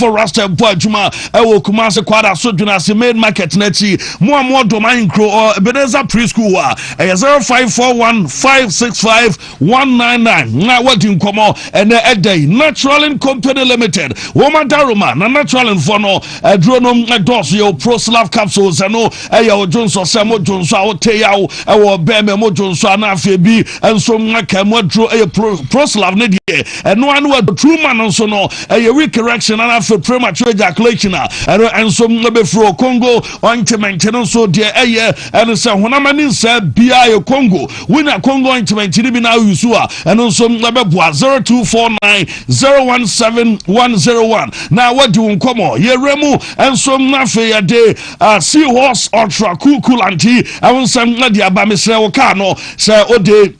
for Rasta Boy Juma, I will Kumasi Quada Sojuna, main market Nechi, more domain crow or Ebenezer preschool, 0541 565 199. Now what you come on and a day, Natural and Company Limited, Woman Daruma, Natural and Fono, a Dronum Dosio, Proslav capsules, and no, Ayo Jones or Samo Jones, our Teo, our Beme Mojons, Anafi, and so Nakamo drew a Proslav Nidie, and one word true man also no, a recorrection and after premature ejaculation, and some before Congo, ointment, and so dear Aye, and so when I'm in said BI Congo, winner Congo ointment, now Usua, and also 0249 017 101. Now what do you come on? Ye Remu and some Nafe a day, seahorse ultra cool anti, I want some Nadia Bamisel Cano, say Ode.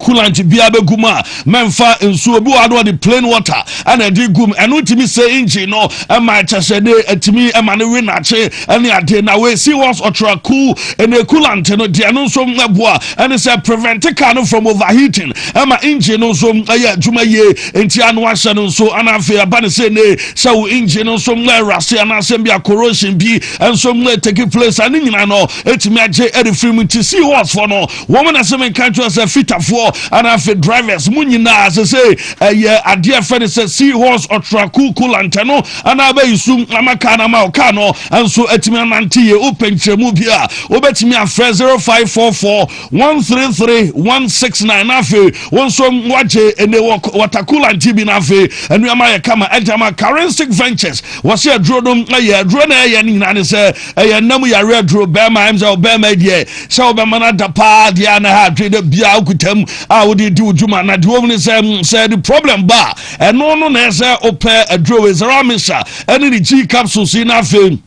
Coolant biabe guma memfa nsuo bi wado the plain water and edi gum enu timi say engine no e ma chesede etimi e ma ne we na che ene ade na we see was ultra cool and a coolant no de enu so mboa and say prevent car no from overheating e ma engine no so aye adwuma ye enti anu ahye no so anafe aba ne say ne so engine no so mla rase anasem bia corrosion bi and so mla take place and nyina no etimi age e film to see was for no woman asem kan to say fitafo and after drivers munyina as say a dear friend says seahorse or cool anteno and I be sum amaka na ma oka no and so etimi anantie open chemu bia obetimi afre 0544 133 169 afi wonso waje ene water cool antibi na afi enu ama kama ejama currency ventures was here drodom aye dro na aye ni na say aye namu ya red dro be ma emza be ma die so be mana da pa dia na ha trade bia okutam would do Juma na the woman said the problem bar and no na say open a draw is ramisa and the G capsules in our film.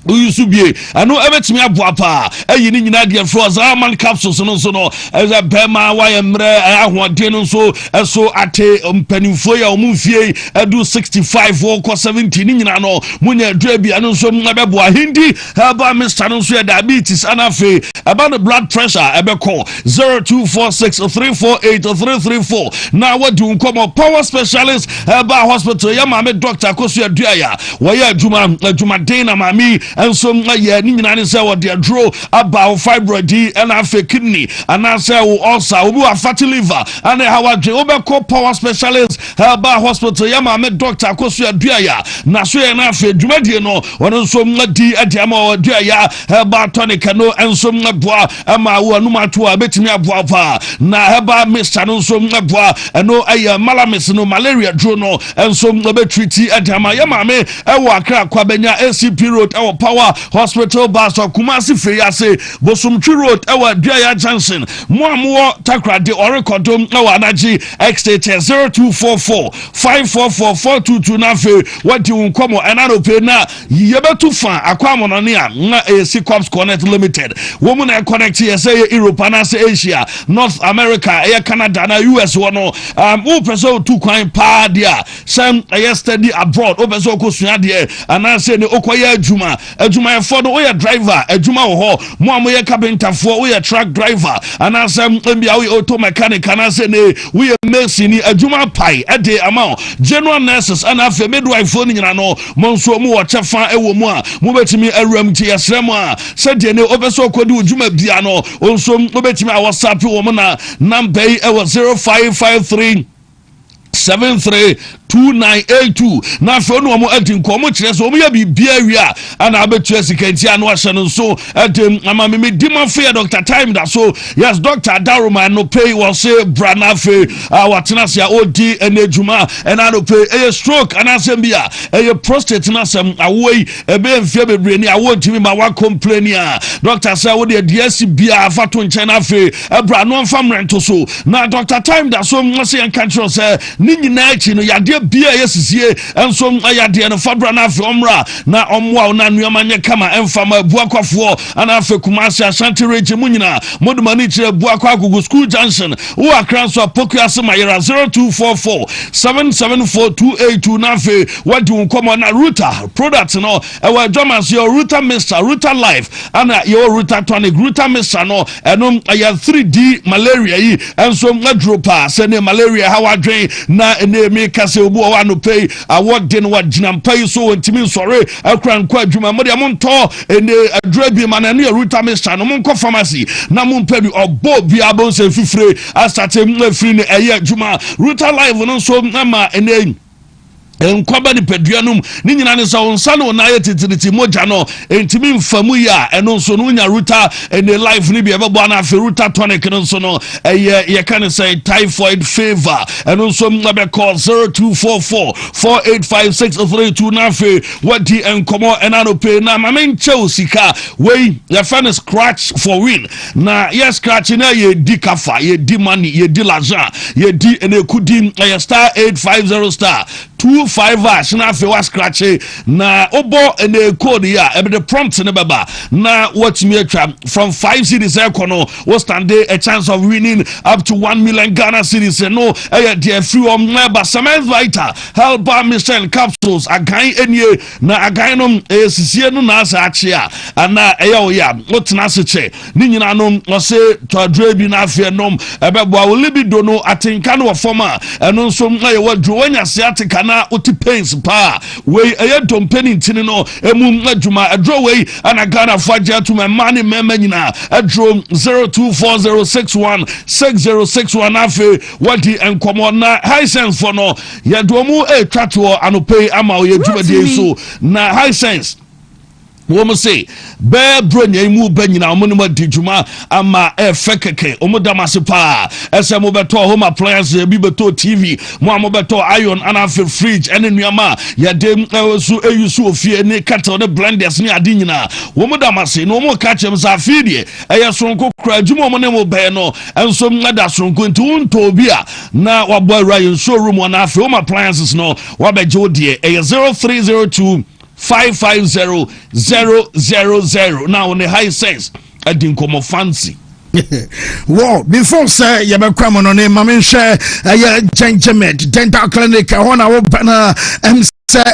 We used to be, I know everything I papa, a union idea for Zaman capsules and also no as a Bema, I want dinner so as so at Penufoya or Mufie, I do 65 or 17 in ano, Munya Drebi, and also Nababua Hindi, about Mr. Anusua diabetes, and about the blood pressure, I be call 0246 348 334. Now, what do you come up? Power specialist about hospital, Yamame Doctor Kosia Diaya, Waya Juma Dana Mami. And some yeah, Nina say what they draw about fibroid and a kidney, and I say also we are fatty liver, and how I Oberco power specialist about hospital Yamame Doctor Kosia Diaya, Nasue and Afe Jumediano, or some D Adiamo Diaya, about Tonicano, and some Bois, Ama Numatua, Betimia Boapa, Nahaba Mr. Nusum Bois, and no a malamis no malaria journal, and some treaty at Yamayamame, Awaka Kwabenya SCP Road, our power hospital bus or Kumasi Feyase, Bosumchi Road, our Diaya Johnson, more Takra de Orakodum, our Naji, X-State 0244 544 422 Nafe, what you come and I don't pay now, Yaba too far, Aquamonia, AC Corps Connect Limited, woman I connect here, say Europe and Asia, North America, Air Canada, US one, Opeso 2 coin pa dia, some yesterday abroad, Opeso Kosuadia, and I say the Okoya Juma. Ejuma for the way driver, Ejuma ho, Moamoya carpenter for we a truck driver, and as we auto mechanic, and I say we are missing Ejuma pie at the amount. General nurses and after midwife phoning and I know Monso Mua Chafa Ewomoa, Mubetimi RMT Asrema, said the Obeso Kodu Juma Diano, also Mubetimi our Sapi Womana, Nampe, our 0553 2982 na for no mo adin komo kire so mo ya bibia ria ana abetu asikanti anu ahye no so adem amame me dima fe Dr. Time da so yes Dr. Daruma no pay was say brana fe watena sia odi enejuma ena no pay e stroke ana asembia e prostate na sem awoi e be mfia bebre ni awotimi ma wa complain ya Dr. say wo de DS bia afato nche na fe e brano mfamrento so na Dr. Time da so mo say enkancho say ni nyina achi no yade bia yesisie enso ayade no fabra na afi omra na omwa na nuamanye kama emfama buakwafo ana afi Kumasi Ashanti region munyina modumani kire buakwa agugu school junction wo akran so apoku asema yera 0244 774282 na afi wadi unkomo na router product no ewa jomas your router mister router life ana your router tonic router mister no enom aya 3D malaria yi enso ngadropa se ne malaria hawadwen na ene me kase obu o anu pay award den wa ginampai so ntimi sore akra nkwa adwuma mo de monto ene adura bi ma na ne ruta mixture no monko pharmacy na monpa bi obo bi abon se fifire astate mfiri ne eye adwuma ruta live no so ma ene enkwaba ni peduanum ni nyina ne so nsa no na yetetiriti moja no entimi mfamu ya eno nso no nya ruta ene life ni bi ebebo na afi ruta tonic no nso no ye can say typhoid fever eno nso mbe call 0244485632 na afi wadi enkomo enano pe na mamenche osika we ye fan scratch for win na yes scratch na ye di kafa ye di money ye di l'argent ye di ene kudi star 850 star 25 na fe wa scratch na obo ene code ya ebe the prompt ne baba na what me atwa from 5 cedis ekono we stand a chance of winning up to 1 million Ghana cedis no dear free on member Samuel Vita help by Michelle capsules agan enye na agan no sisie no na asa achia ana eya ya what na se che ni nyina no ose to adre bi na afi nom ebe bo a libido no atinka no forma eno nso ye wadro wanya se atika na oti pains pa we eye dompeni ntini no emu adwuma adro we ana Ghana fagia to my money mema nyina adro 0240616061 afi wadi enkomo na high sense for no ye do mu twato anope ama ye dwumade so na high sense woman say be bronya mu banyina omo ma dijuma ama fekeke omo damase pa ese mo beto home appliance bi beto TV mo beto iron ana fridge ene nuama ya dem so eyusu ofie ne cattle ne blenders ne ade nyina womo damase no mo ka chem sa fidie eye sonko kra djuma mo ne mo be no enso ngada sonko nti wonto bi a na wabo Ryan showroom on afi home appliances no wabeje odie eye 0302 550-000 now on the high sense I didn't come fancy. Well, before say you be come on name mama share Gengemed dental clinic hona open a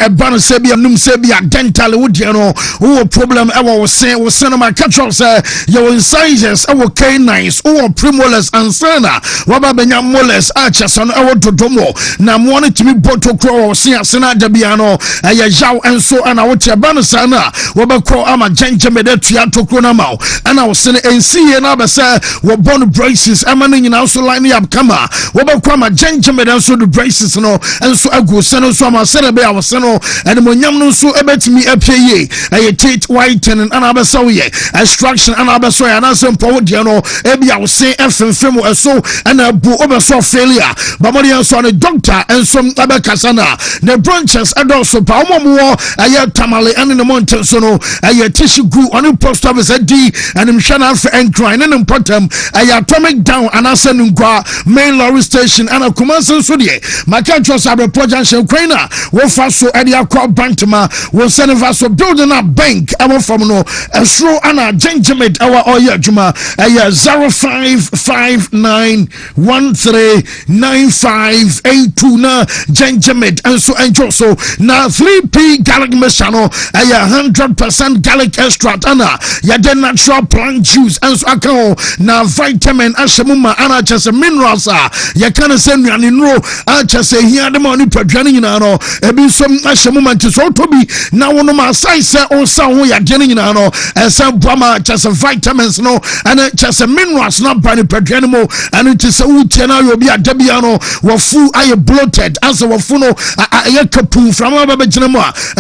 ban sebia num sebia dental would you know who problem ever was saying was cinema catchers your incisors our canines or premolars and sana waba benya molars archers on our domo na wanted to be bottle crow see sena debiano ya jaw and so and I want to ban sana waba crow ama Gengemed to cronamau and I was saying and see and I say we born braces amani in also line up kama waba kwama Gengemed and so the braces no and so I go send so my celebrate no and monyam no so ebetimi apeye aye tate whitening and abesawe extraction and abeso ya na sempo de no ebia wo se efemfem eso and abu obeso failure bamori so no doctor and some abekasa na the branches and also pa omomo aye tamale and the mountain so no aye tissue glue on post office d and him shana for encrying and important aye atomic down and asenu ngwa main lorry station and a commercial so de maka trust abe project Ukraine wo fa so area called Bantama will send us so building a bank our from no a slow and a Gengemed our oil juma a 0559139582 na Gengemed and so enjoy so now 3p garlic meshano a 100% garlic extract ana ya the natural plant juice and so account na vitamin ashemuma ana just minerals ya can send you an no just here the money per journey no ebi some moment so to be now one of my size or some we are getting no and some brama just vitamins no and just minerals not by the animal and it is a utena you be a debiano wa fu I bloated as a wafuno a kapu from a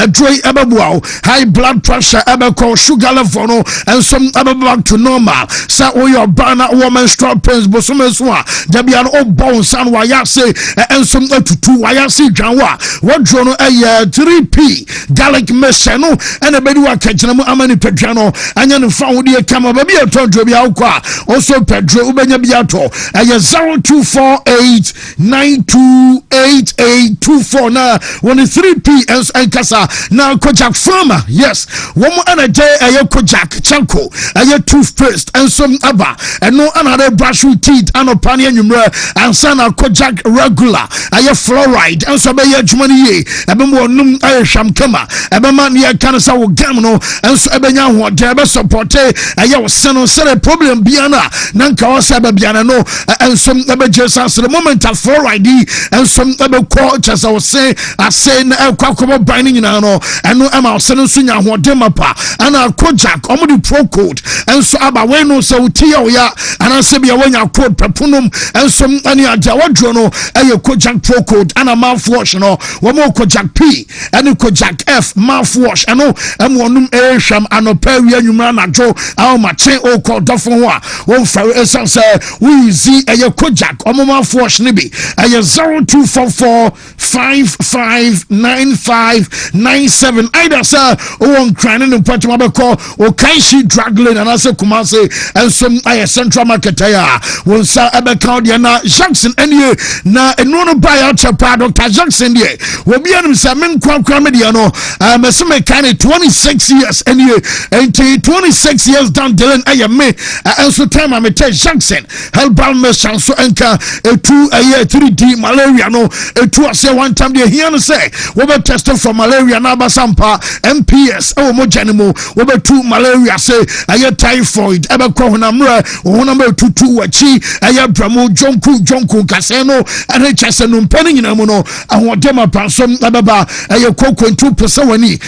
dry ababuao high blood pressure abacol sugar level and some other back to normal so your banner woman straw pens bosumeswa debiano bones and wayase and some to 2 wayase janwa what drono 3p garlic meshano and a bedu akajana amani pedrano anya no fa wodi kama ba bia tonto bia ukwa also pedro ubenya biato 0248928824 na 3p and kasa na kojak farmer yes one ana day aye kojak chanko aye toothpaste and some aba and no another brush with teeth and opanion number and sana kojak regular aye fluoride and so be jumani ye ebemu onum ayehwam kama ebema ne kan sa wo gam no enso ebenya ho de ebe support eye wo seno sere problem biana na nka wo sa ba biana no enso ebe Jesus the moment of for ID enso ebe ko chesa wo se ase na ekwakobo ban nyina no eno ema wo seno so nya ho de mapa ana kojak omudi pro code enso aba we no so tie o ya ana se bia wonya code pepunum enso ani aja wadro no eye kojak pro code ana mouthwash no wo mo kojak P ani kojak F mouthwash ano emonum ehwam anopa wi anwumra najo aw mache o ko dofo ho a won fa esanse we zi eye kojak omo mouthwash ne bi eye 0244559597 either sir won crane no patwa be ko o kanshi draglin and ase kumase ensom eye central market ya won sa ebe count dia na Jackson enie na eno no buy out chapa Dr. Jackson die we bia nim se men kwa media no meseme kind 26 years enie enti 26 years down Dylan eye me enso time am tell Jackson herbal medicine so enka etu eye 3D malaria no etu ase one time dey hear no say we be tested for malaria na basampa MPS o mo janimo we be tu malaria say eye typhoid ebe ko honamra honam tutu wachi eye bramo jonku kaseno ene chese no mpani nyina mu no ahodema pansom ababa eye kokwentu pese wani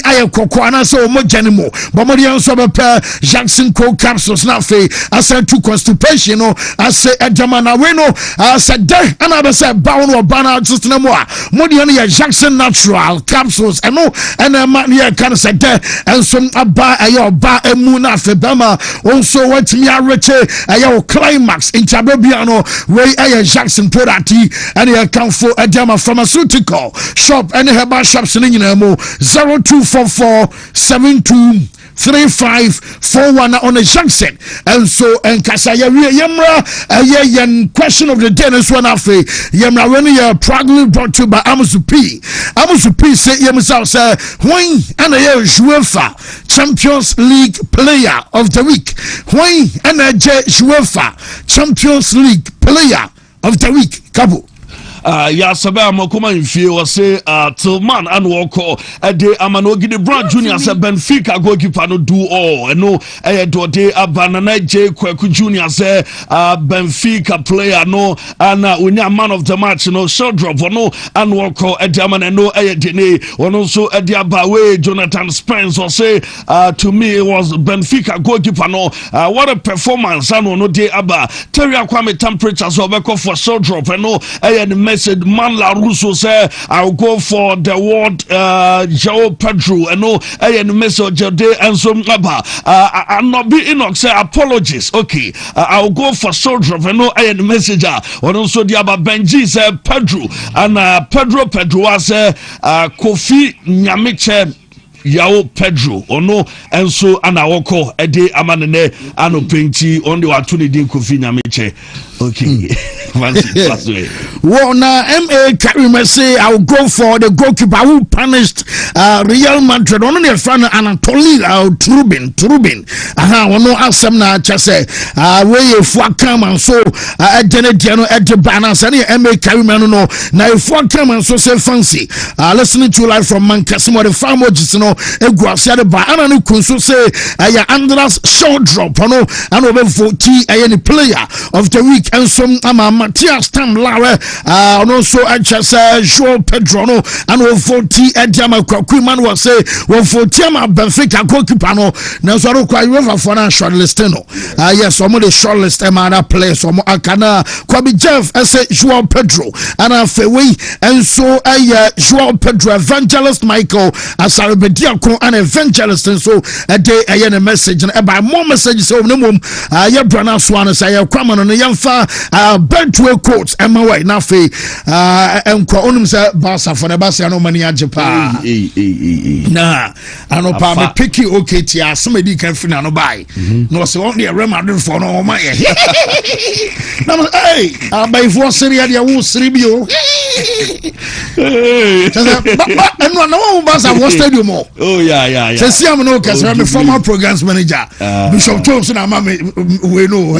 aye kokko anase o mo janimo bomori enso be pe Jackson co capsules na fe asa tu constipation no ase edama na we no asa de ana be say ba no bana system mo a modi no ya Jackson natural capsules eno ena ma ne kan say de enso aba aye oba emu na fe bama onso watimi areche aye o climax intabia no we aye Jackson product and ya kan for edama pharmaceutical shop and herbal shops ni nyina mo 0244723541 on a Jackson and so and kasaya yemra yen question of the day this one afi yemra when you proudly brought to by Amusu P say yemsa say when and a UEFA Champions League player of the week when and a UEFA Champions League player of the week Kabo ya sabe amakoma mfie wo se Tillman and woko de amano gide Brown Junior se Benfica goalkeeper no do all eno do de abanana J Kwaku Junior se Benfica player no ana unya man of the match no shot drop no and woko de amana no de ne ono so de abawe Jonathan Spence or say to me it was Benfica goalkeeper no what a performance and no de aba Terry Kwame temperature so be for shot drop no message man la Russo say I'll go for the word João Pedro and no message day and some I'm not be enough say apologies okay I'll go for soldier and no message or also the aba Benji say Pedro and Pedro say Kofi Nyamiche Yao Pedro ono enso ana woko ede amanene ano penti on the watuni din Kofi Nyamiche okay fancy well now MA Karima say I'll go for the goalkeeper who punished Real Madrid on the front Anatoly Trubin ono asem na chase we fu akam and so edene diano ede balance and MA Karima no na fu akam and so say fancy listening to live from Manchester the farm no egwase de ba ana ne kunso say aya Andras short drop no and over 40 aya player of the week and some Matthias Tam Lawe no so achasa João Pedro no and over 40 Edama Kwaku man was say 140 ma Benfica goalkeeper no na so ro kwa UEFA for na short list no yes some of the short list am other players some akana Kwabi Jeff say João Pedro and afewe and so aya João Pedro Evangelist Michael Asarabedi an evangelist and so a day a message and by more messages so no mum ya brana swan say ya kwama no yamfa bent to quotes and my way na fe and kwa onum say basa for the basa no mani ajepa na ano pa me picky okay tia somebody can fina no buy no say only a Real Madrid for no my na hey by for seria dia wo sribio and no basa wo stadium oh yeah say am no cause I'm a former programs manager Bishop Thompson am we know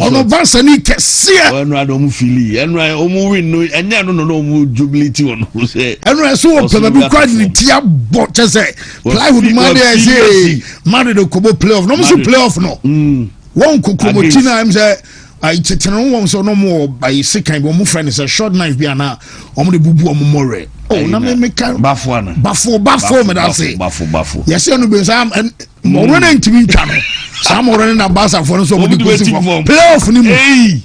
ono basa ni kɛseɛ ɛno ade ɔmo fili ɛno ɔmo win no ɛnyɛ no ɔmo jubility on say ɛno ɛso wɔ pɛma bi kora ne ti abɔ kyɛ sɛ plywood ma de ɛsɛ Madrid kobo playoff no ɔmo so playoff no wɔn kokromoti na ɛm sɛ tetene wɔn sɛ ɔno mo ayi sekan bi ɔmo frɛ ne sɛ short knife bi ana ɔmo de bubu ɔmo mɔrɛ na me ka bafo me da say bafo yes no be sam mɔrɛ na ntimi ntwa no sam mɔrɛ na basa fo no so ɔmo de go si playoff ni mu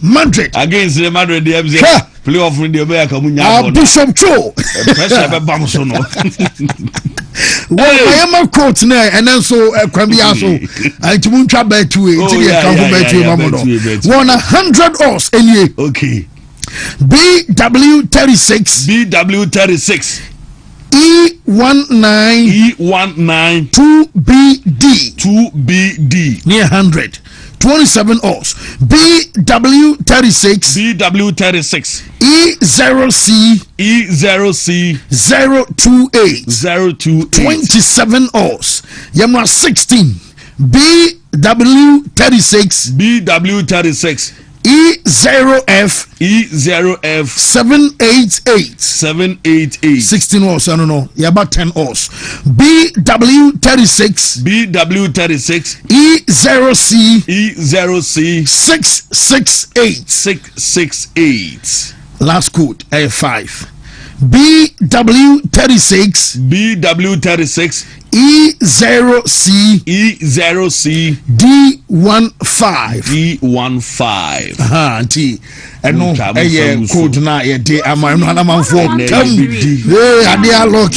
Madrid against the Madrid the MC playoff ni de be aka mu nya bɔ Bishop Cho pressure be bam so no I am a coach now, and then so can be also. I to moon trap by 2 until you come by 2 Mamono. 100 horse any. Okay. BW36 E19 2BD near 100 27 horse BW36 E0C 028 27 horse Yamra 16 BW36 E0F 788 16 horse I don't know yeah about 10 horse BW36 E0C 668 last code A5 BW36 E0C D15 auntie eno eye code na ye de ama no anamanfo tam ade allock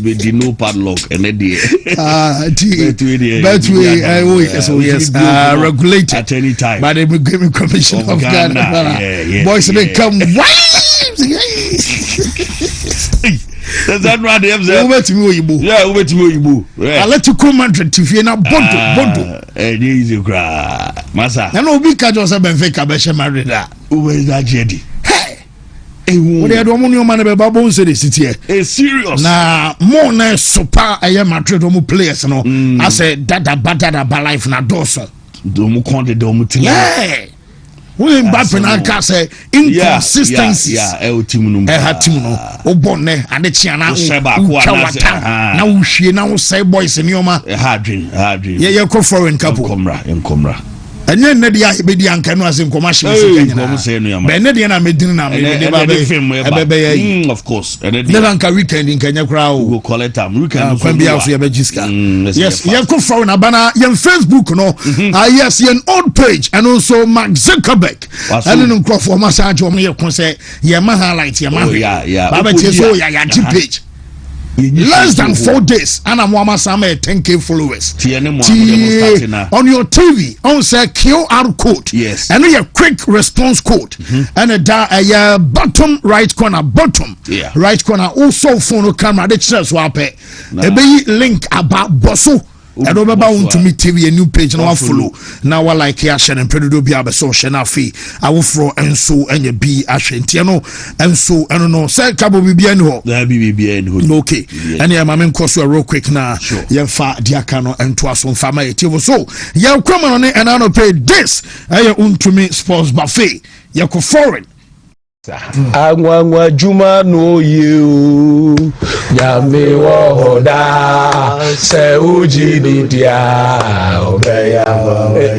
be di no padlock ene de but we yes regulated at any time by the Gaming Commission of Ghana. Boys they come that's that right there I let you come Madrid TV na bondo easy cry masa na no bi ka jo se Benfica be she Madrid where is that jedi what they do mo ni man be babon se the city e serious na mo na super aye Madrid mo players no I said that life na doso do mo kon de do mo tin we Mbappe na ka say inconsistencies team no team no o bonne ade chia na na wo hwie na wo say boys ni oma ye ko foreign couple enkomra enye ne dia be dia anka no ase nkoma hye sekanya be ne dia na medin na me de ba be of course ne anka weekend nkanya kra o go collect am weekend kwa bia so ye be jiska yes ye ko foreign abana ye Facebook no yes ye old page and also Mark Zuckerberg and no crofo massage o me ye kon say ye ma highlight ye ma ba be tie so ya page less than 4 days and I'm almost 10K followers on your TV on say QR code yes and your quick response code and a bottom right corner right corner also phone camera the chest swap e be link about bosso and over Wontumi TV a new page now follow now I like here share and predo be able so share na fee I will throw and so and you be ashanti no and so I don't know say kabo be no okay and yeah mama nko so real quick na ye fa diaka no ento aso fa ma yeti so ye kwama no and I no pay this Wontumi sports buffet ye ko foreign Angwa juma no you Yami wohoda Se uji didia Obeya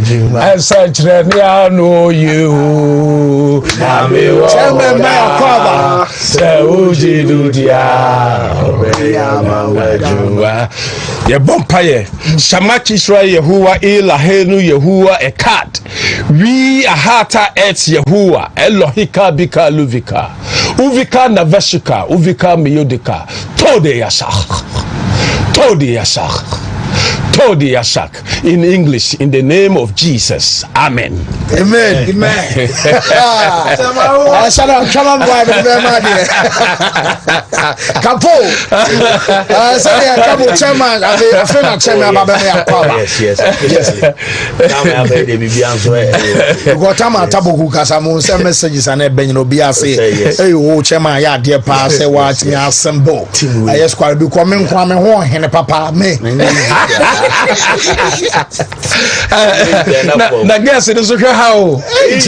juma Esachre no you Yami wohoda Se uji didia Obeya juma Ye bompaye Shamachi Shra Yehuwa Ilahenu Yehuwa Ekat We ahata et Yehuwa Elohika bika Uvika Naveshika Uvika Miyodika Tode Yashak in English in the name of Jesus amen Na guess it is okay how. Guess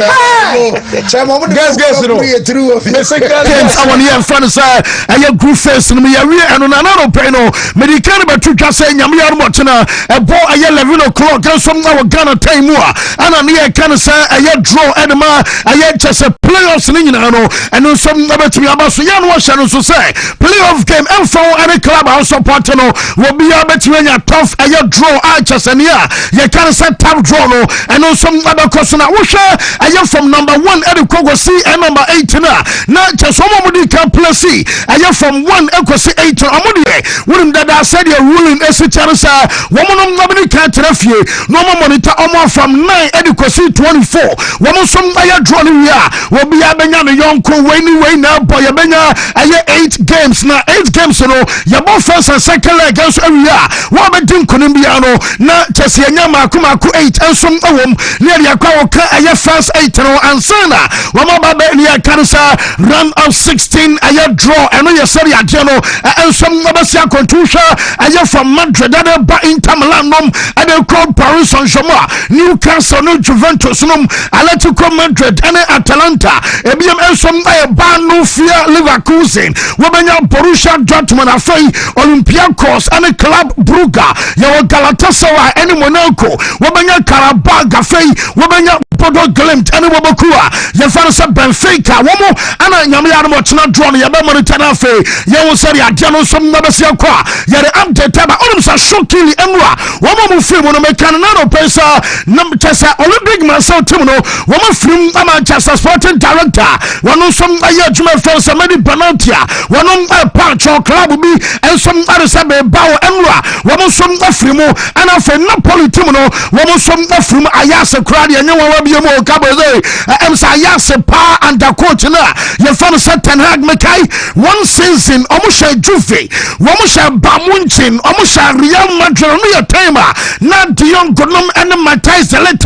no. Games I want here friend say I group face no me we and na no pay no me can be to twa say nyame yar mochena e bo aye 11 o'clock kan some na Ghana time mu a ana ne can say aye draw edema aye chese playoffs ni nyina no and some na betimi abaso ya no hye no so say playoff game emfo any club house support no will be betimi nya tough aye draw a chese ne a ye can say top draw no and some na because na wo hwe aye from number 1 edi kogo see and number 8 na chese mo di can play see aye from 1 ekosi 8 amudi wonim dada said your ruling esi charisa womonom nobody can trafie no more monitor omo from 9 edikosi 24 womo som aye draw ni wia wo bia benya no yonko we na boy benya aye 8 games na 8 games no ya bo first and second leg against area wo be din konim bia no na chese nya makomako 8 ensom awom ne ya kwa wo ka aye first 8 no ansana womo ba be ne ya karisa run of 16 aye draw eno ye seri ade no ensom abasia kontusha aye from Madrid and ba Inter Milan nom and they call Paris Saint-Germain, Newcastle no Juventus nom, Atletico Madrid and Atalanta ebiem ensom aye ba no fear Leverkusen wobenya Borussia Dortmund afei Olympiacos and Club Brugge ya Galatasaray and Monaco wobenya Karabag afei wobenya Bodo Glimt and Wobokua ya fansa Benfica womo ana nyame ya no chena draw ya be monitor afei ya wo seri ade no som na besia kwa ya the update ba onum sa shokili emwa womo mu film no mekan na no pesa nam chesa Olympic Marcel team no womo film ama chesa sporting director wono som aye adwuma fansa medi penalty wono patcho club bi ensom arisa be bawo emwa womo som afrimu ana fe Napoli team no womo som afrimu ayase krade enye wo bi mo kaboze emsa ayase pa under coach na ye fansa Ten Hag mekai one season omusha Juve womusha Bamunchin omusha Real Madrid no your timer na Dion Godnom and Matthijs de Ligt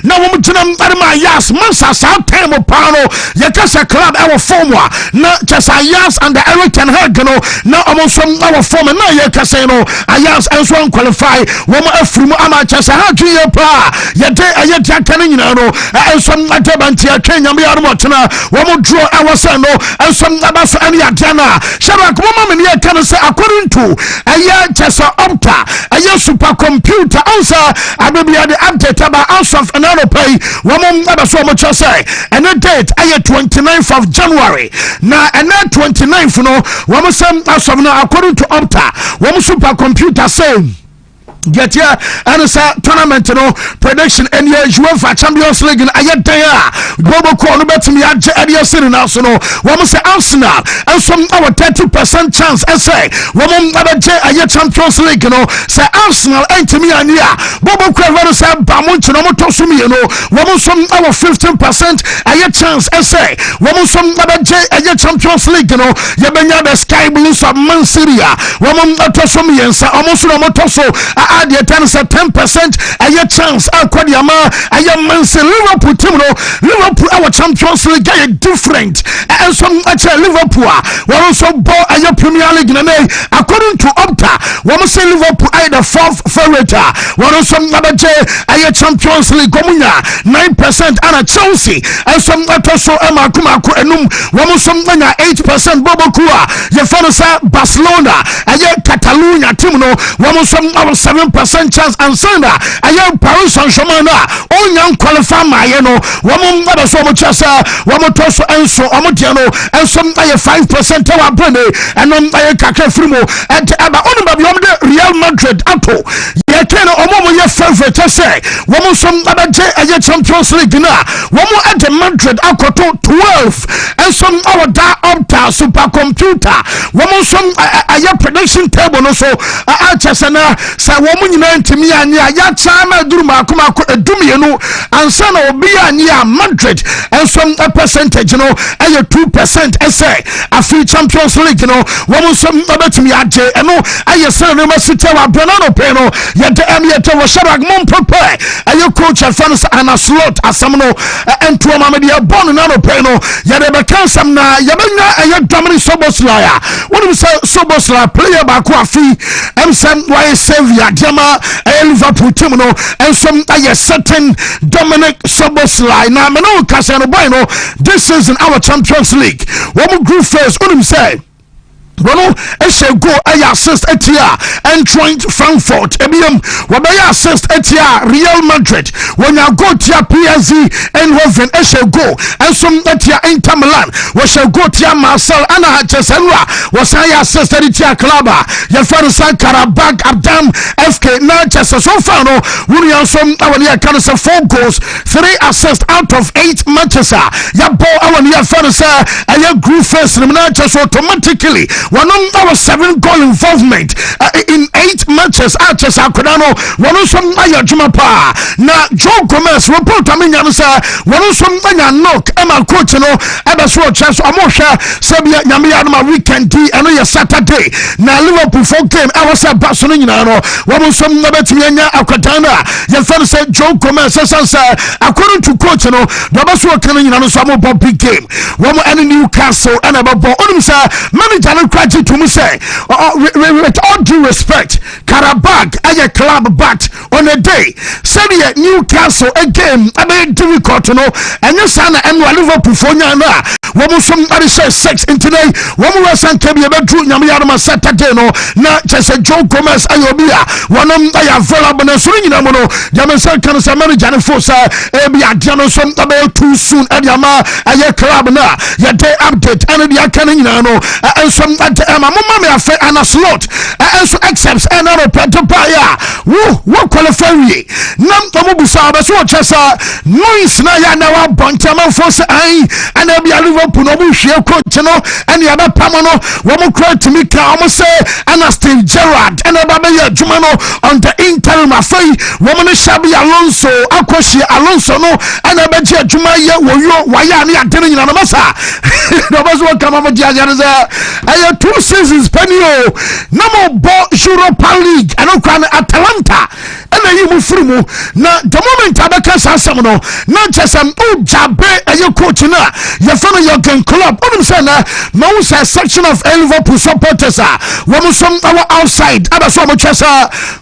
na womutinam arma yas mansa sa time pano ye kasa club our formwa na chasa yas and the Eric Ten Hag no na omusom our form na ye kasa no ayas enso qualify womu afrimu ama chasa ha twie pa ye de aye takane nyina no enso atabanti atwenya me yarmo tena womu draw awasa no enso abaso ani adana Sharak mama me ye kan say according to aye chasa opta aye supercomputer answer abibia the update about house of another pay womu abaso mo chasa and the date aye 29th of January na and 29th no womu sam as of now according to opta womu supercomputer say get here and sa tournament no prediction and your UEFA Champions League in ayedaya global call no betimi age ade siri na so no wo say Arsenal and some our 30% chance say wo mo abeje aye Champions League no say Arsenal entimi ania bobo kwa very say Bamunchi no mo toso mi no wo mo some our 15% aye chance say wo mo some abeje aye Champions League no ye benya the Sky Blues of Man City wo mo toso mi ensa omo no mo toso add 10% aye chance akwadiama aye manse Liverpool team no Liverpool our Champions League are different and some actually Liverpool we also bought aye Premier League na according to Opta we say Liverpool are the fourth favorite we also abeje aye Champions League komunya 9% and Chelsea and some atoso amakumako enum we also nya 8% bobokuwa ye fanasa Barcelona aye Catalonia team no we also our 7% chance and sanda aye Paris Saint-Germain na onyan qualify maye no womo ngaba so mo chasa womo toso enso omo dia no enso aye 5% wa brane enom aye kakra frimo et aba onu ba bi omde Real Madrid ato ye ken omo mo ye favorite say womo so ngaba je aye Champions League na womo at Madrid akoto 12 enso our da opta supercomputer womo so aye prediction table no so a chasa na sa womo nyina ntimi anya ya chama duru makomako edumienu ansa na obi anya Madrid and some percentage no aye 2% say afi Champions League no womo some abetimi age eno aye san no masite wa Bernardo Peno yete emiete wo Sharak mom prepare aye coach fans ana slot asam no ento mamadi abon na no Peno yede be kansam na yebenya aye Dominic Soboslaya wonu say Soboslaya player ba ko Kofi Emsem why Savior Jama Liverpool team no and some a certain Dominic Soboslai na me no kasa no boy no this season our Champions League one group phase unim say Bono eshe go aya assist etia Eintracht Frankfurt ebiam wabaya assist etia Real Madrid when you go to PSG Eindhoven eshe go and some etia Inter Milan we shall go to Marcel Ana Chesenwa was aya assist etia Klaba ya Farisa Karabag Abdam FK na Chesa so far no we some awani can say 4 goals 3 assists out of 8 matches ya ball awani Farisa aya group phase na Chesa automatically one of 7 goal involvement in 8 matches. Arches Akodano, one of some Juma Pa. Now, Joe Gomez report Aminya, one of some knock Emma Coachino, Abasro Chas Amosha, Sabia Yamiana weekend tea, and a Saturday. Now, Liverpool 4 game, I was at Barcelona, one of some Nabatiana Akatana. Your friend said Joe Gomez, according to Coachino, Babasro Canadian and some big game. One more any Newcastle and about Odumsa, manager credit to me say, with all due respect, Karabag, a club, but on a day, said Newcastle again, I mean, difficult to know, and your son and Liverpool for Yana. One more somebody says 6 in today, one more son can be about Drew Yamiama Saturday, no, not just a Joe Gomez, Ayobia, one of I have available and swinging Amono, Yamasan can say manager for Sir, Abia Jano, some about too soon, and Yama, a club now, your day update, and the Akanino, and some Mamma affair and a slot, and so accepts another Petopaya. What qualify ye? Nam Tomobusa, so Chessa, Noise Naya now, Bontama Foss, and there'll be a Liverpool, Coachino, and the other Pamano, one cry to me, almost say, and a Steve Gerrard, and a Babaya Jumano on the interim affair, woman Shabi Alonso, Akoshi Alonso, no, and a Beja Jumaya, Wayani, and telling you on a massa. Nobody will come over Jajaza. I have 2 seasons, Penio, no more Europa League, and Okran Atalanta, and then you move through. Now, the moment Abakas has some, not just some Jabe, and your coach, your family, your club, no section of Liverpool supporters, one some our outside, other so much as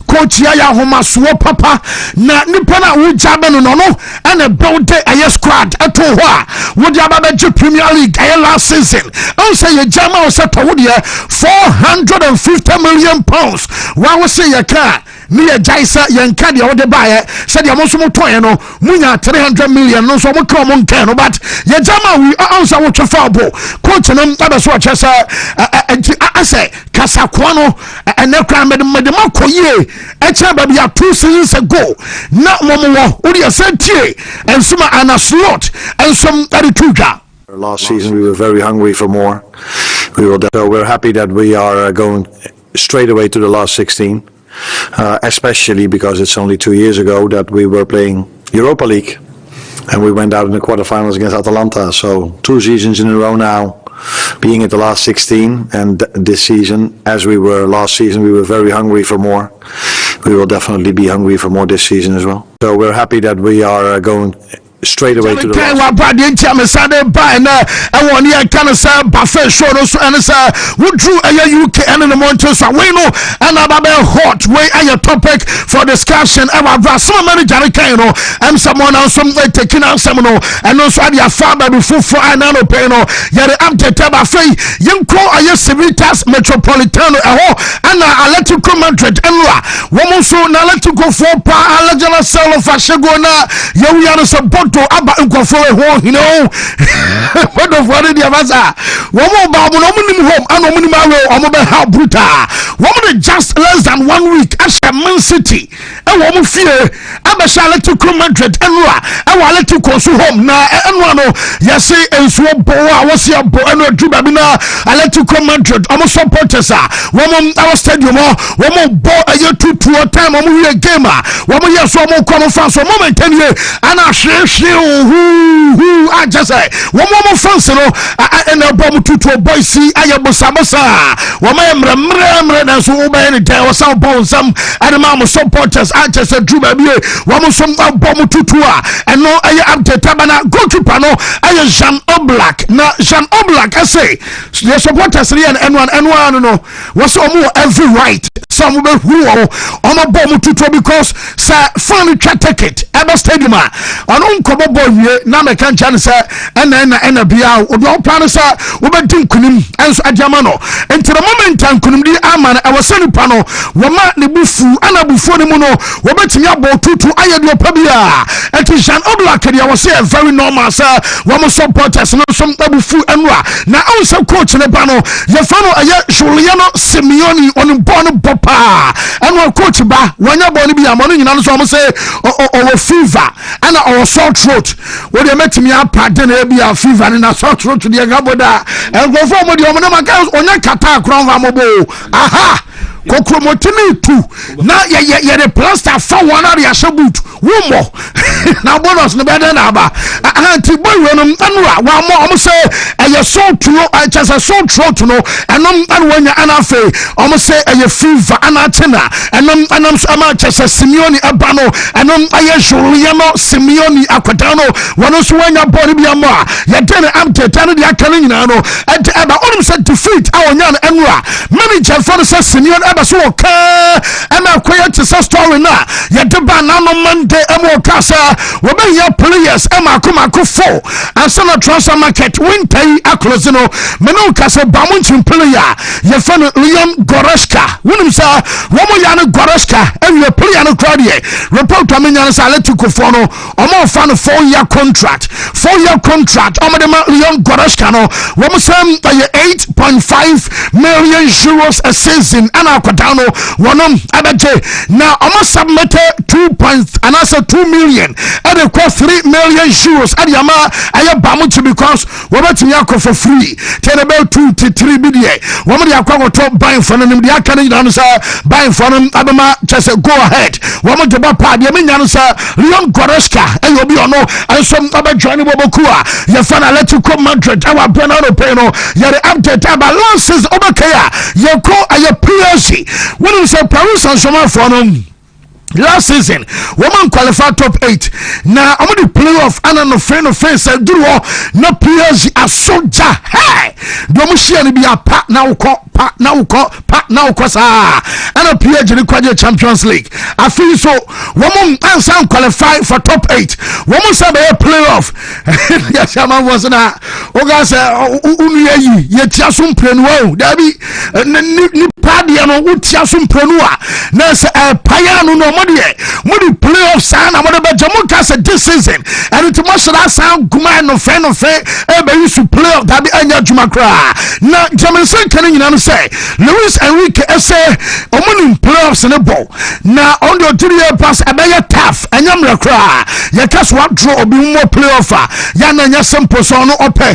coach Yaya Homa Swo Papa, na Nipana Ujaben no, and a boat a squad at Towa, would you have Premier League last season? I'll say a Jama was at 450 million pounds. Why was say a car? Near Jaisa Yankadi or the buyer said you're most motoyano, Munya 300 million, no so common can, but Yajama, we answer what your father, coach and other swatches. I say, Casaquano and Nekram Medemako ye, a chamber 2 seasons ago. Not Momo, Udia Senti, and some Anna Slot, and some Arituja. Last season we were very hungry for more. So we're happy that we are going straight away to the last 16, especially because it's only 2 years ago that we were playing Europa League and we went out in the quarterfinals against Atalanta. So 2 seasons in a row now, being at the last 16, and this season, as we were last season, we were very hungry for more. We will definitely be hungry for more this season as well. So we're happy that we are going straight away to the last. I want you kind of say buffet show and would drew a UK and in the mountains we know and about hot way a topic for discussion about so many Jarikano and someone else something taking out some and also your father before for an anno peno yet update buffet young call a Civitas Metropolitano and Atletico Madrid and woman so now let to go for pa Alajala Sell of Ashagona you are support to Abba Nkofo you know what of what the Avaza one more Babu no home and no minimum how brutal woman just less than 1 week Asha Man City and woman fear Abba Charlotte to Madrid and I let to go home now and one yes and so I was here and Jubabina I let to come Madrid almost supporters woman our stadium woman bought a year to a time on a gamer woman yes one more common fans for moment 10 years and I share who I just say one more fans and a bomb to a boy see I am Samasa one man and so mobile and tell us about some and mama supporters. I just said, Drew baby, one some bomb tutua and no I am the tabana go to pano. I am Jean Oblak. Now Jean Oblak, I say the supporters and one no was almost every right. Some will who on a bomb tutua because sir finally take it ever stadium on uncover boy now I can't chance and then a bia or no plan sir over kunim and so adjamano and to the moment and kunim di aman I was sending pano wama ne bufu ana bufu ne muno wabeti ya bo tutu ayado pabia and to Jean Oblak I was say very normal sir wama supporters no some bufu enwa na also coach ne pano ye fano aya Juliano Simeone on born papa and one coach ba wanya boni bi amano nyina so say o fever and our sore throat we dey met me up pardon e bi a fever na sore throat dey gaboda and go for mo dey o na maka onya kata kron va mo bo aha kokromotini tu na ye the plaster for one area boot womo na bonus no better na ba anti boy wenum anura wa mo say e so tuo just so throat no enom anwanya anafe say e fever anatena enom ama just Simeone abano enom aye Juliano Simeone akwadano wono so wanya body bia mo ye den am tetane de akane nyina no ent eba onum say defeat awonya anura manager for say Simeone eba so okay ema koya to say story na ye de ba na no Monday ema kasa we be here players ema kuma ko 4 and so na transfer market winter aclose no me no kasa ba mo nchim player ye fa no Leon Goretzka wonum sa wo mo ya no Goretzka and you player no crowd here report amenya sa Atletico for no omo fa no 4-year contract omo de Leon Goretzka no wo mo say 8.5 million euros a season and akwadano wonom abaje na omo submitted 2 million and it cost 3 million euros and yama aye bamuchi because we betimi akọ for free ten about 2 to 3 million womo de akọ to buy for them de akane nyana say buy for them abema just go ahead womo de ba pa de nyana say Leon Goretzka and obi ono and some abajoin boboku a ye fa na Atletico Madrid awa brana no pay no ye the update about losses obakaya ye ko aye PSG when you say Paris Saint-Germain for them last season woman qualified top 8 na among the playoff and no friend of face duro no PSG asoja hey do mo share ni bia pa na uko sa and a PSG ni kwaje Champions League I feel so woman answer qualify for top 8 woman say be playoff yes man was na o ga say unu yi ye tia so mprenu o da bi ni padia no utia so mprenu a na say paya no no modi playoffs and I'm going to say this season and it must that sound guma no friend of fair be used to play off that be anya jumakra na Jamaican can you say Luis Enrique say omuni playoffs in the ball na on the 3-year pass abaya tough anyamra kra ya cast what draw obi more playoff ya na nya simple so no ope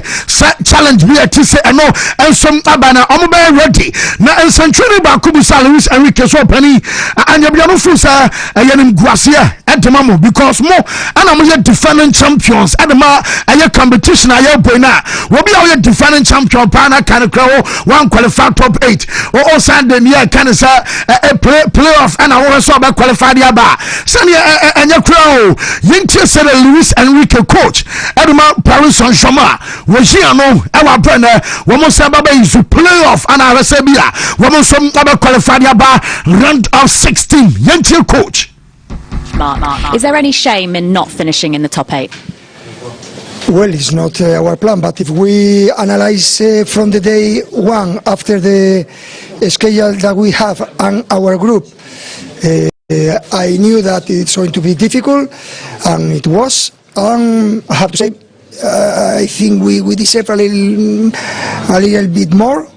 challenge be at say no and some abana omo be ready na en century ba kubusa Luis Enrique so pani anya bia no fusa ayenim guasia edemamo because mo ana mo ye defending champions adema aye competition aye boy na wo bia wo ye defending champion pa na kan kra one qualify top 8 o Sunday near kan sa playoff ana wo so ba qualify dia ba sani anya kra o yintie se Luis Enrique coach edema Paris Saint-Germain wo jia no e wa brand wo mo sa ba is playoff ana rese bia wo mo so ba qualify dia ba round of 16 yintie coach. Is there any shame in not finishing in the top 8? Well, it's not our plan, but if we analyze from the day one after the schedule that we have and our group, I knew that it's going to be difficult, and it was. I have to say, I think we deserve a little bit more.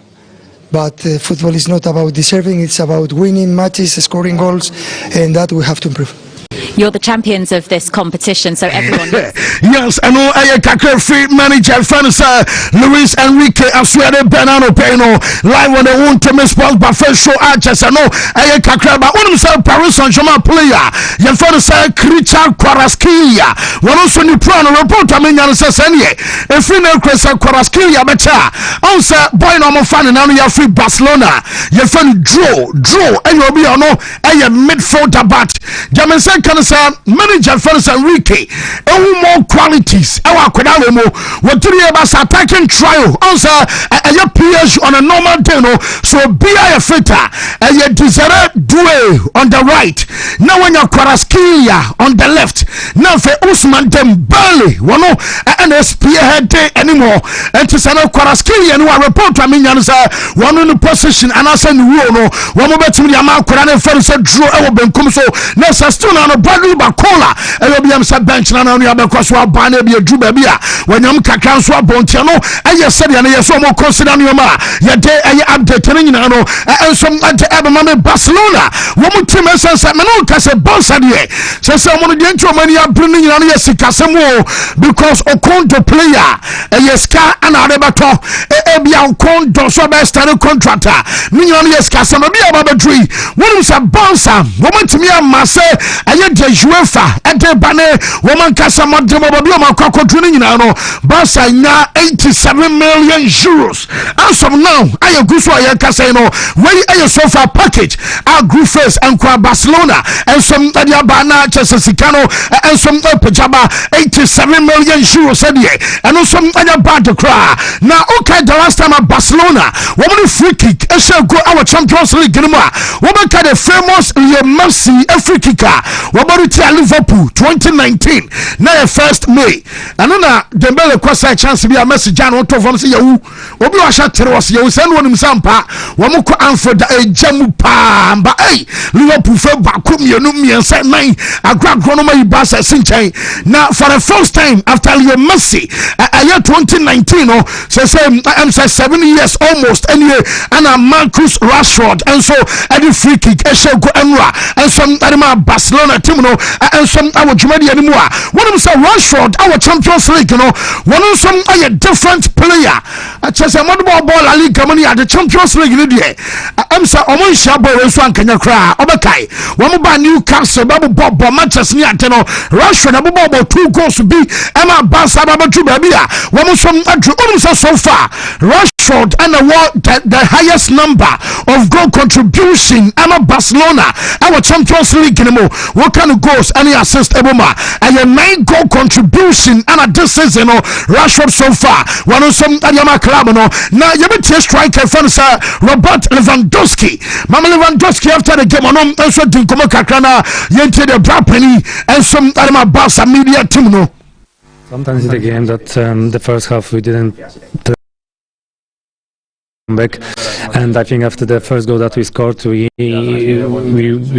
But football is not about deserving, it's about winning matches, scoring goals, and that we have to improve. You're the champions of this competition, so everyone knows. Yes, I know I can free manager fans Luis Enrique Asuere Benano Peno live on the Wontumi Sports Buffet show archers. I know I can but one himself Paris Saint-Germain player your fans Richard Kvaratskhelia one also new pro report I mean you say if you know Chris Kvaratskhelia better also boy no more fan now you free Barcelona your fan draw and you'll be on a midfielder but Jamin say can say manager fans Enrique more qualities our kwadalemo what do you about attacking trial also a PSG on a normal day no so be a fitter and you desire duel on the right now when you Kvaratskhelia on the left now for Usman Dembele one and spearhead anymore and to say no Kvaratskhelia no report I mean one in the position and I say no one more to me ama Kvaratskhelia first draw e benkum so na still na Bradley Bakola e will be am bench na no because we ban e be adu ba bia when am kakran so abontia no e said ya na ye so mo consider no ma ye dey e update ni na no and some at Ebama Barcelona wo mu team sense me no ka se bonsa de se mo no de ntwa mani abru ni na ye sikasemo because Okondo player e ska ana rebato e bia Okondo so be start contractor ni na ye sikasemo bia ba bedui wo se bonsa wo mu timi amase e de UEFA e de bane wo man kasa mo de mo bia ma kwakotu ni na no Barca nya 87 million euros as of now I go so I kasa no wey ayo so far package our group first and kwa Barcelona and some adia bana Chesicano and some pejaba 87 million euros and also adia bad to cry now okay the last time at Barcelona woman free kick e shall go our Champions League anymore woman kind of famous Messi a free kicker woman to Liverpool 2019 now first May and na Dembele kwasa chance be a Messi jan on to from say you obi wa sha tere was you send one sampa woman ko Anfield jamu pa ba Liverpool fe baako mienu miensa nine agragro no mai Barca sinchen now for the first time after Messi year 2019 no say I'm 7 years almost anyway and Marcus Rashford and so at the free kick e shall go enra and some anima Barcelona team no and some our Jumadi anymore one of say Rashford our Champions League no one of some a different player I just say ball La Liga money at the Champions League ni dey am say omo shabo we so ankanya kra obekai one ba Newcastle babu bob Manchester ni ateno Rashford abu bob 2 goals be Emma Barca babu tu baby a one some adru one say so far Rashford and the highest number of goal contribution Emma Barcelona our Champions League anymore what kind of goals any assist eboma and a 9 goal contribution and this season Rashford so far one of some Adama club no now you be striker fan sir Robert Lewandowski Mama Lewandowski after the game on also dinkomo kakrana yente the brapeni and some Adama Barca media team no sometimes in the game that the first half we didn't back, and I think after the first goal that we scored we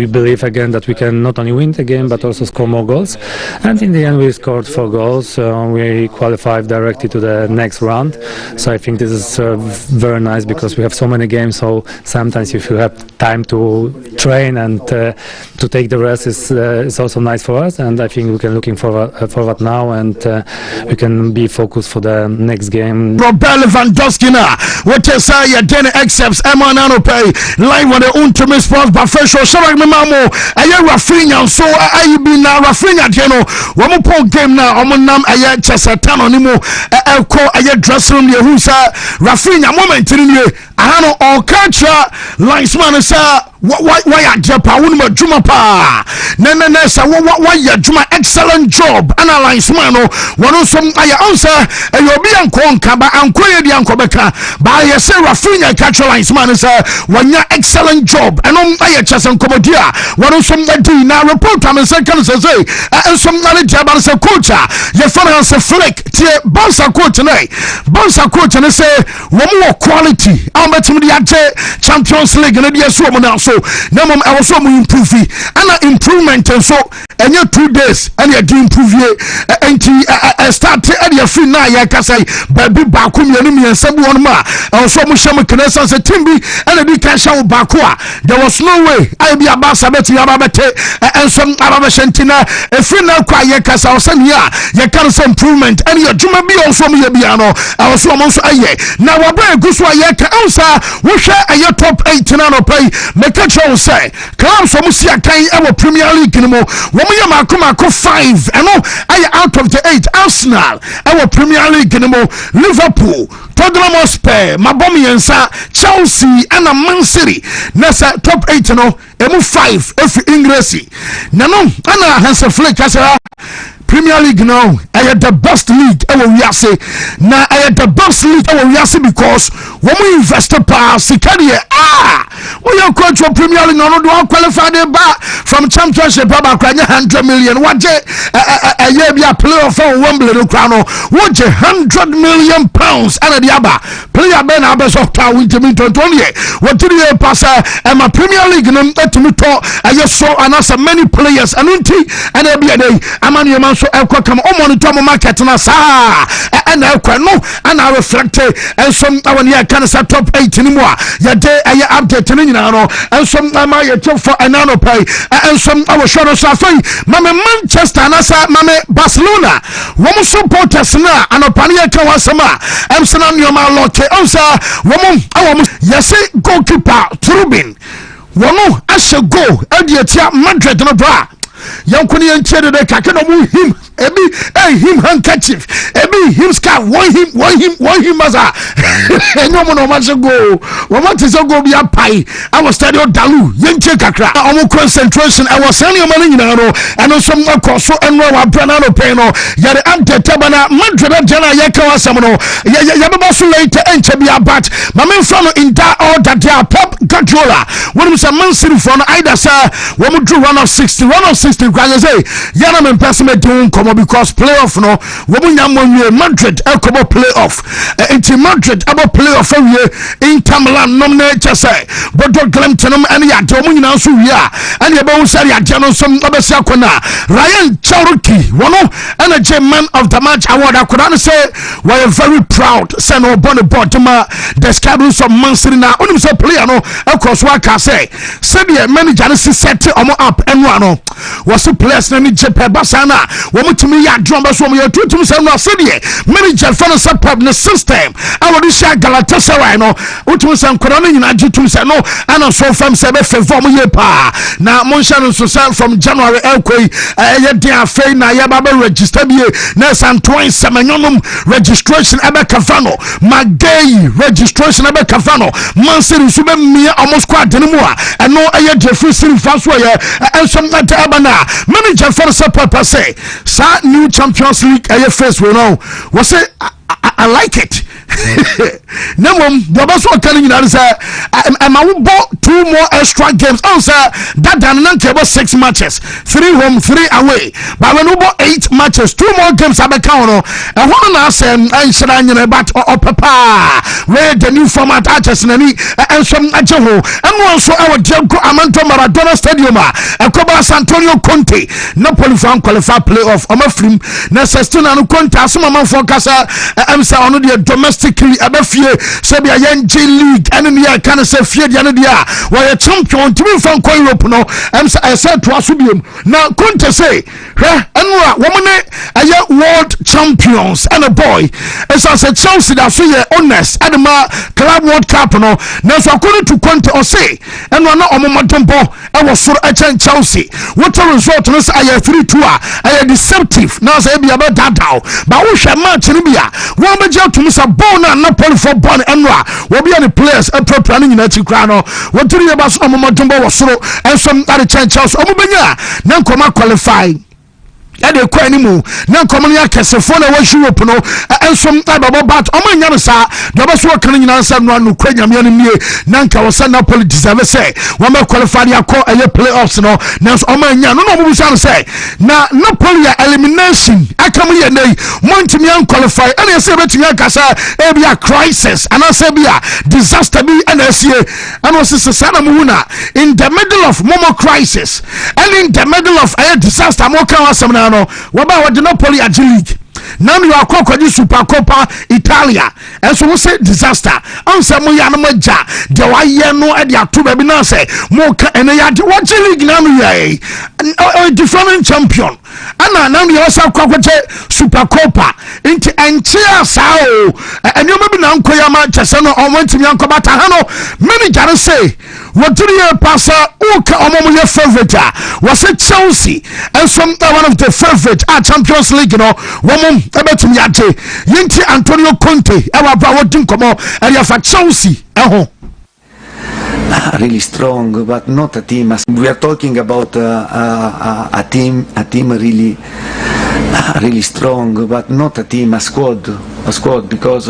believe again that we can not only win the game but also score more goals, and in the end we scored 4 goals. We qualified directly to the next round, so I think this is very nice because we have so many games, so sometimes if you have time to train and to take the rest is also nice for us, and I think we can looking forward now, and we can be focused for the next game. Robert Lewandowski na what you say ya den accepts Emanano pay live on the Wontumi Sports Buffet show Sharak me mamo aye Rafinha so aye bi na Rafinha de no wo mo pon game na o mo nam aye Chesetano ni mo ko aye dressing room ye hu sa Rafinha moment ni ye ahano all culture linesman sa why ya japa won ma juma pa na sa why ya juma excellent job analyze man no wono som aye answer e obi anko nka ba anko ye di anko beka ba ye say Rafinha culture linesman sa wanya excellent job eno aye chesen komodia wono som di na report am second say en som na le jaba say coach ye finance flick tie Barca coach ne say wo mo quality am betim di age Champions League na di so mo na so na mom e wo so mo improve ana improvement so enye 2 days and you improve enti start and you free na ya kasai baby baako mienu miensa bi won ma e so mo hye mo kenesa se team bi and di kan hye wo baako a there was no way I be abasa beti ababete enso ababeshentina e free na kwa ya kasa osani a ya kan some improvement and you juma bi also mo ya bia no e so mo so aye na wa bra guso aye ka ensa wo hwe aye top 8 na no pay make sure say clubs so mo sia kan e wo Premier League ni mo wo mo ya mako 5 eno aye out of the 8 Arsenal e wo Premier League ni mo Liverpool Tottenham Hotspur mabom yensa Chelsea and Man City nessa top 8 no emu 5 if English na no ana Hansa Flick asa Premier League now I the best league we are say na I the best league we are say because when we invest pa sikadie we are coach for Premier League no do qualify the bar from championship ba kwanya 100 million waje a year be a playoff for Wembley no crown waje 100 million pounds and the aba player ben abes of town Wontumi 20 what did you pass my Premier League no etimi to I saw and as many players anunti and e be a day amani so ekwa come o monitor mo market na sa and ekwa no and I reflect and some when you can set top 8 anymore ya day aye update ni nyina no and some ma ye top for anano pay and some our show so afai mame Manchester na sa mame Barcelona wo mo supporters na anopane ye ka wasama am sana nyoma loke on sa wo mo yes goalkeeper Trubin wo no ashe goal adietia Madrid no bra yankuni yenchede de kakeno mu him ebi him handkerchief ebi him scarf one him maza enyo mo no ma se go wo ma te se go bia pai our stadium dalu yenche kakra omo concentration I was saying man nyina no eno so akoso enro wa brana no pay no yare update bana Madrid jana ye ka wasam no ye beba so later enche bia bat ma men from in that all that their pop controller when some Man City for either say wo mo drew 1 of 60 kwa say yana men person me don come because playoff no wo mo nyam mo Madrid e come playoff enti Madrid abo playoff wie Inter Milan nom na chese bodo glemtenum ene ya de mo nyina so wie a ene e ba wo sari ade no so obesi akona Ryan Cherokee wono ene je man of the match award akona say we are very proud say no born board ma the scabbers of Man City na onim say player no e cross waka say the manager no set omo up enwa no was players na ni jepe basana wo mutumi ya drum ba so mo tutum say no say the manager for no support the system awodi sha Galatasaray no utum say nkora no nyina jitum say no ana so fam say be favor mo ye pa na mo sha no so from January elkoi ye dia afei na ya ba register bie na Santoine Semenyonom registration ebe kafano Magay registration ebe kafano Man City so be mia almost squad ni mo a eno eye Jeffrey City faso ye ensom na ta abana manager for support say sa new Champions League eye face we know we say I like it. Nemom Bobaso telling you that am I bought 2 more extra games. Oh sir, that done about 6 matches, 3 home, 3 away. But when we bought 8 matches, 2 more games I count. And one I said I said I about papa where the new format arches and some ajeho and also our Jelko Amanto Maradona Stadium and Coba Antonio Conte Napoli fan qualify playoff on my film Nesestina no Conte some man focus am say on the domestically abafie say be a league and the can say fie dia no dia we a champion to from Europe no am say I said to asubiem now Conte say enwa woman aye world champions and a boy as I said Chelsea that so ye honest and ma club world cup no now so according to Conte or say enwa na omomodombo e was for a Chelsea what a result no say aye 3-2 aye deceptive now say be about that down but we shall match ni bia one major to Mr. Bona Napoli for Bon Enra will be any players a pro planning in Echicrano what do you about omomodombo was so and some other Chelsea omobenya nan koma qualify ade kwa animu na komani akesefo na wa Europe no ensom ababo bat omanya sa do ba so kan nyina nsam no anu kwa nyame no mie na nka wo Napoli deserve say wo ma qualify akọ aye playoffs no na omanya no no mu san say na Napoli elimination akamu ye nei montimi an qualify ene say betimi akasa e bia crisis ana say bia disaster bi ene sie ana so sana mu na in the middle of Momo crisis and in the middle of a disaster moka wasamnano waba Napoli League. Now you are called Supercoppa Italia, and so we say disaster. Answer Moyana Maja, the way no idea to be nase, Moka and a watch league now, a different champion. And now you also called Supercoppa into Antia Sao, and you may be now Koyama Chasano or went to Yankobata Hano. Many judges say, what do you pass? Oka among your favorite was it Chelsea, and some one of the favorite Champions League, you know, woman. Yate Yinti Antonio Conte ewa brawo dinkomo area for Chelsea really strong, but not a team. We are talking about a team really strong, but not a team, a squad. Because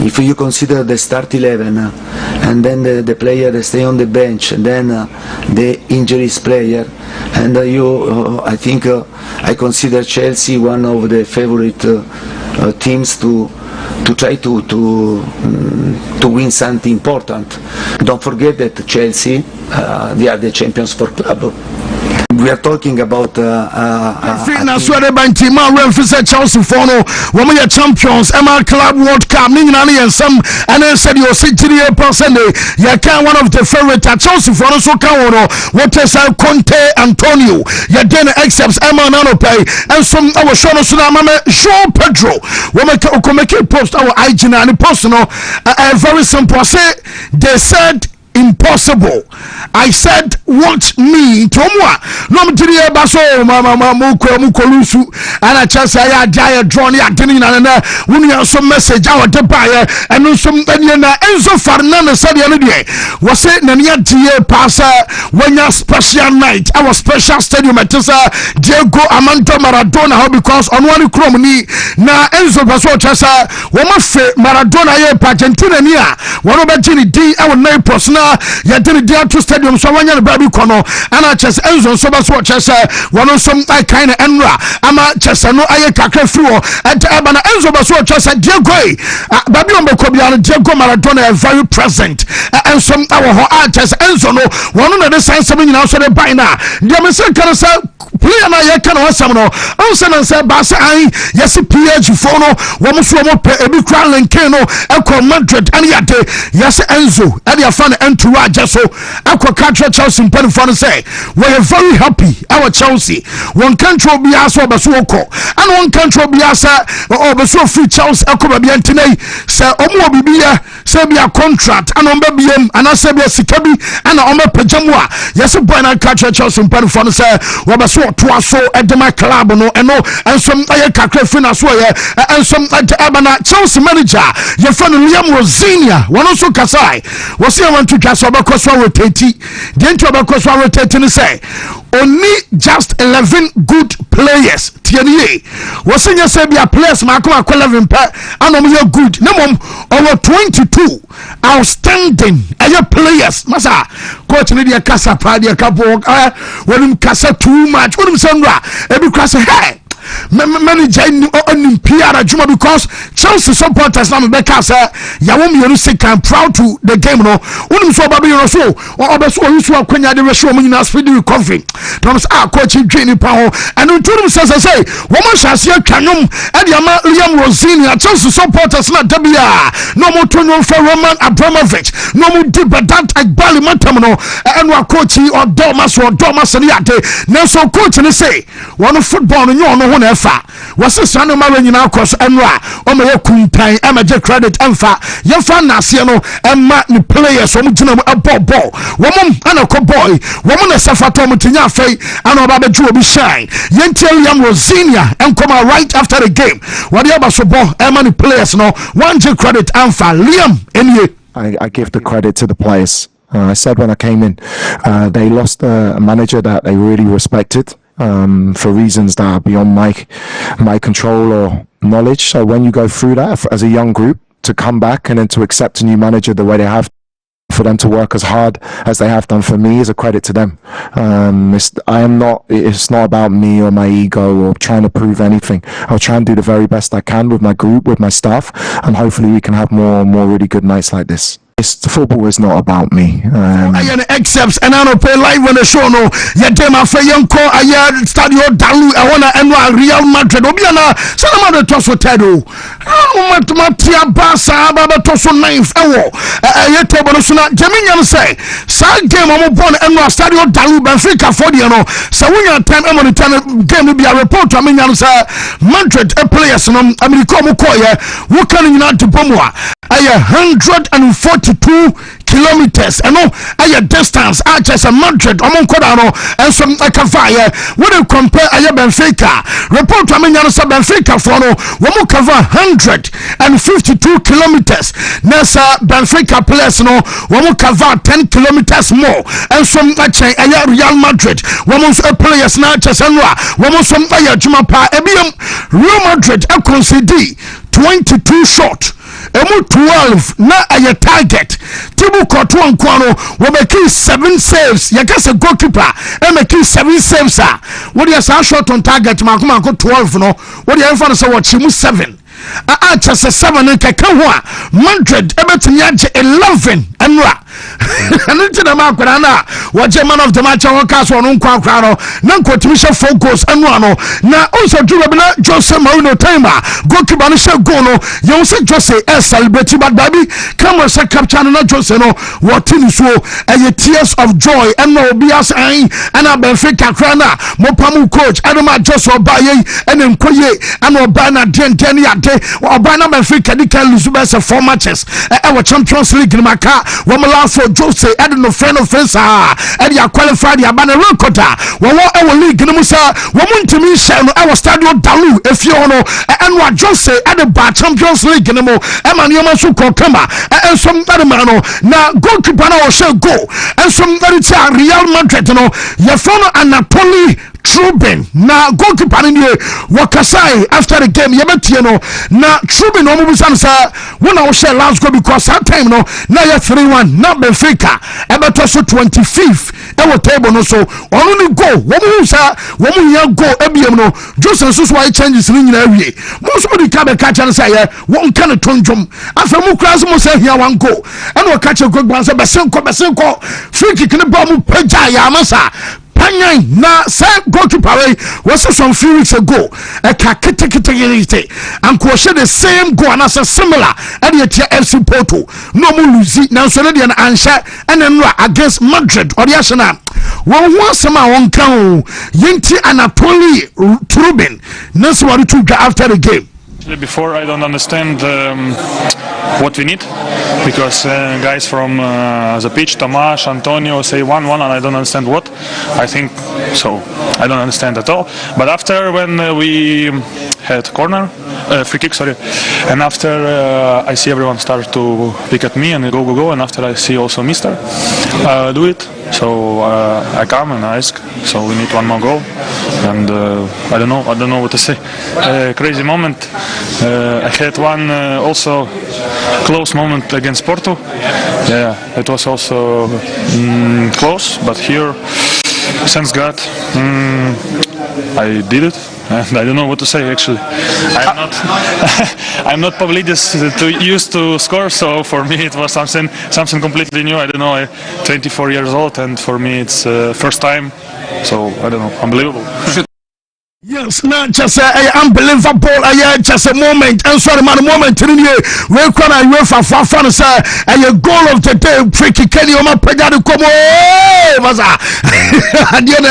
if you consider the start 11 and then the player that stay on the bench, and then the injuries player, and I think I consider Chelsea one of the favorite teams to try to win something important. Don't forget that Chelsea, they are the champions for club. We are talking about fitness where they bank team represent Chelsea for no women are champions MR Club World Cup and some and then said you 68% you can one of the favorite Chelsea for no so can what is Conte Antonio you then accepts MR Nano pay and some our show no mama João Pedro we make a post our IG and post no very simple say they said impossible. I said, watch me. Tomwa. No mtiri baso mama mukolusu. And I just say I die drawn ya getting and when you some message our debaya and some Enzo Fernandez said the other day was it Nania Dia Pasa when your special night our special stadium at Diego Armando Maradona because on one cromony na Enzo Baso Chasa woman Maradona ye Argentina nia one of the D our name person ya did the to stadium so when you baby kono and I just Enzo so baso Chasa one of some kind of enra ama Chasa no aye kakre through at Abana Enzo Baso Chasa Diego baby on Bokobian Diego Maradona are very present and some our artists Enzo no one of the signs something now so they buy now the American can say player na ye can awesome no answer and say basa ai yes PH for no one so mo pe ebi kra lenkeno e Madrid and yate yes Enzo and your fan entourage so akwa catch Chelsea pen for say we are very happy our Chelsea one country be aso baso ko and one country be asa or baso free Chelsea akoba bi antene say omo bibia say be a contract and on be and I say be sikabi and on pejamwa yes boy na catch Chelsea pen for say we baso to aso edema club no and some aye kakra fina so ye and some abana Chelsea manager your friend Liam Rosinia one also kasai was here want to cast because we rotate then to because we rotate say only just 11 good players tianie was in say be a players mark 11 and we good no over 22 outstanding players masa coach media kasa party a couple when him kasa too much when him sandra every class hey manager in PR Juma because Chelsea supporters now make us you sick and proud to the game no when so baby you so or so you so kwenya the show me na speed recovery no coach train power and to them say woman shall see kanum and Liam Rosinia Chelsea supporters na dabia no more to for Roman Abramovich no more deep that Agbali matam no and wa coach or Domas Niate now so coach ni say one football no one efa was a son of my now cross enra o me kuntan e ma je credit emfa ye fa na se no emma ni players o mutuna ball woman ana ko boy woman na safato mutinya fei ana oba beju obi shine yentel Liam Rosinia and come right after the game what the so ball emma ni players no one je credit emfa Liam enye I give the credit to the players. I said when I came in, they lost a manager that they really respected. For reasons that are beyond my control or knowledge. So when you go through that as a young group, to come back and then to accept a new manager the way they have, for them to work as hard as they have done for me is a credit to them. It's not about me or my ego or trying to prove anything. I'll try and do the very best I can with my group, with my staff, and hopefully we can have more really good nights like this. football is not about me. Excepts and I don't pay live on the show. No, yeah, them a fair call. I Stadio Dalu. I wanna end Real Madrid. Obiana, some of the toss for Tedo. Matia Basa, Baba Tosso Knife. I table Jaminian say, Side game on born and Stadio Dalu Benfica for the no. So when your time I'm on the game to be a report to Minian say Madrid a players no America Mukoya, what can you not to Bomwa? I 142 kilometers and no I distance just a Madrid among Kodano and some Akavaya when you compare I Benfica report to Minian Benfica for no one cover 152 kilometers Nessa Benfica players no one cover 10 kilometers more and some Real Madrid one players now just and one some Jumapa Real Madrid a concede 22 shot emu 12 na a target tibu koto nkwano we make 7 saves ya kase goalkeeper e make 7 saves what you say shot on target makoma ko 12 no what you fan say what chimu 7 just 7 nkeka ho a Madrid ebetumi age 11 enra anti na makora na waje man of the match on cast on nkwa no na nkotimi she 4 goals enra no na also do na Jose Mourinho timer goalkeeper no she goal no you say Jose celebrate but baby camera say capture na Jose no what in so tears of joy and no bias and Benfica krana mo pamu coach Adama Jose Obaye and Nkoye and Obana Denteni ade Obana Benfica di kan lose be 4 matches our Champions League in Maka we last for Jose and no friend of friends and ya qualified ya bana record we our league no musa we Wontumi share no our Stadio Dalu if you know and what Jose at the Champions League no mo e man you so kama and some other man no na goalkeeper na o share goal and some very Real Madrid no ya follow Anatoly Trubin na goalkeeper ni wakasai after the game yebetie no na Trubin no mu san sa when I share last goal because that time no na ya 3-1 na Benfica ebeto so 25th e wo table no so onu ni goal wo mu sa wo mu ya goal ebiem no Jose so why changes ni nyina wie mo so di ka be catch na say wo nka ne tonjom afa mu class mo say here one goal and wo catch goal gban say besenko free kick ni ba mu pagya ya amasa na say goalkeeper was some few weeks ago a kete and share the same goal and as a similar and yet FC Porto no more lose now so they answer and then against Madrid or the Arsenal one some one count Yenti Anatoly Trubin that's what to after the game. Before I don't understand what we need because guys from the pitch, Tomas, Antonio say 1-1 and I don't understand what. I think so. I don't understand at all. But after when we had corner, free kick, sorry, and after I see everyone start to pick at me and go, and after I see also Mister do it. So I come and I ask. So we need one more goal, and I don't know what to say. Crazy moment. I had one also close moment against Porto. Yeah, it was also close, but here, thanks God, I did it. And I don't know what to say actually. I'm not Pavlidis used to score, so for me it was something completely new. I don't know. I'm 24 years old, and for me it's first time. So I don't know. Unbelievable. Yes, not just unbelievable. Just a moment. And sorry, man, a moment. We're gonna wait for fun. A goal of the day. Tricky Kenny on my pedal. Come on, Maza. And then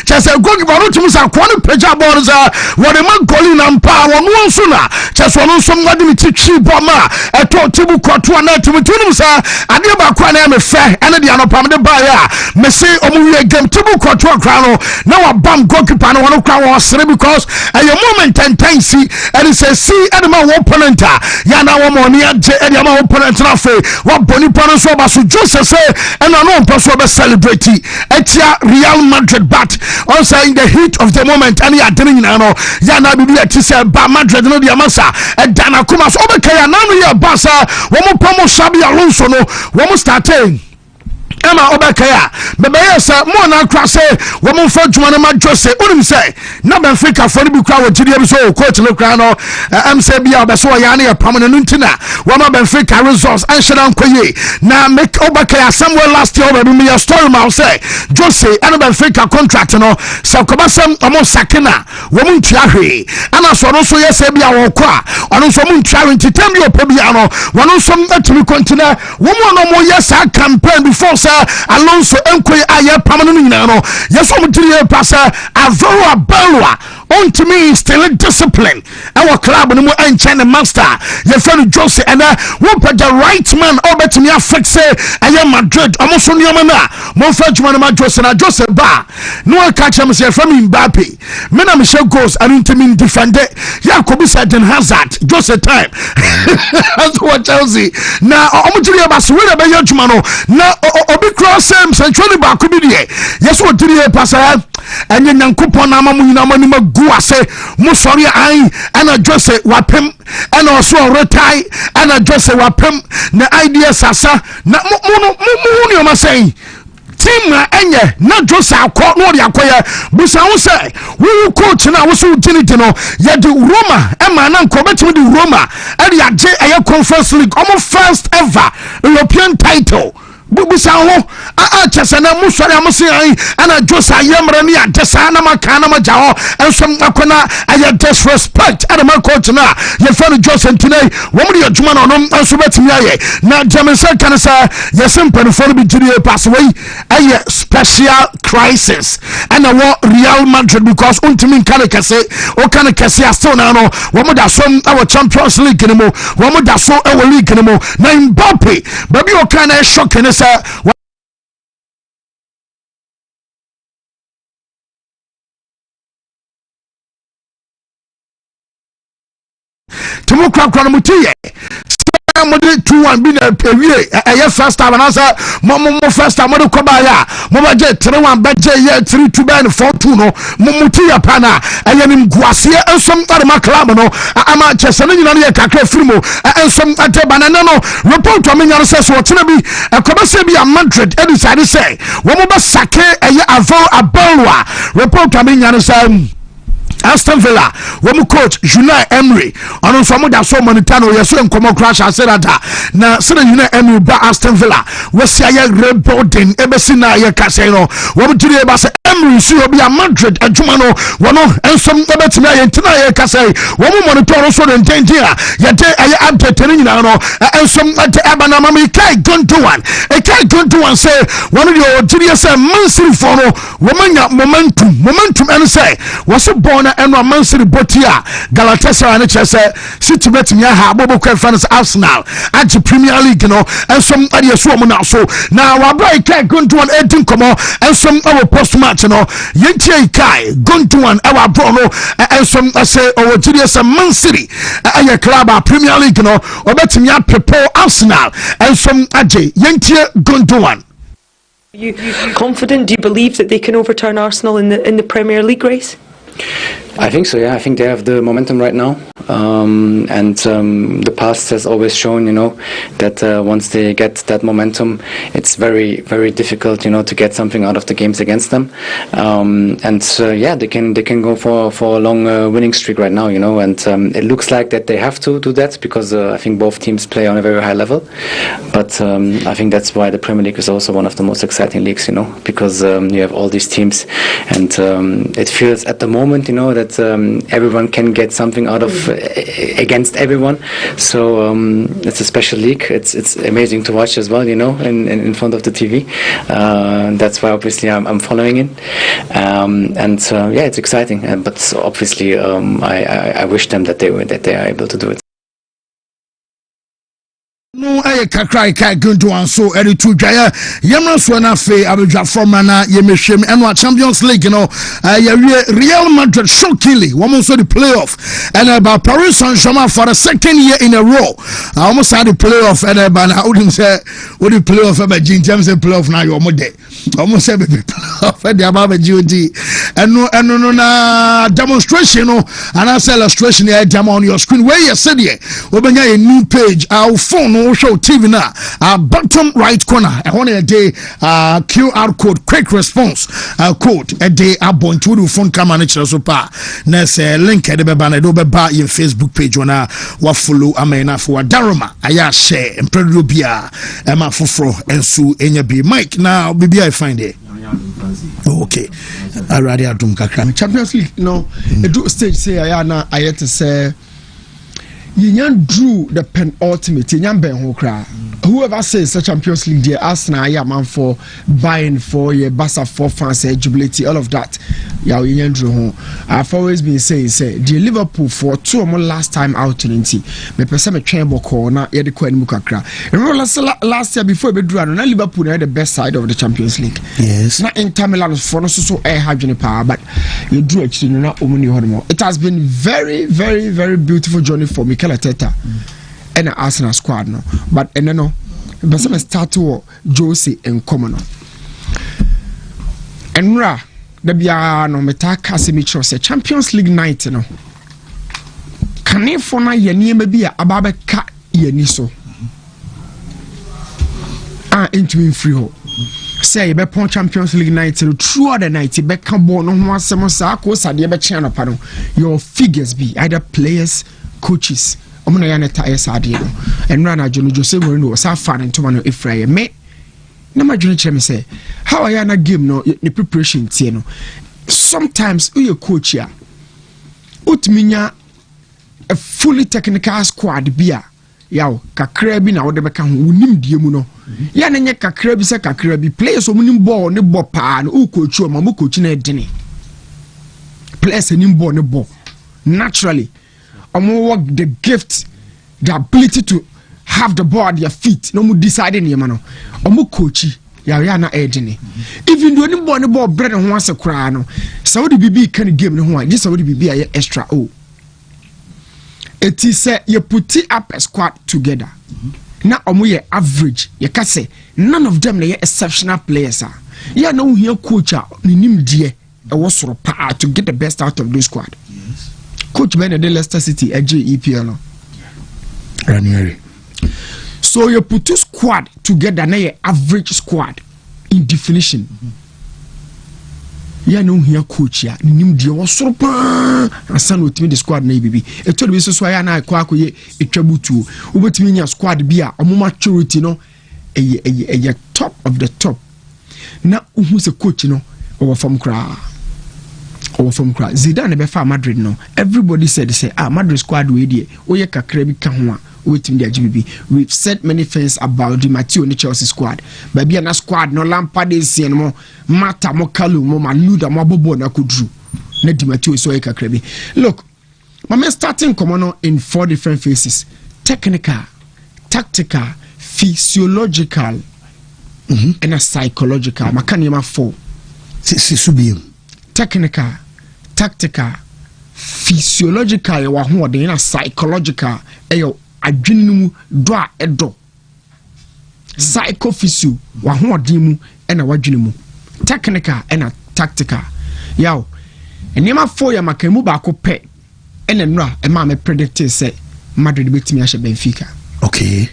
just a good about to Mr. Quantum Peja Bonds. What am I calling on power? One sooner. Just one somebody to cheap bomber. I told Tibu Quatu and to between them, sir. I knew about Quanam fair and the other permanent buyer. Messi Omuye game Tibu Quatu Crown. Now a bomb goalkeeper and one crown. Because at your moment and time see and it says see and my opponent yana one money and my opponent what Bonnie Panos so just say and I know possible celebrate etia Real Madrid but also in the heat of the moment and you are doing now yana be at say ba Madrid no the amasa and Dana Kuma so be kaya na no ya basa one more promo Sabi Alonso no one more starting ama obekaya bebe yesa mo na kra say wo mo fa dwuma na ma Jose unim say na Benfica for bi kra wo gidie bi so coach no kra no am say bia obeso ya na pam no ntina wo ma Benfica results and shedan koye na make obekaya somewhere last year obebi me story ma say Jose and Benfica contract no so ko basam omo sakena wo mo ntua hwe ana so no so yesa bia wo kwa ono so mo ntua hwe ntitam bi opobia no wono so atumi kontina wo mo no mo yesa campaign before say Alonso enkoye aye pam no nyina no yeso mo tiri pasa avoro balwa to me still discipline our club no mo enche ne master ye friend Jose and won put the right man over to me affix aye Madrid almost on your na mo fa juma na Jose na Jose ba no catch him say from Mbappe me na me share goals and to me defend ya ko bi said Hazard Jose time as what Chelsea na omo tiri ba so we na be juma no na obi cross him centrally ba ko bi die yes what tiri pasa enye nyankopon na amamu nyina mani magu ase musori ai ana Jose wapem ana oso retai ana Jose wapem na idea sasa na mu ma say team na enye na Jose akọ no de akoya busa wo say wo coach na wo so giniti no ye de Roma e ma na nko betimi de Roma e de age eye conference league almost first ever European title busa ho chesana musori amse ai ana Jose ayemre ne adesa na maka na maja ho ensom akona aye disrespect ana ma coach na ye fani Jose ntinai wo mu de adwuma na no enso betimi aye na Jameson kanisa ye simple for bi jiri pass way aye special crisis ana wo Real Madrid because untimi kan kase o kan kase aso na no wo mu da so our Champions League ni mo wo mu da so our league ni mo na Mbappe baby o kan e shock ni say Tumu kwa mutiye mo de 2-1 bi na pewie eye first time na say mo first time mo de koba ya mo ba je 3-1 ba je ye 3-2 ba na 4-2 no mo mutiye pa na eye nim guase ensom tare ma club no ama chese na nyina no ye kakra firimo ensom ate banana no report o menya no say so tena bi ekoba se bi a Madrid e decide say wo mo ba sake eye abalwa report o menya no say Aston Villa, womu coach Unai Emery, ono so mo da so monitano yeso enkomo crash aserata na sina Unai Emery ba Aston Villa wesi aye rebuilding ebesi na ye kase no womu tiri e ba se Emery si obi a Madrid adwuma no wono ensom ebetimi aye ntina ye kase womu monitor so de ntentin a ye de aye update ni nyina no ensom ate abana mama kai gonto one say wono de tiri say Man City for no womanya momentum and say was born eno amansiri botia Galatasaray ne chese City betimi ha bobo kwa fans Arsenal age Premier League no ensom ade so mo na so na wa boy kai gonto one 18 komo ensom our post match no yentie kai gonto one our bro no ensom ase our GDS Man City aye club a Premier League no obetimi apepo Arsenal ensom age yentie gonto one. You confident? Do you believe that they can overturn Arsenal in the Premier League race? I think so, yeah. I think they have the momentum right now, and the past has always shown, that once they get that momentum, it's very, very difficult, to get something out of the games against them. Yeah, they can go for a long winning streak right now, and it looks like that they have to do that because I think both teams play on a very high level. But I think that's why the Premier League is also one of the most exciting leagues, because you have all these teams, and it feels at the moment, that everyone can get something out of against everyone. So it's a special league. It's amazing to watch as well, in front of the TV. That's why obviously I'm following it, yeah, it's exciting. But obviously I wish them that they are able to do it. No aye kakrai kai gunto anso eri tu dwaya yemra so na fe abedwa forma na yemehwem eno Champions League no Real Madrid shockingly women so the playoff and about Paris Saint-Germain for the second year in a row almost had the playoff and about how would say what the playoff about James playoff now you almost say playoff the about GOD eno no na demonstration no and I say illustration here jam on your screen where you said here obenya a new page our phone no show TV na bottom right corner e one a day QR code quick response code a day abonto do phone camera na kire so pa na say link e de be ba na do be ba in Facebook page wana wa follow amena for daroma aya share empredo bia e ma foforo ensu enya bi Mike now bibi I find it. Okay. Already adum kakra. Champions League no edu stage say ayana ayete say Yinyan drew the penultimate. Yinyan ben ho kra. Whoever says the Champions League there, Arsenal, man for buying for your Barca for fans, jubility, all of that. Yeah, Yinyan drew home. I've always been saying, the Liverpool for 2 or more last time out in the me person me chamber corner, yeah, the Queen Mukakra. Remember last year before we drew, and Liverpool had the best side of the Champions League. Yes. Not Inter Milan for no so air hydrogen power, but you drew actually not only more. It has been very, very, very beautiful journey for Mikel Arteta and the Arsenal squad no, but and no, but some start to Josie and Common. And Ra, the Bia no metaka semicho say Champions League night no. Can you for na yeni maybe ababe ka yeni so? Into free ho. Say you be pon Champions League night throughout the night you be can born no one some sa ko sa de be channel pardon. Your figures be either players, coaches. Omuna ya neta SRD no enra na John Jose Mourinho sa fan ntoma no Efraye me na ma dwene kire me say how are ya na game no the preparation tie no sometimes you coach ya utminya a fully technical squad bia yaw kakra bi na wo de beka ho unim die mu no ya na nye kakra bi se kakra bi players omunim ball ne ball pa no u coach o ma mo coach na edene players nim ball ne ball naturally work the gift, the ability to have the ball at their feet. No more deciding, you know. Omo coachy, ya na edeni. Even though the ball bread and once a cry, no. Saudi BB can give no one. This Saudi BB extra. Oh, it is say you put it up a squad together. Now omo ye average. You can say none of them are exceptional players. You know here coach ni nim die. I was sort of power to get the best out of this squad. Coach Ben de Leicester City EPL no. Ranieri. So you put two squad together na your average squad in definition. Ya no here coach ya nim die wo soro pa asan otimi the squad na bibi. E to be so ya na akwa akoye etwabutu. Obetimi nya squad bi a omo maturity no eye top of the top. Na uhu se coach no over from kra. Zidane be fa Madrid no. Everybody said Madrid squad we dey. Oye kakra bi ka ho a wetin dey ajibibi. We've said many things about the Matteo ni Chelsea squad. But be na squad no Lampard is no Mata mo Kalu mo Maluda mo Bobo na kudru. Na di Matteo so oye kakra bi. Look, my starting common in 4 different phases. Technical, tactical, physiological, and a psychological. Makani 4. Sisubium. Technical, tactical, physiological, wa ho de na psychological eyo adwenu do a edo psychophysio wa ho de mu e na wadwenu mu technical e na tactical yaw enema fo ya makamu ba ko pe e na nura e ma me predict say Madrid betimi a Benfica. Okay.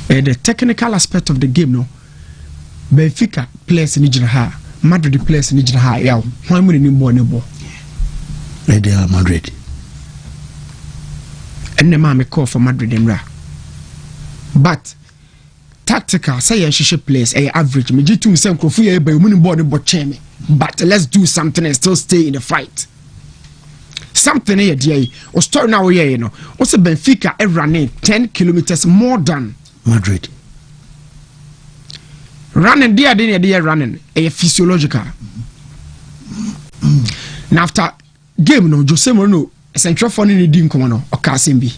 The technical aspect of the game no Benfica players in Nigeria, Madrid players in Nigeria. Yaw, why mu ni bo ne bo? They are Madrid. And the man me call for Madrid and Ra. But tactical, say shiship players, average. Me jitu say nkrofo ye ba mu ni bo ne bo cheme. But let's do something and still stay in the fight. Something here, dear. O story now here, you know. Also Benfica running 10 kilometers more than Madrid. Running there running a physiological. Now after game no Jose Mourinho central for ni di nkomo no okasimbi.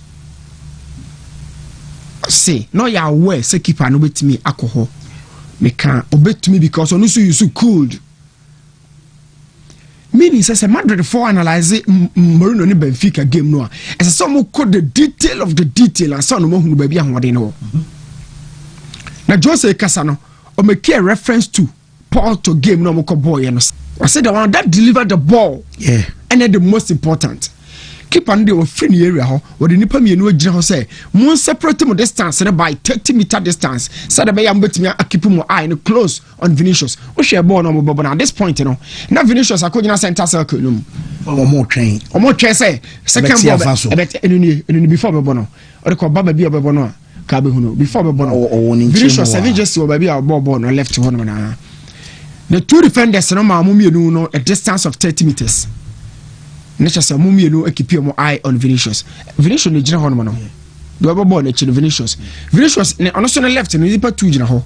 Say no ya aware say keeper no betimi alcohol. Me can obetumi because onu so you so cooled. Meaning say Madrid for analyze Mourinho ni Benfica game no. As some code the detail of the detail and some no hunu ba bia hoden no. Na Jose Casano or make a reference to Porto game no moko ball you know. I said the one that delivered the ball. Yeah. And then the most important. Keep on the free area ho or the nipa mienu agina ho say mon separate mo distance by 30-meter distance. Said be am betimi keep mo eye no close on Vinicius. O share ball no mo at this point you know. Now Vinicius akogina center circle no. Omo train say second ball enu before be no. O de ko baba bi obebo no ka be hu no before be no. Vinicius seven just o baby ball no left ho no na. The two defenders no ma mo mienu no a distance of 30 meters. Nature say mo mienu keep your eye on Vinicius. Vinicius ne gina ho no no. The other ball na chi Vinicius. Vinicius ne ono so na left no nipa 2 gina ho.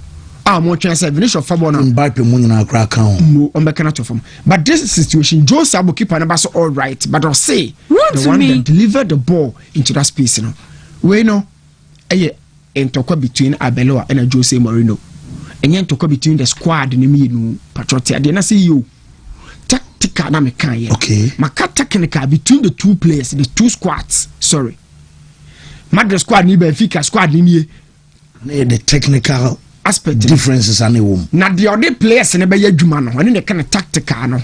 Mo twen say Vinicius fa ball no. Mbappe mo nyina akra kan. Mo on be kana to from. But this situation Joe Sabo keeper na so all right, but I'll say the one that delivered the ball into that space no. We know entokwa between Arbeloa and Jose Mourinho. Enye entokwa between the squad ni mienu Patriots. Ade na say you tactical na me kan ye. Okay. Maka technical between the two players, the two squads. Sorry. Madrid squad ni Benfica squad ni me. The technical aspect differences are no. Na the other players na be adwuma no. Oni the kind of tactical no.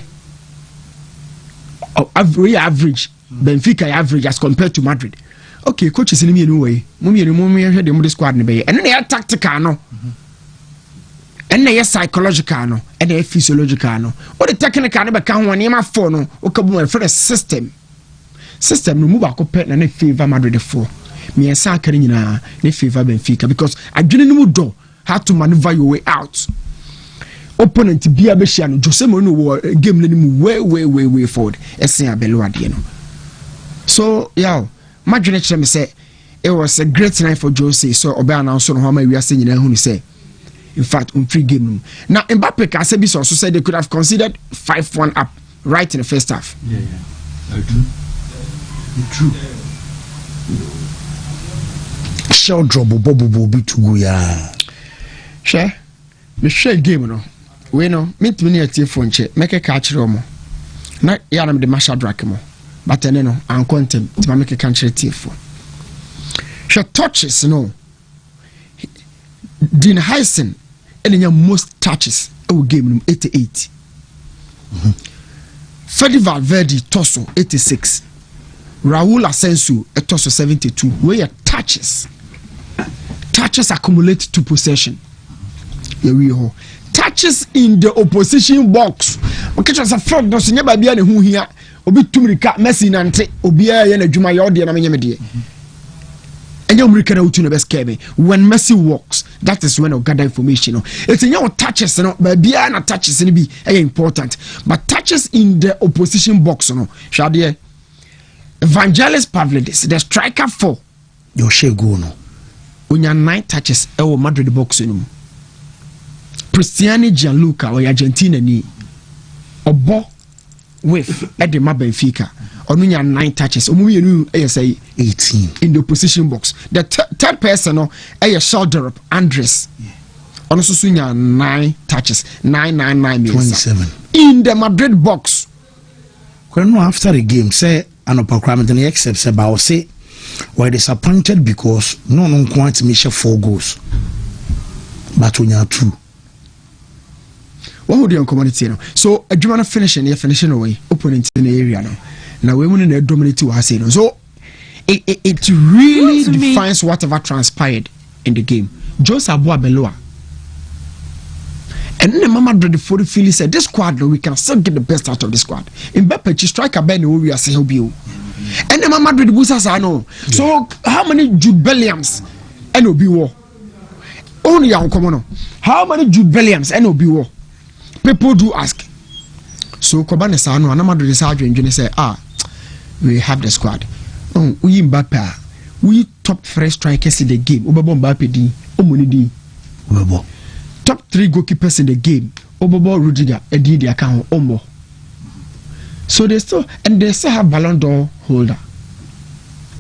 Average. Benfica average as compared to Madrid. Okay, coaches in me anyway. Mummy hwe the squad ni be. And then tactical no. And na psychological no, and na physiological no. What the technical na be kan won ma for no, o ka bu for the system no move akopɛ na favor Madrid for. Me ensa kan nyina na favor Benfica because adwene no mu do how to maneuver your way out. Opponent bia be hia no Jose Mourinho game na mu way forward. Esen Arbeloa de no. So, Madrid me say it was a great night for Jose. So obe announce no how ma wiase nyina hu ni say in fact, free game. Now, Mbappe also said they could have considered 5-1 up right in the first half. Yeah. True. Shall drop Bobo be to go, yeah. Share? The share game, no. We know, meet me near phone check, make a catch room. Not Yanam the Masha Dracamo, but I know, I'm content to make a country phone. She touches, no. Dean Heisen. And in your most touches, I will give him 88. Freddy Valverde, torso 86. Raul Asensio, a torso 72. Where your touches accumulate to possession. Touches in the opposition box. Okay, just a frog does never be any who here. Obi tumrika Messi nante obia ye na dwuma ye ode na menyemede. And you can out to best cabin. When Messi walks, that is when you gather information. It's in your touches, but beyond touches in be important. But touches in the opposition box, Shadia Evangelis Pavlidis, the striker for your Shegono. When you 9 touches, Madrid box. Cristiano Gianluca or Argentina ni Obo with Eddie Benfica. Onunya 9 touches. Omuyenu say 18 in the position box. The third person shoulder up Andres. Also sunya 9 touches. 9 27 in the Madrid box. When after the game say anopakrament and except say ba say were disappointed because no quite measure 4 goals. But onya 2. What would you community now? So a German finishing away opponent in the area now. Now we want to dominate to us. So it really defines whatever transpired in the game. Jose Arbeloa and then Mama Madrid for the Philly said this squad we can still get the best out of this squad. Mbappe striker Ben we are saying you. And then Mama Madrid Busas know. So how many Jude Bellinghams and Obi war? Only young common. How many Jude Bellinghams and Obi war? People do ask. So Kobane Sano and Madrid is and say we have the squad. We Mbappe, we top 3 strikers in the game. Obabo Mbappe di, Omoni di. Top 3 goalkeepers in the game. Obabo Rudiger, Edi di account Omo. So they still have Ballon d'Or holder.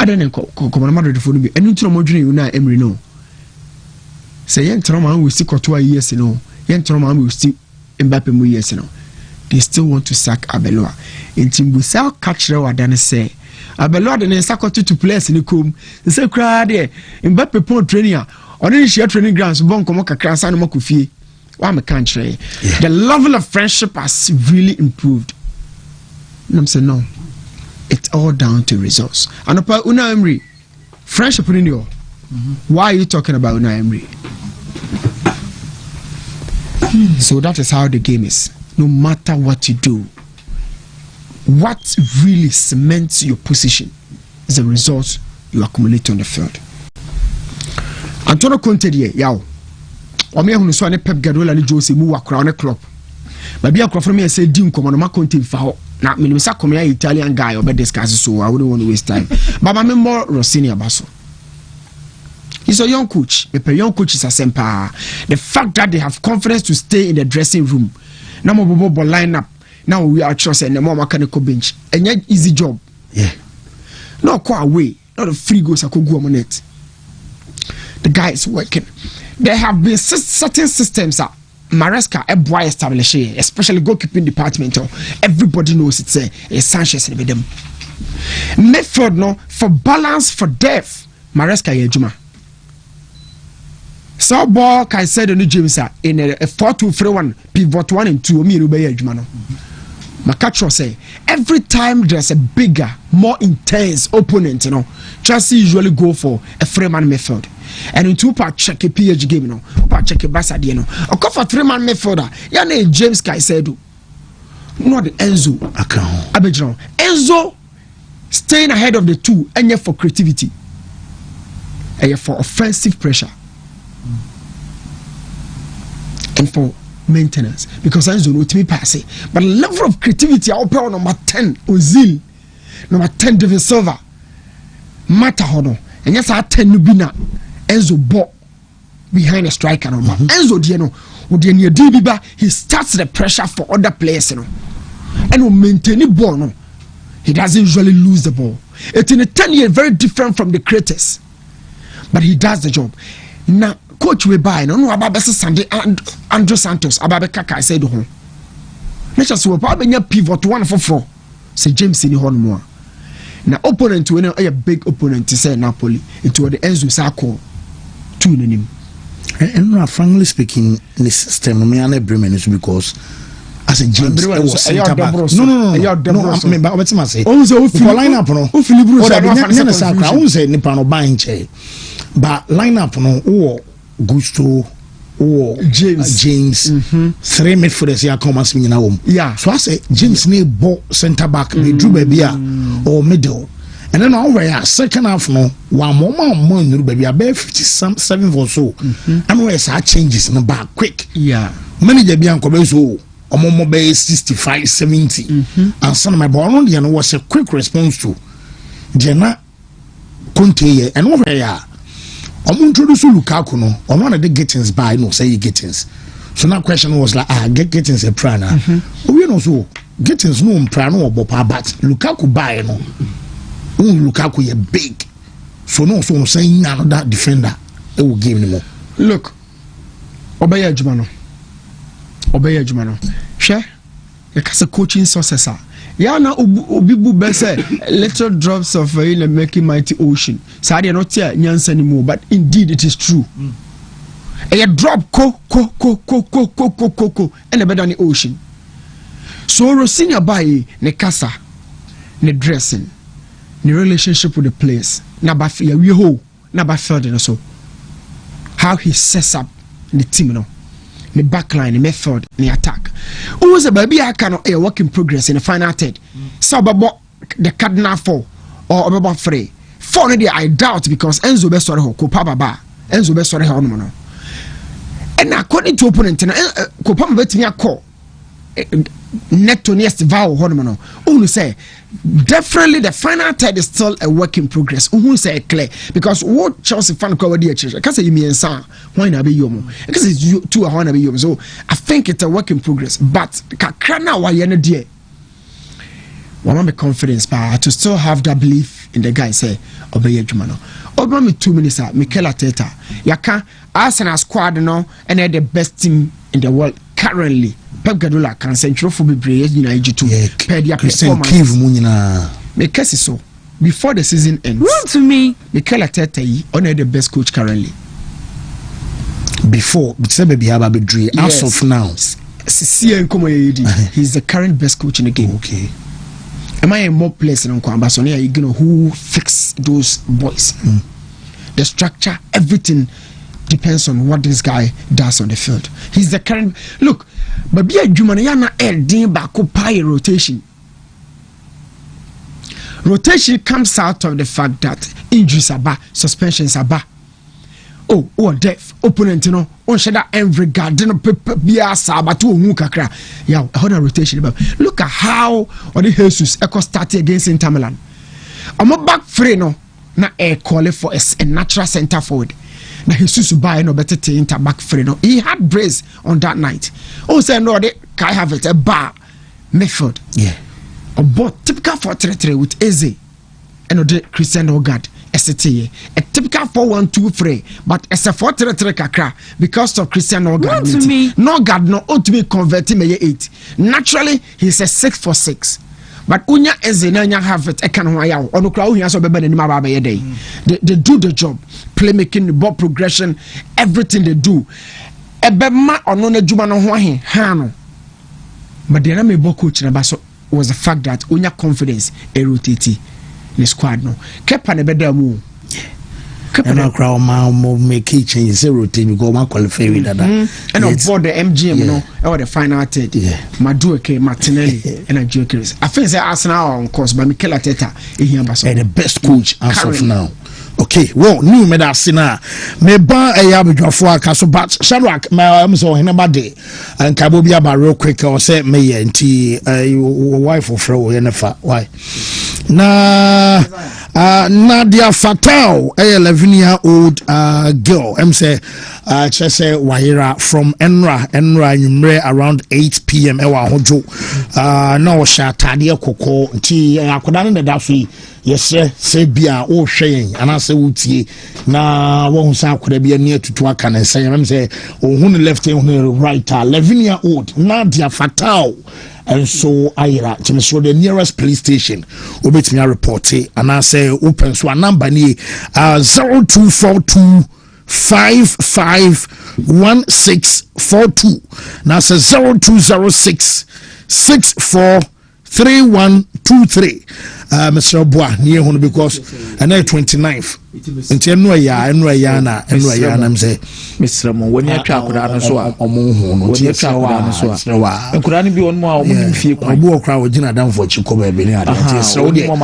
I don't know. Come Madrid for me. And you know Modric, Emery no. Say yen trauma we still got 2 years yen trauma we still Mbappe mu years They still want to sack Arbeloa. In Timbusa catch the wadane say Arbeloa the sakoti to players in the com. They say cry there. Mbappe pon training. On any share training grounds bon komo kakra san mo kufie. I'm a country. The level of friendship has really improved. And I'm saying no. It's all down to results. And about Unai Emery, friendship in you. Why are you talking about Unai Emery? So that is how the game is. No matter what you do, what really cements your position is the results you accumulate on the field. Antonio Conte die yaw. Omo ehunu so ne Pep Guardiola ne Jose mu wakra ne club. Ba bia akra from me say di nkomo no ma Conte fa ho. Na minimum sa come Italian guy obe discuss so I wouldn't want to waste time. But my more Rossini abaso. He's a young coach. A young coach is a sempa. The fact that they have confidence to stay in the dressing room. Now we line up. Now we are trusting the more mechanical bench. And yet easy job. Yeah. No call away. Not a free goes I could go on it. The guy is working. There have been certain systems that Maresca a boy established, especially goalkeeping department. Everybody knows it's a Sanchez with them. Midfield no for balance for depth. Maresca Yejuma. So ball can say the new James in a 4-2-3-1 pivot 1 and 2 me rubber Yejuma no. Makatro say every time there's a bigger, more intense opponent, Chelsea usually go for a 3-man midfield. And in 2-part check a PH game, part check a Basadino. A call for 3-man midfielder. Yana James Caicedo. Not the Enzo. Abidjan. Enzo staying ahead of the two, and yet for creativity, and yet for offensive pressure, and for maintenance. Because Enzo no to me pass it. But the level of creativity, I'll put on number 10, Ozil, number 10, David Silva, Matahono, and yes, I 10 Nubina. Enzo ball behind a striker. Enzo Dieno, he starts the pressure for other players. And will maintain the ball. No, he doesn't usually lose the ball. It's in a 10 year very different from the creators, but he does the job. Now, coach we buy no Ababe Sunday Andrew Santos Ababe Kaka said home. Let's just go probably pivot 1 for 4. Say James in the horn more. Now opponent to a big opponent to say Napoli into the Enzo Sacco. And frankly speaking, this system, I Bremen is because as a James, was center back. No. But what's my say? For line up, no. I won't say Nipano buying chair, but line up, no. Or Gusto, or James, 3 midfielders here come as me now. Yeah. So I say James need ball center back, me Drew baby or middle. And then over second half no 1 more in baby about 57 or so. And where changes in the back quick. Yeah. Many Jabian so or more 65, 70. And some of my ball on the was a quick response to Jenna Conte and over here. I'm introducing Lukaku no on one of the gettings by no say gettings. So now question was like get gettings a prana. We know so gettings no prana or bopa but Lukaku buy no. Lukaku is big, so no, so I'm saying another defender they will give him more. Look, Obey Jumano. Share, you can say coaching successor. Yana Obibu Bese, little drops of rain making mighty ocean. So I not here Nyans anymore, but indeed it is true. A drop co, and a bed on the ocean. So Rossinia by ne casa, ne dressing. The relationship with the players, so how he sets up the team, the backline, the method, the attack. Who was a baby? I cannot a work in progress in the final third. So about the cardinal 4 or about 3. 4 I doubt because Enzo best sorry Kopaba, Enzo best sorry Hormono. And according to opponent, Kopama bet me a call. Neto next vow hormono. Who say definitely the final third is still a work in progress. Who say clear because what Chelsea fan cover the church. I can say you mean son why not be yomo because it's you 2 I want to be yomo. So I think it's a work in progress. But kakrana why you dear. One of my confidence but to still have that belief in the guy say obey Jumano. Over me 2 minutes Mikel Arteta. Yaka Arsenal squad no and they're the best team in the world currently. Pep Guardiola can central for Bibre G2 per their performance. Make so before the season ends. Wontumi Mikel Arteta honor the best coach currently. before baby have a dream as of now he's the current best coach in the game. Okay. Am I more players in Kwambasoni? You know who fix those boys? The structure, everything depends on what this guy does on the field. He's the current look, but be a Jumanayana adding back rotation. Rotation comes out of the fact that injuries are bad, suspensions are bad. Death opponent, on shada every garden be a sabatu mukakra. Yeah, how the rotation about. Look at how the Jesus Echo started against Inter Milan. I'm a back free no na call for a natural center forward. Na Jesus buy no better to Inter back free no. He had brace on that night. Say no, they can have it a bar midfield. Yeah. But typical 4-3-3 with Eze and the Christian Ogad. A typical 4-1-2-3, but it's a 4-3-3 kakra because of Christian Ogad. Nogad no ultimately converting me 8. Naturally, he's a 6-4-6. But Unya is a Nanya have it. I can't wire on the crowd. He has a baby in my day. They do the job, playmaking, the ball progression, everything they do. A bema or no Jumano Hwahi, Hano. But the enemy ball coach was the fact that Unya confidence rotated. The squad no kept on a better move. And I crowd my make change 0 team go my qualify with that. And on board the MGM, no, or the final third. Madueke, Martinelli, and a Jokers. I think they Arsenal on course by Mikel Arteta. He is the best coach as of now. Okay, well, new medicine. Me ba a yabidwafo aka so but Shadrack my so henabade and kabobia ba real quick or say me nti wife of fro yenefa why na Nadia Fatal a 11-year-old girl say chese Wahira from Enra Nyumre around 8 p.m. ewa hojo na o sha tade kokko nti akoda ne da so yes say bia o hwe ana say wutie na wo hunsa akoda bia ne atutu aka ne say say ohun left ohun right 11-year-old Nadia Fatal. And so Ira so the nearest police station obet me report and I say open so a number ni 0242 551642 now say 0206 643123 Mr. Bois near home because and 29th nti enu ya na am say Mr. Mo when you twa koda no so a omo no ti twa koda no so a koda no bi won mo a omo nim fie kwa obo okra wo gina dan for chiko ba beni ade ti so de mo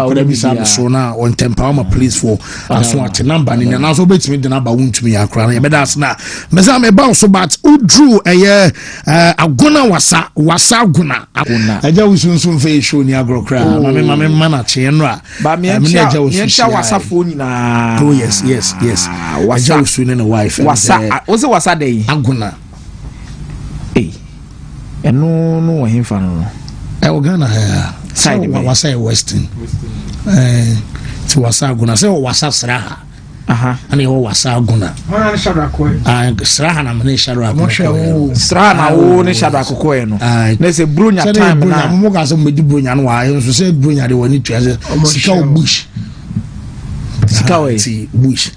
koda bi sa so na on temper ma police for aso at number ni na so betimi de number wontumi ya kra na ye beda na me say me ba so but udru eye agona wasa agona aja wusunsun fe show ni agro kra mama mana che nra ba me aja wasa fo nyina oh yes wasa usu ne wife wasa wasa dey aguna eno no wo hemfa no Ghana side me wasa western ti wasa aguna say wasa sraha ani ho wasa aguna wana ne shadra ko sraha na me shadra ko sraha na wo ne shadra ko no na say bronya time na mo ga so me di bronya no wa so say bronya de woni twa sika bush Sikawe bush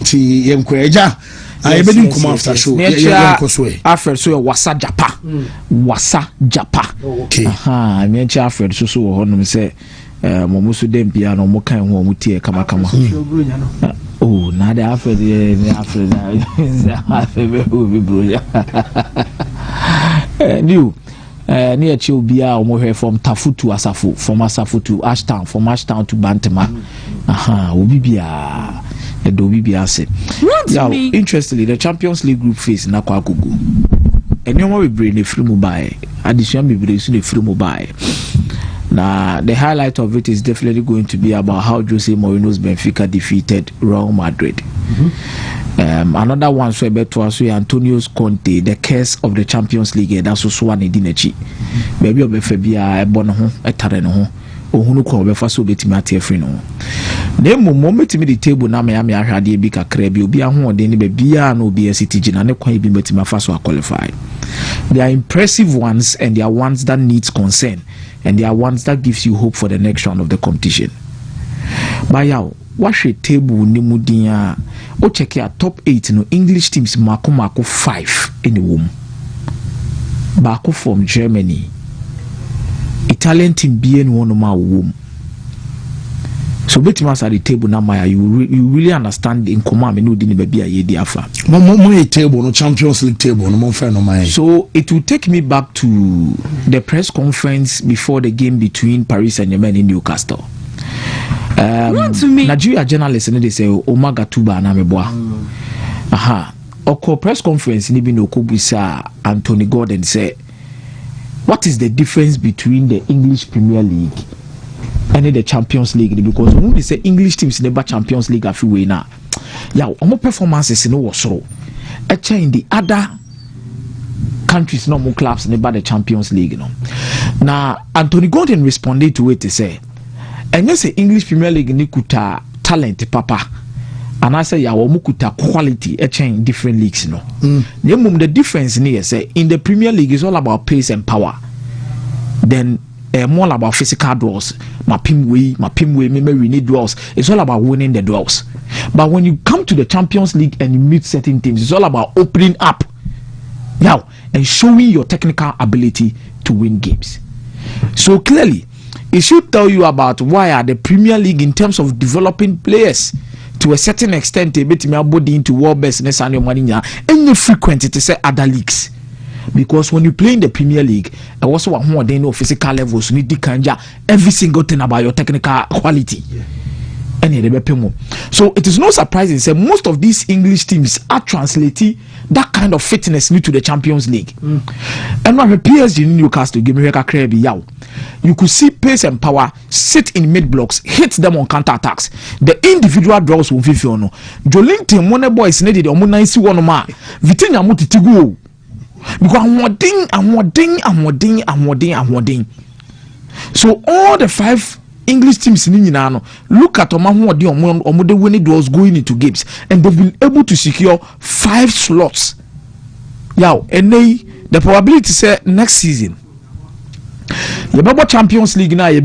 ti yenkweja ayebedi kuma after show yenkosoe Alfred so wasa japa okay me nchi Alfred so wo hono se momusu dempia no mo kan ho mutie kama oh na de Alfred be broja new near Chilbia or more from Tafutu Asafo, from Asafo to Ashtown, from Ashtown to Bantama. Ubibia, a Dobibia said. Interestingly, the Champions League group phase in Akwakugu. And you want to bring the free mobile, addition, we bring the free mobile. Now, the highlight of it is definitely going to be about how Jose Mourinho's Benfica defeated Real Madrid. Another one so beto aso Antonio Conte, the curse of the Champions League. That's also one in Dinechi. Maybe obefa bia ebono ho etare no ho ohunu kwa obefa so betimi ate free no. Na moment me the table na me ahwade bi kakra bi obi ahode ne be bia na obi asiti gina ne kwan bi betimi afa so qualify. They are impressive ones and they are ones that needs concern and they are ones that gives you hope for the next round of the competition. But wahwe table ni mu din a o check ya top 8 no English teams mako 5 in wom baako from Germany, Italian team bien one ma wom. So betting us at the table now, Maya, you really understand in command. No, didn't be a year afa. Mo table, no Champions League table, no more fair no my. So it will take me back to the press conference before the game between Paris Saint-Germain and Newcastle. Nigeria journalists, they say Omaga Tuba na meboa. Aha. Oko press conference ni bi no Kobusa Anthony Gordon say, what is the difference between the English Premier League and the Champions League? Because when we say English teams never Champions League afi we na, yeah, omo performances no was so. In the other countries, no more clubs never the Champions League no. Now Anthony Gordon responded to it to say, and you say English Premier League ni kuta talent papa. And I say, yeah, mukuta quality in different leagues, no. The difference in say in the Premier League is all about pace and power. Then more about physical duels. My pim way, we need duels. It's all about winning the duels. But when you come to the Champions League and you meet certain teams, it's all about opening up, yeah, and showing your technical ability to win games. So clearly, it should tell you about why are the Premier League in terms of developing players. To a certain extent, a bit me body into world bestness and your money any frequent to say other leagues. Because when you play in the Premier League, and also what more they know physical levels, you need to kanja every single thing about your technical quality. So it is no surprising say most of these English teams are translating that kind of fitness into the Champions League. And when the PSG in Newcastle give me a crabby yow, you could see pace and power sit in mid blocks, hit them on counter attacks. The individual draws will feel no. Jolinton one boys needed on one one ma Vitinha mutitigu because I'm wording. So all the 5 English teams in Ninano look at the winning duels going into games, and they've been able to secure 5 slots. Yeah, and the probability say next season, the Champions League now you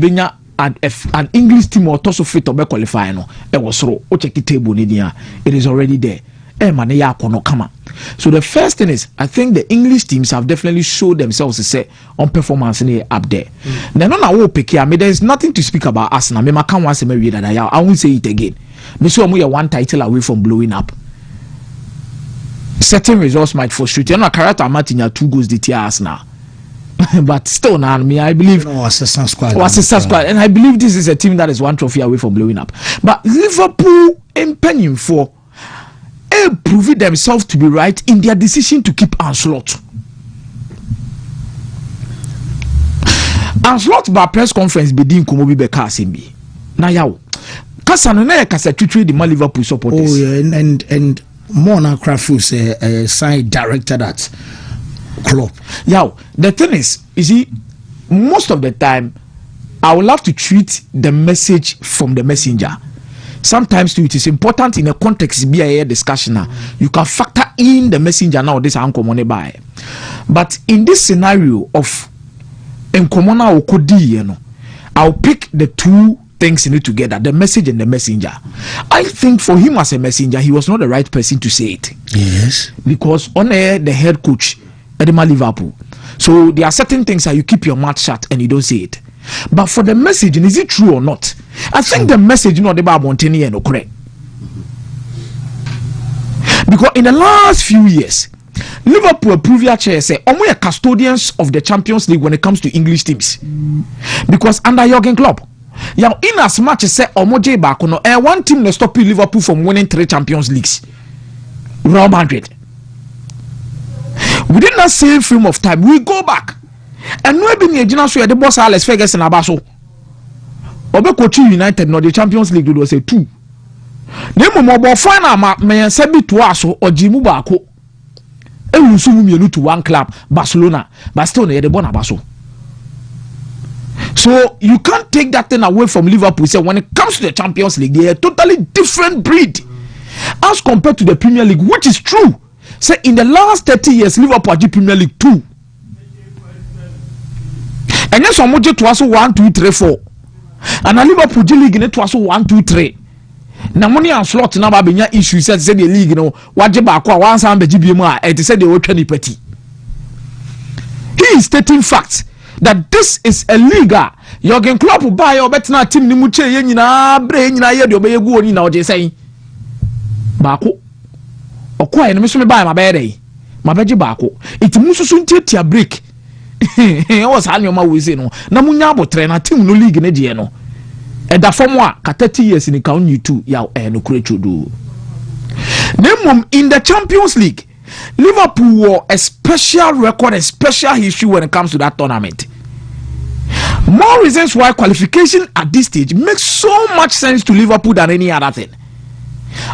an English team or toss of fit to be qualifying. It was so check the table it is already there. So the first thing is, I think the English teams have definitely showed themselves to say on performance up there. Then on our pick here, there is nothing to speak about us now. I can't want to say that I won't say it again. Me so we are one title away from blowing up. Certain results might frustrate you. Character Martin 2 goals the tears now. But still now, I believe assistant squad, and I believe this is a team that is 1 trophy away from blowing up. But Liverpool in penning for proving themselves to be right in their decision to keep Ancelotti. Ancelotti by press conference bedin kumobi be kasimbi. Na yawo. Kasa no na kasa twitwe the Liverpool supporters. Oh yeah, and Mona Crafus side director that club. Yawo, the thing is, you see, most of the time I would love to treat the message from the messenger. Sometimes too, it is important in a context be a discussion. You can factor in the messenger now. This uncle money buy, but in this scenario of enkomona okodi, you know, I'll pick the 2 things in it together: the message and the messenger. I think for him as a messenger, he was not the right person to say it. Yes, because on air the head coach, Edema Liverpool. So there are certain things that you keep your mouth shut and you don't say it. But for the message, is it true or not? I think the message not about Montini and correct. Because in the last few years, Liverpool proved their chair say, we are custodians of the Champions League when it comes to English teams. Because under Jurgen Klopp, in as much as say Omoje Bakono, one team that stopped Liverpool from winning 3 Champions Leagues, Real Madrid. Within that same frame of time, we go back. And no be the general so the boss Alex Ferguson abaso. Obe coach United no the Champions League do say 2. Nemo mo final ma me say bi to aso ojimu baako. E wusu mu mienu to 1 club Barcelona, but still no the born abaso. So you can't take that thing away from Liverpool. Say when it comes to the Champions League, they are a totally different breed as compared to the Premier League, which is true. Say in the last 30 years, Liverpool have Premier League 2. And yes, I'm to also 1, 2, 3, 4. And a Liverpool League in it was 1, 2, 3. na money and slot na ba benya issue said the league no waje ba ko wan san be gibie mu a e te said they wotwa ni party. He is stating facts that this is a league. Jurgen Klopp buy or better team ni mu che ye nyina bre nyina ye de obeyegu oni na oje say ba ko okwa no me so me buy ma be dey ma beje ba ko it mususu ntiatia break e was ha nyoma we say no na munya abotre na team no league na je no e da form a ka 30 years ni ka only 2 ya no kurechodo. Nemom in the Champions League, Liverpool wore a special record, a special history when it comes to that tournament. More reasons why qualification at this stage makes so much sense to Liverpool than any other thing.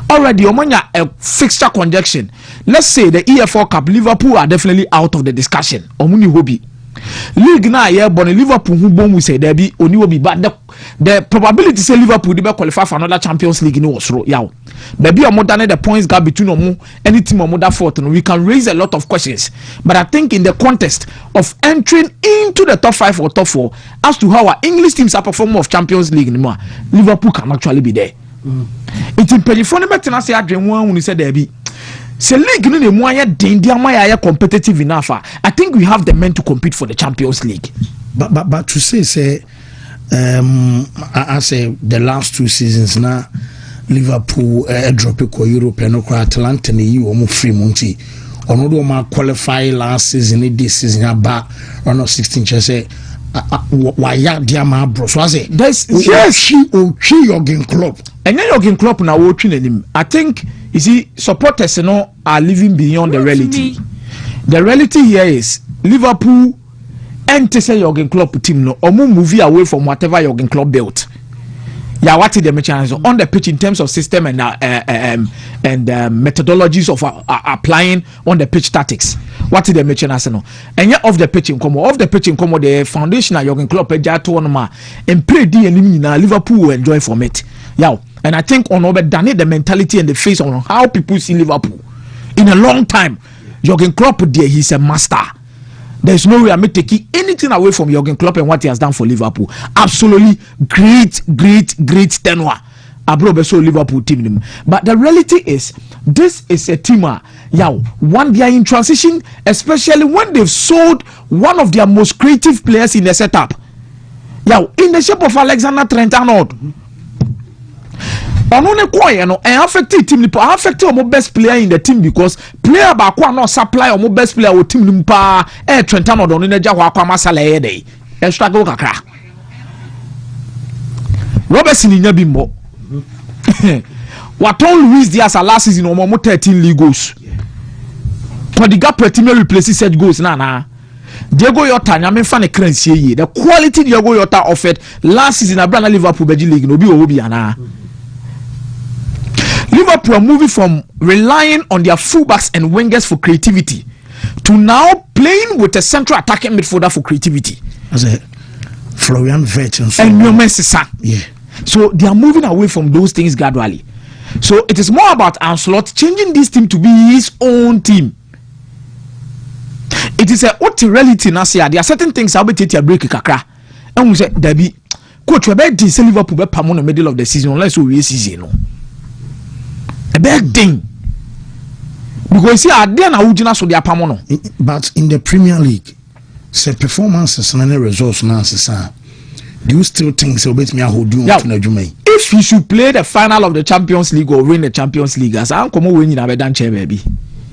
Already, Omonia a fixture conjunction. Let's say the EFL Cup, Liverpool are definitely out of the discussion. Omuni Hobi. League na yeah, but Liverpool who born we say there be only will be, but the probability say Liverpool will qualify for another Champions League no was yaw. There be a more than the points gap between any team or that fourth. We can raise a lot of questions, but I think in the context of entering into the top 5 or top 4 as to how our English teams are performing of Champions League anymore, Liverpool can actually be there. It's in Perifone better than say I dream one when you said there be. Say league no ne moya dendia moya competitive enough. I think we have the men to compete for the Champions League. But to say I say the last 2 seasons now Liverpool drop it Europe and Atalanta ne you omo free monty. Ono do ma qualify last season this season about on 16 say why ya dia ma bro so I say yes Jurgen Klopp. And Jurgen Klopp na wo twin anim. I think you see supporters no are living beyond the reality. The reality here is Liverpool and say Jurgen Klopp team no omo move away from whatever Jurgen Klopp built. Yeah, what is the mechanics on the pitch in terms of system and methodologies of applying on the pitch tactics? What is the mechanics? And yet off the pitch in Como, the foundation of Jurgen Klopp and play D and Liverpool will enjoy from it. Yeah, and I think on over done the mentality and the face on how people see Liverpool in a long time. Jurgen Klopp there, he's a master. There's no way I'm taking anything away from Jurgen Klopp and what he has done for Liverpool. Absolutely great tenure. So Liverpool team. But the reality is, this is a team. One they are in transition, especially when they've sold one of their most creative players in the setup. In the shape of Alexander Trent-Arnold. Onone kwaye no affected team ni affected our best player in the team because player ba kwa no supply our best player our team ni pa Trent Arnold no na ja kwa masala ye dey struggle kakra Robertson nya bimbo waton Luis Diaz last season o mo 13 league goals for the gap team replace set goals na Diego Jota nya me fa ne kransie ye the quality Diego Jota offered last season abra na Liverpool beji league no bi o bi ana. Liverpool are moving from relying on their fullbacks and wingers for creativity to now playing with a central attacking midfielder for creativity. As a Florian Wirtz and yeah. So they are moving away from those things gradually. So it is more about Ancelotti changing this team to be his own team. It is a reality now. There are certain things I'll be taking a break kakra. And we say Debbie, coach, we better say Liverpool be in the middle of the season unless we season no. A big thing because see, there na ujina so dia pamono. But in the Premier League, say performances and results now, do you still think so? Bet me hold you on Jumay. If you should play the final of the Champions League or win the Champions League, as I'm come win in Abedan chair, baby.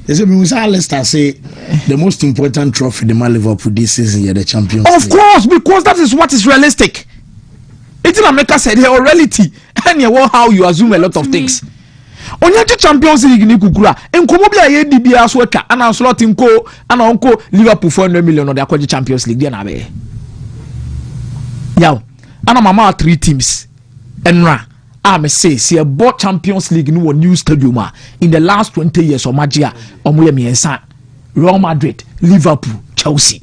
Is it means Leicester say the most important trophy the man Liverpool this season here the Champions League? Of course, because that is what is realistic. It's in America said here reality, and you know how you assume a lot of things. Onye Champions League ni kukura enkomo bia ye di bia so atwa ana slot nko ana onko Liverpool 400 million de akwaje Champions League dia na be yaw ana mama 3 teams enra me say bought Champions League no new stadium in the last 20 years o magia omo ye miensa Real Madrid, Liverpool, Chelsea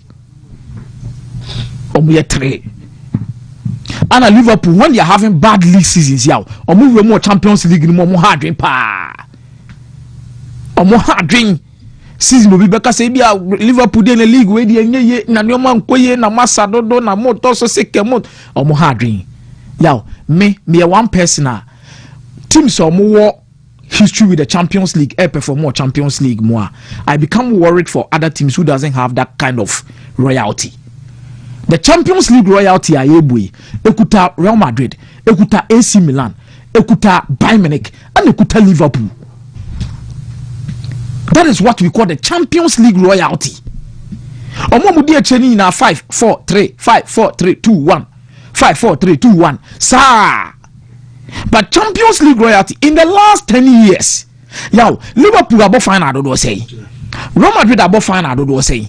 omo ye 3. And Liverpool, when they are having bad league seasons, or move more Champions League, more hard drink, or more hard drink season will be because Liverpool in the league where the na nyoma nkoye na masa dodo na moto so seke mot or more hard drink. Me one person teams or more history with the Champions League, perform more Champions League more. I become worried for other teams who doesn't have that kind of royalty. The Champions League royalty ayebui ekuta Real Madrid, ekuta AC Milan, ekuta Bayern Munich, and ekuta Liverpool. That is what we call the Champions League royalty. Omomudi echeni na 5-4-3, 5-4-3, 2-1, 5-4-3, 2-1. Sir. But Champions League royalty in the last 10 years, Liverpool above final do say, Real Madrid above final do say.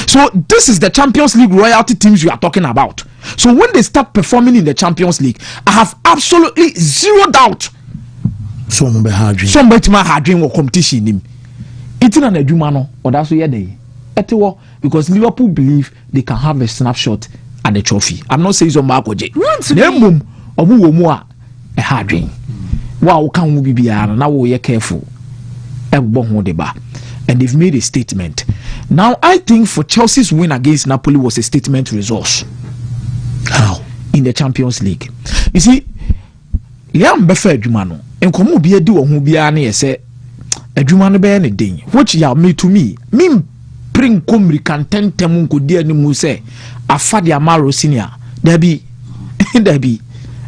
So this is the Champions League royalty teams we are talking about. So when they start performing in the Champions League, I have absolutely zero doubt. Somebody had dream or competition him. It's not a Jumano or that's where they. Because Liverpool believe they can have a snapshot at the trophy. I'm not saying so Marco J. Nembum omu a hard dream. Wow, can we be now we are careful. And they've made a statement. Now I think for Chelsea's win against Napoli was a statement resource. How? In the Champions League. You see, Liam Befe Jumano, and Komu be a do who be an say a Jumano be anything, which ya me to me bring kumri kanten temun ko dia ni mu se afade amaro senior dabi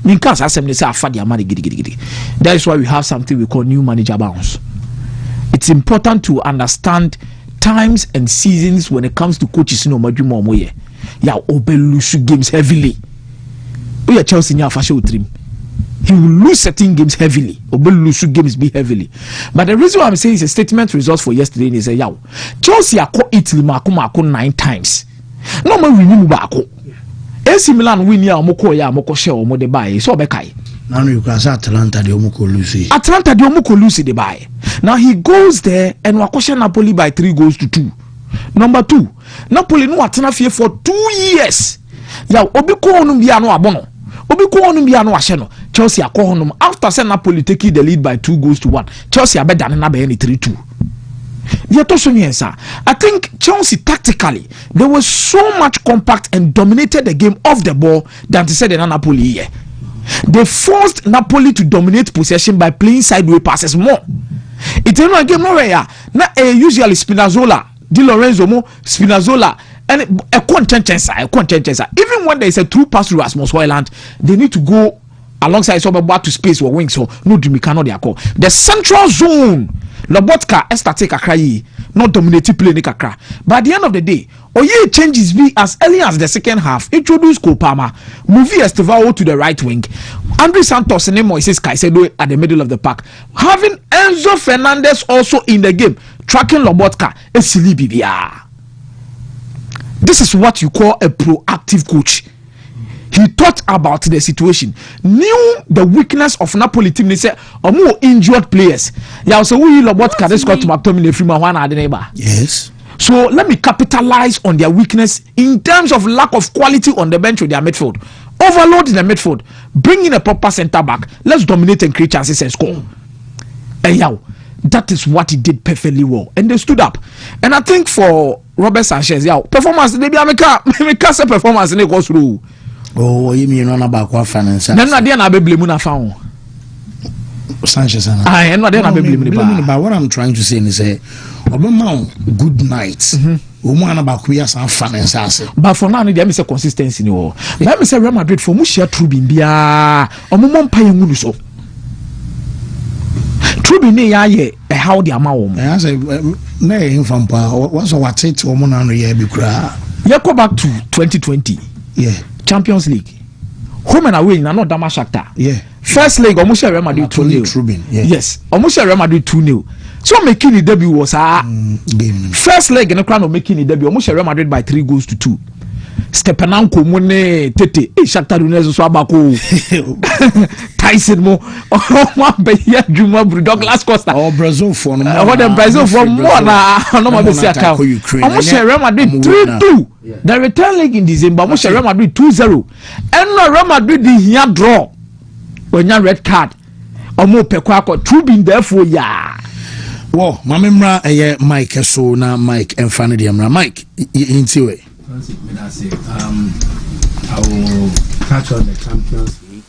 minkas asem ne se afade amaro gidi. That is why we have something we call new manager bounce. It's important to understand times and seasons when it comes to coaches no madwuma omoye ya obelusu games heavily. We are Chelsea nya fashion trim. He will lose certain games heavily. Obelusu games be heavily. But the reason why I'm saying it's a statement results for yesterday is a Chelsea ako Italy mako 9 times. No man win bako. AC Milan win ya omoko ya omoko share omo de buy so bekai. Now you can say Atalanta de omoko lose. Atalanta de omoko lose de buy. Now he goes there and wakosha Napoli by 3-2. Number 2, Napoli no atena fie for 2 years. Ya obi ko onum bia no abono. Obi ko onum bia no ahye no. Chelsea akohonum after say Napoli taking the lead by 2-1. Chelsea abedane na be 3-2. I think Chelsea tactically they were so much compact and dominated the game off the ball than to say the Napoli here. They forced Napoli to dominate possession by playing sideways passes more. It's a game nowhere. Now usually Spinazzola, Di Lorenzo, Spinazzola, and a contention. Even when there is a true pass to Rasmus Højlund, they need to go alongside someone to space or wings. So no Jimmy cannot their call. The central zone, Lobotka estate kakra not dominating play ni kakra. But at the end of the day, Oye changes be as early as the second half. Introduce Kopama, move Estevao to the right wing, Andre Santos and Moises Caicedo at the middle of the park, having Enzo Fernandez also in the game, tracking Lobotka. This is what you call a proactive coach. He thought about the situation, knew the weakness of Napoli team. They said, more injured players. Yeah, so we Lobotka this got to McTominay from one. Yes. So let me capitalize on their weakness in terms of lack of quality on the bench with their midfield. Overload in the midfield, bring in a proper centre back. Let's dominate and create chances and score. And yeah, that is what he did perfectly well. And they stood up. And I think for Robert Sanchez, performance, maybe I make a performance and it goes through. Oh, you mean on about what finance? Then I didn't have a blame found. Sanchez, I am not blaming about what I'm trying to say is good night. But for now, there is a consistency. Let me say Real Madrid for Mushia Trubin Bia or Mumon Paying so. Trubin, how the amount. I say, nay, from what's what it woman on the you go back to 2020. Yeah. Champions League. Home and away, not Dama Shakhtar. Yeah. First leg, almost Real Madrid 2-0. Yes, almost Real Madrid 2-0. So making the debut was first leg in the crown of making the debut. Almost Real Madrid by 3-2. Stepanenko Mone Tete. Shakhtar Donetsk so abako. Tyson mo. One be here Juma Douglas Costa. Oh Brazil for no. What the Brazil for more na no ma be see account. Almost Real Madrid 3-2. The return leg in December. Almost Real Madrid 2-0. And Real Madrid the here draw. When you red card. Omo pekwa true been there for ya. Wo mamemra Mike so na Mike emfa ne de mra Mike inti we. I will catch on the Champions League.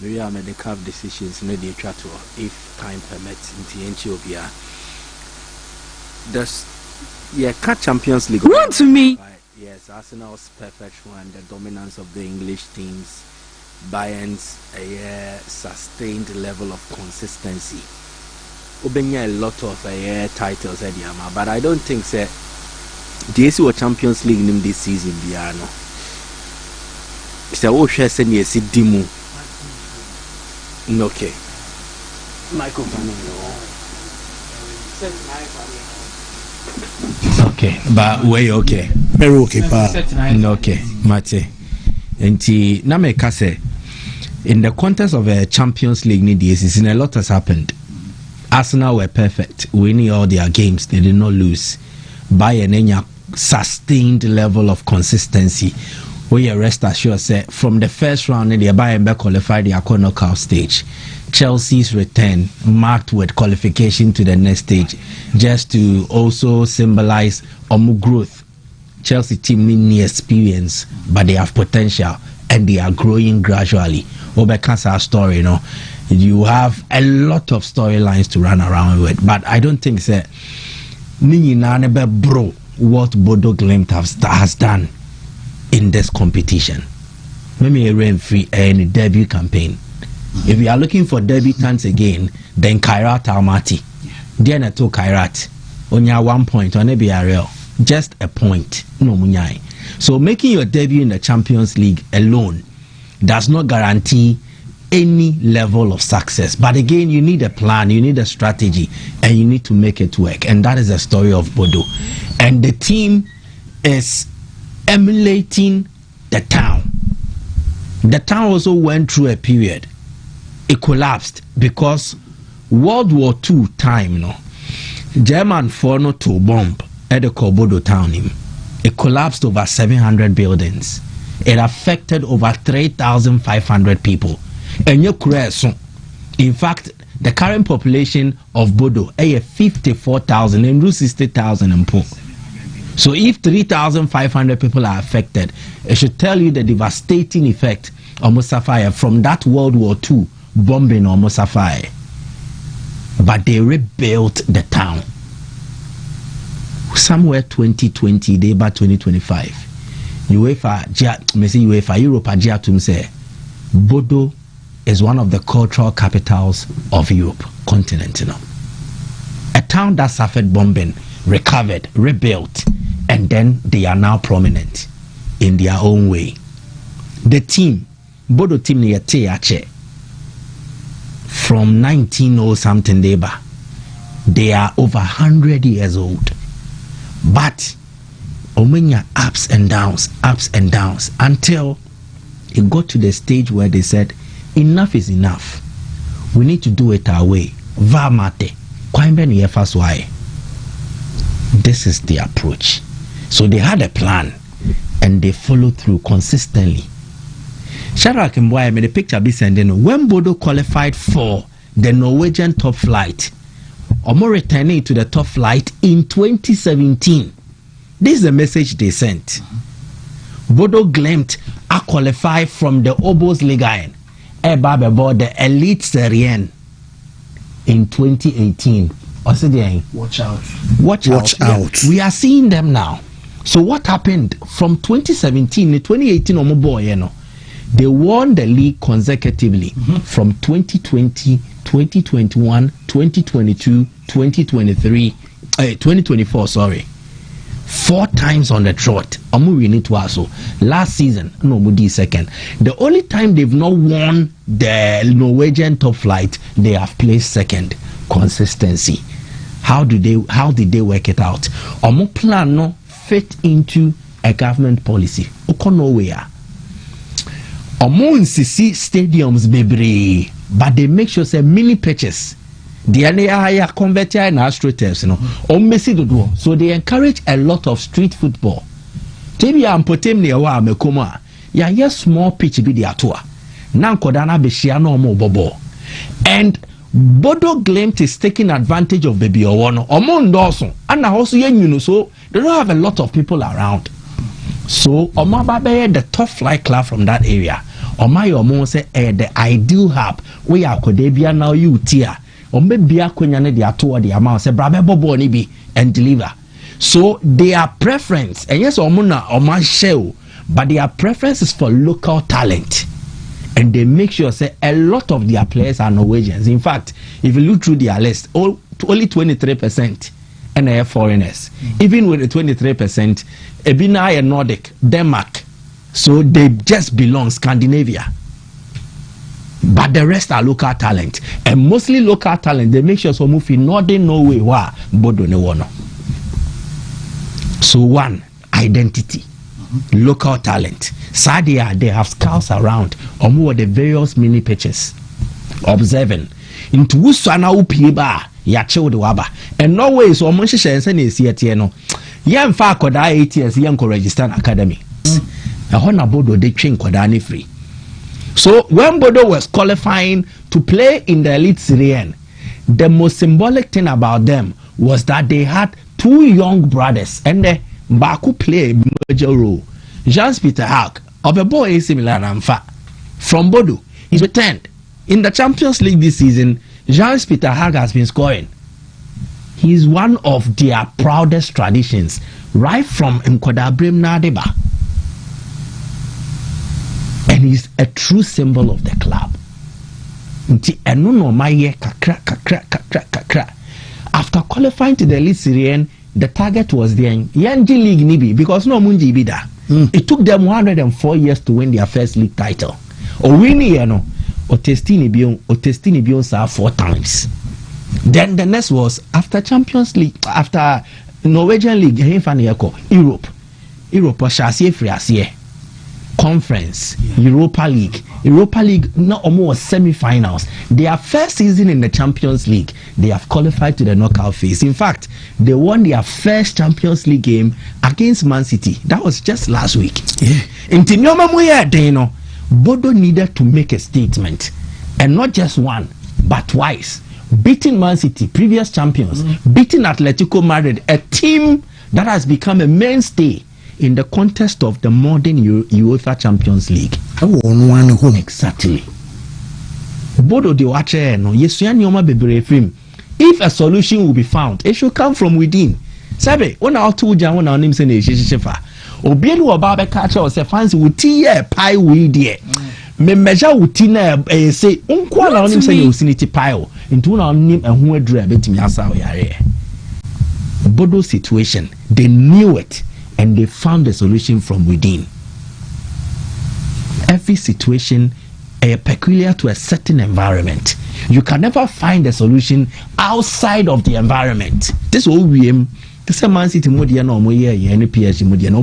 maybe I made the carve decisions in the chat if time permits in Ethiopia. Catch Champions League. Wontumi. Yes, Arsenal's perfect one, the dominance of the English teams, Bayern's sustained level of consistency. Obenya a lot of titles at Yama, but I don't think the AC or Champions League in this season Biano. Mr. Osha said yes, Dimu. Okay. Microphone. Okay, but way okay. Very okay, pa. Okay, Mate. And na me kase in the context of a Champions League this season, a lot has happened. Arsenal were perfect, winning all their games. They did not lose. Bayern sustained level of consistency. We rest assured, say from the first round, the Bayern qualified the knockout stage. Chelsea's return marked with qualification to the next stage, just to also symbolize growth. Chelsea team need experience, but they have potential and they are growing gradually. Obeka's story, you have a lot of storylines to run around with, but I don't think that bro what Bodo Glimt has done in this competition. Maybe a rain-free and debut campaign. If you are looking for debutants again, then Kairat Almaty. Then I took Kairat. Onya 1 point on real. Just a point. No munyai. So making your debut in the Champions League alone does not guarantee any level of success. But again, you need a plan, you need a strategy, and you need to make it work. And that is the story of Bodo. And the team is emulating the town. The town also went through a period. It collapsed because World War II time, German foreigner to bomb at the Bodo town. It collapsed over 700 buildings. It affected over 3,500 people. And in fact, the current population of Bodo is 54,000 and 60,000 and poor. So if 3,500 people are affected, it should tell you the devastating effect of Musaphaya from that World War II bombing on Musaphaya. But they rebuilt the town. Somewhere 2020, they by 2025. UEFA Europe say Bodo is one of the cultural capitals of Europe continent. A town that suffered bombing, recovered, rebuilt, and then they are now prominent in their own way. The team, Bodo team from 1900 something they are over 100 years old. But Omenya ups and downs until it got to the stage where they said enough is enough. We need to do it our way. Vamate. This is the approach. So they had a plan and they followed through consistently. Shadrach Mbwaya made a picture be sending when Bodo qualified for the Norwegian top flight, Omo returning to the top flight in 2017. This is the message they sent. Bodo Glimt are qualified from the Obos Ligaen about the Elite Serien in 2018. Watch out. Watch out. We are seeing them now. So what happened from 2017 to 2018 they won the league consecutively from 2020, 2021, 2022, 2023, 2024, 4 times on the trot. We need to also last season, second. The only time they've not won the Norwegian top flight, they have placed second. Consistency. How did they work it out? Plan no fit into a government policy. Nowhere. Nsisi stadiums bebre, but they make sure say mini pitches. They are converted in astroturfs, so they encourage a lot of street football. Tebia and Potemnia wa mekoma. Ya small pitch be the atua. Nankodana beshia no mo bobo. And Bodo Glimt is taking advantage of baby Owono. Omon Dawson. And also so they don't have a lot of people around. So Omababe, the top flight club from that area, Omai omo say the ideal hub we akode bia now you tia. Ombe bia konya ne de ato de amount say brabe bobo ni bi and deliver. So their preference, and yes omuna oma shell, but their preference is for local talent. And they make sure say a lot of their players are Norwegians. In fact, if you look through their list, only 23% and they are foreigners. Even with the 23%, Ebina and Nordic, Denmark. So they just belong Scandinavia. But the rest are local talent. And mostly local talent, they make sure so move in Northern Norway wa Bodo ne wono. So one, identity. Local talent. Sadia, they have scouts around or the various mini pitches. Observing. Into Wusana Upiba, Yacho de Waba. And no way so much and is yet no. Yan fa koda 8 years young register academy. A honor Bodo they train Kodani free. So when Bodo was qualifying to play in the elite Syrian, the most symbolic thing about them was that they had 2 young brothers and they Baku play a major role. Jean-Peter Hack of a boy similar Ramfa from Bodo. He's returned in the Champions League this season. Jean-Peter Hack has been scoring. He's one of their proudest traditions, right from Nkodabrem Nadeba. And he's a true symbol of the club. After qualifying to the elite Syrian, the target was the Yanji League Nibi because no Munji Bida. It took them 104 years to win their first league title. Or winning, or Testini Bion 4 times. Then the next was after Champions League, after Norwegian League, Europe was Chassis Friasie. Conference, Europa League, not almost semi-finals. Their first season in the Champions League, they have qualified to the knockout phase. In fact, they won their first Champions League game against Man City. That was just last week. In Tinyoma Moya, Bodo needed to make a statement, and not just one, but twice. Beating Man City, previous champions, beating Atletico Madrid, a team that has become a mainstay in the context of the modern UEFA Champions League. Exactly. Bodo de wache no yesua nyoma bebre film. If a solution will be found, it should come from within. Sabe, when I told you when I name say na shefa. Obienu oba be catch us say fancy wuti ye pie we there. Me measure wuti na say unko na onim say you sinity pie into na onim ehun adura betimi asa yare. Bodo situation, they knew it. And they found a solution from within. Every situation is peculiar to a certain environment. You can never find a solution outside of the environment. This is all we aim. This is Man City Modiano, any PSG Modiano.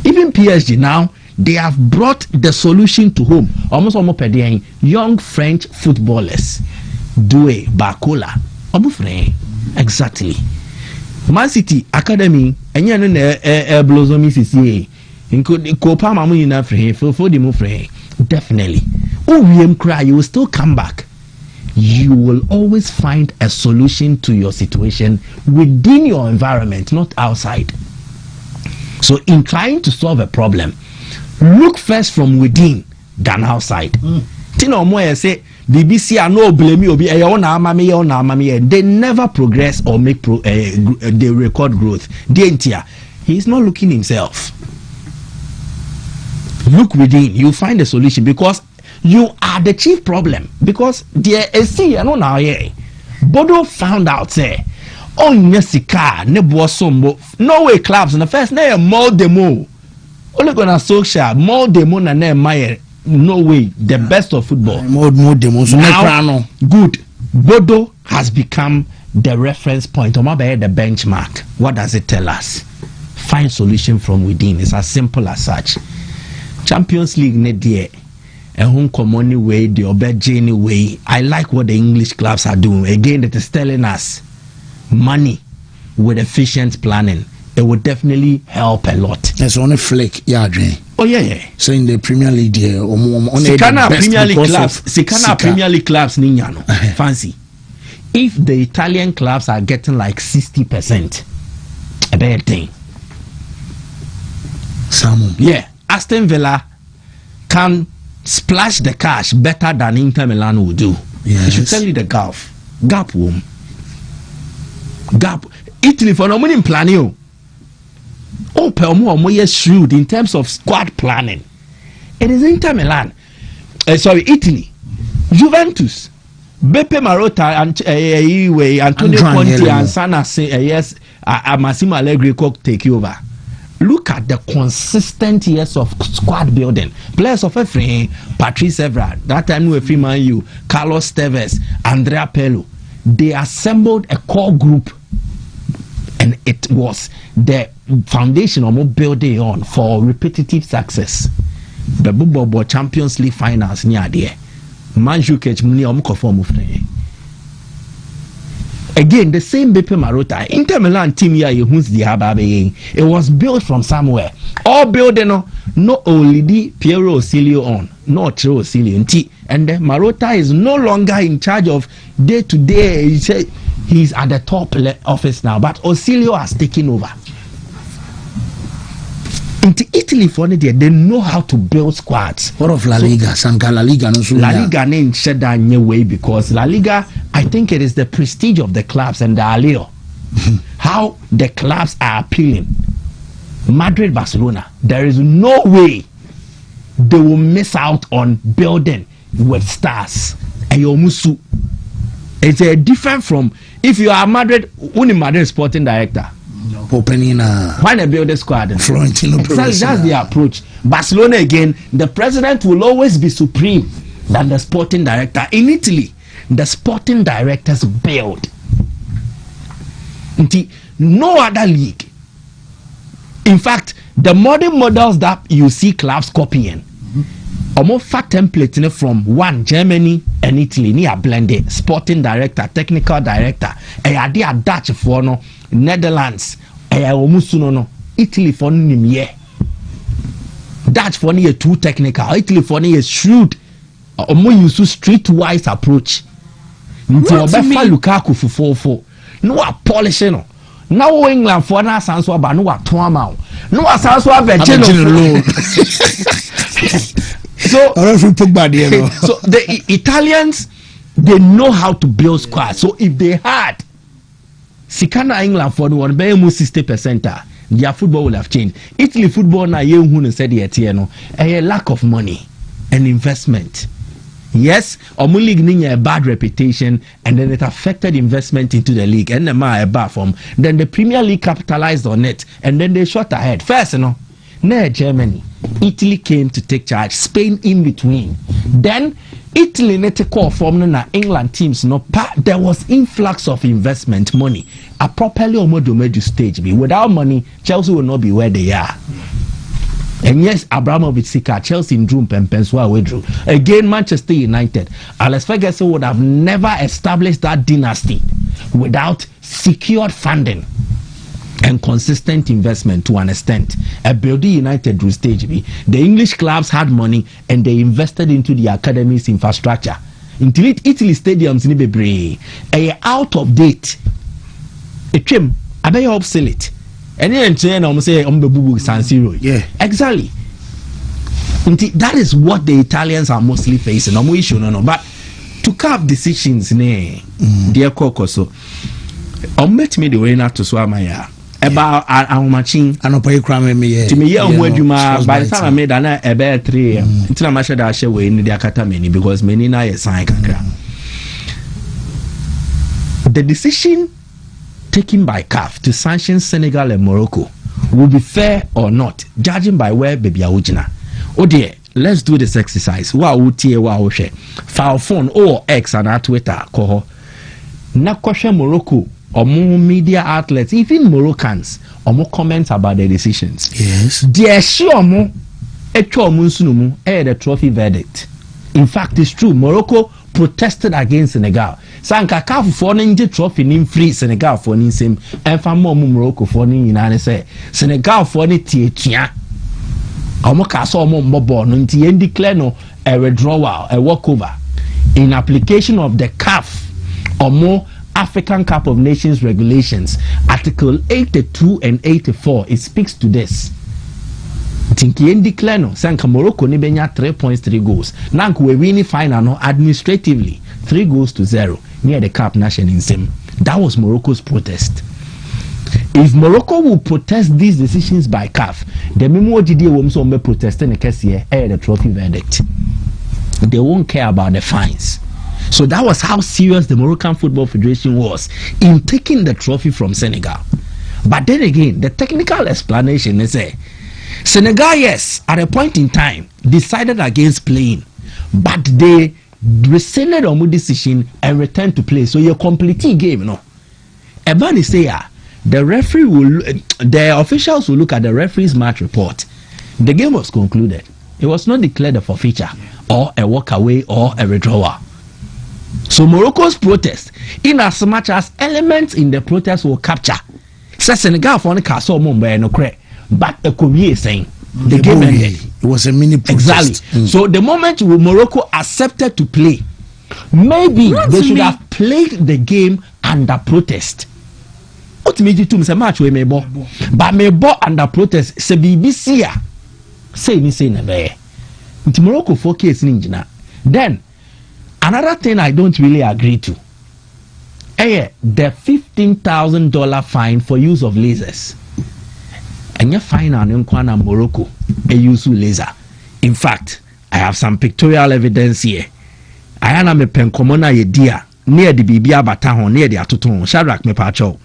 Even PSG now, they have brought the solution to home. Almost young French footballers. Doué, Barcola. Exactly. Man City Academy enya no na blossom sisi ko pa ma mu ina free for the mu free definitely wiem cry you will still come back. You will always find a solution to your situation within your environment, not outside. So in trying to solve a problem, look first from within than outside. Tino mo say BBC are no blame you. They never progress or make they record growth. He's not looking himself. Look within. You find a solution because you are the chief problem. Because there is Bodo found out say, oh Nesika no way clubs in the first name more demo. Only gonna social more demo na name my. No way, the best of football. More demos. Now, good. Bodo has become the reference point, or maybe the benchmark. What does it tell us? Find solution from within. It's as simple as such. Champions League nedia, a home common way, the Obejani way. I like what the English clubs are doing. Again, it is telling us money with efficient planning. It would definitely help a lot. There's only flake, yeah, Jane. Oh yeah. So in the Premier League, Sikana Premier League clubs, Ninyano, fancy. If the Italian clubs are getting like 60%, a bad thing. Some. Yeah, Aston Villa can splash the cash better than Inter Milan will do. Yes. I should tell you the gap womb. Gap. Italy for no money planning. Oh, Pelmo is shrewd in terms of squad planning. It is Inter Milan. Italy. Juventus. Beppe Marotta and Antonio Conte and Sana say yes. Massimo Allegri could take over. Look at the consistent years of squad building. Players of every Patrice Evra, that time we free Man U, Carlos Tevez, Andrea Pirlo. They assembled a core group, and it was the foundation of building on for repetitive success. The Bobo Champions League finals near there. Manjukic muni omukofo mufne. Again, the same Beppe Marotta. Inter Milan team here, it was built from somewhere. All building, not only the Piero Ausilio on, not Piero Ausilio. And then Marotta is no longer in charge of day to day. He's at the top office now, but Ausilio has taken over. Into Italy for they know how to build squads. What of La Liga? Sanka La Liga no La Liga named Sheda way because La Liga, I think it is the prestige of the clubs and the allure. How the clubs are appealing. Madrid, Barcelona, there is no way they will miss out on building with stars. Ayomusu. It's different from if you are Madrid, only Madrid sporting director. Opening why they build a squad? Florentino exactly, that's the approach. Barcelona again, the president will always be supreme than the sporting director. In Italy, the sporting directors build. No other league. In fact, the modern models that you see clubs copying, almost fat template from one Germany and Italy near blended sporting director, technical director, and they are Dutch for no Netherlands. Italy for him Dutch for me too technical. Italy for me is shrewd. More use streetwise approach. Lukaku for no a polishing. Now England for na sanso aba no atoama. No sanso aba general. So the Italians, they know how to build squads. So if they had Sikana England for one be 60%, their football will have changed. Italy football na ye hu said a lack of money and investment. Yes, Omu League need a bad reputation, and then it affected investment into the league. And a bad form. Then the Premier League capitalized on it, and then they shot ahead. First, Germany, Italy came to take charge. Spain in between. Then Italy net call from na England teams. There was influx of investment money. A properly omodomedu stage. Without money, Chelsea will not be where they are. And yes, Abramovich Sika, Chelsea in Drew Pempenswa withdrew. Again, Manchester United. Alex Ferguson would have never established that dynasty without secured funding and consistent investment to an extent. A building United drew stage B. The English clubs had money and they invested into the academy's infrastructure. Until Italy stadiums in Bebre, out of date. A trim, I bet you obsolete. And then say San Siro. Yeah, exactly. That is what the Italians are mostly facing. But to carve decisions, dear Cocoso, met me the way not to Swamaya about our machine and a pay crime me to me. By the time I made an about 3 until I mashed that share in the Akatamini because many na a sign. The decision taken by CAF to sanction Senegal and Morocco will be fair or not, judging by where baby Aujina. Oh dear, let's do this exercise. File phone or X and our Twitter. Na question Morocco or more media outlets, even Moroccans, or more comments about the decisions. Yes. Dear sure mo the trophy verdict. In fact, it's true. Morocco protested against Senegal. Sanka CAF for ninja trophy nim free Senegal for nim same and for more Morocco for nim United say Senegal for ni tietia. Omo ka so omo mbobo no nti en declare no a withdrawal, a walkover in application of the CAF omo African Cup of Nations regulations, Article 82 and 84. It speaks to this. Tinky and declare no, Sanka Morocco ni benya 3 points, 3 goals. Nank we winning final no administratively 3 goals to 0 near the Cup Nation in Sim. That was Morocco's protest. If Morocco will protest these decisions by CAF, the memo did so me protest in the case here, the trophy verdict. They won't care about the fines. So that was how serious the Moroccan Football Federation was in taking the trophy from Senegal. But then again, the technical explanation is Senegal, yes, at a point in time, decided against playing, but they rescinded on the decision and returned to play. So you complete game, no. Ebani say, the referee will, the officials will look at the referee's match report. The game was concluded. It was not declared a forfeiture or a walk away or a withdrawal. So Morocco's protest, in as much as elements in the protest will capture, says Senegal for the castle Mumbai no cre, but a Korea saying the game ended. It was a mini protest. Exactly. So the moment Morocco accepted to play, maybe they should have played the game under protest. Ultimately, to me, match we may bo, but may bo under protest. Se BBC say me say never. It's Morocco 4 case ninja. Then another thing I don't really agree to. The $15,000 fine for use of lasers. And you fine on Nkwana Morocco a use laser. In fact, I have some pictorial evidence here. I am a penkomona ye dear near the Bibia Batahon near the Atuton Shadrach me pacho.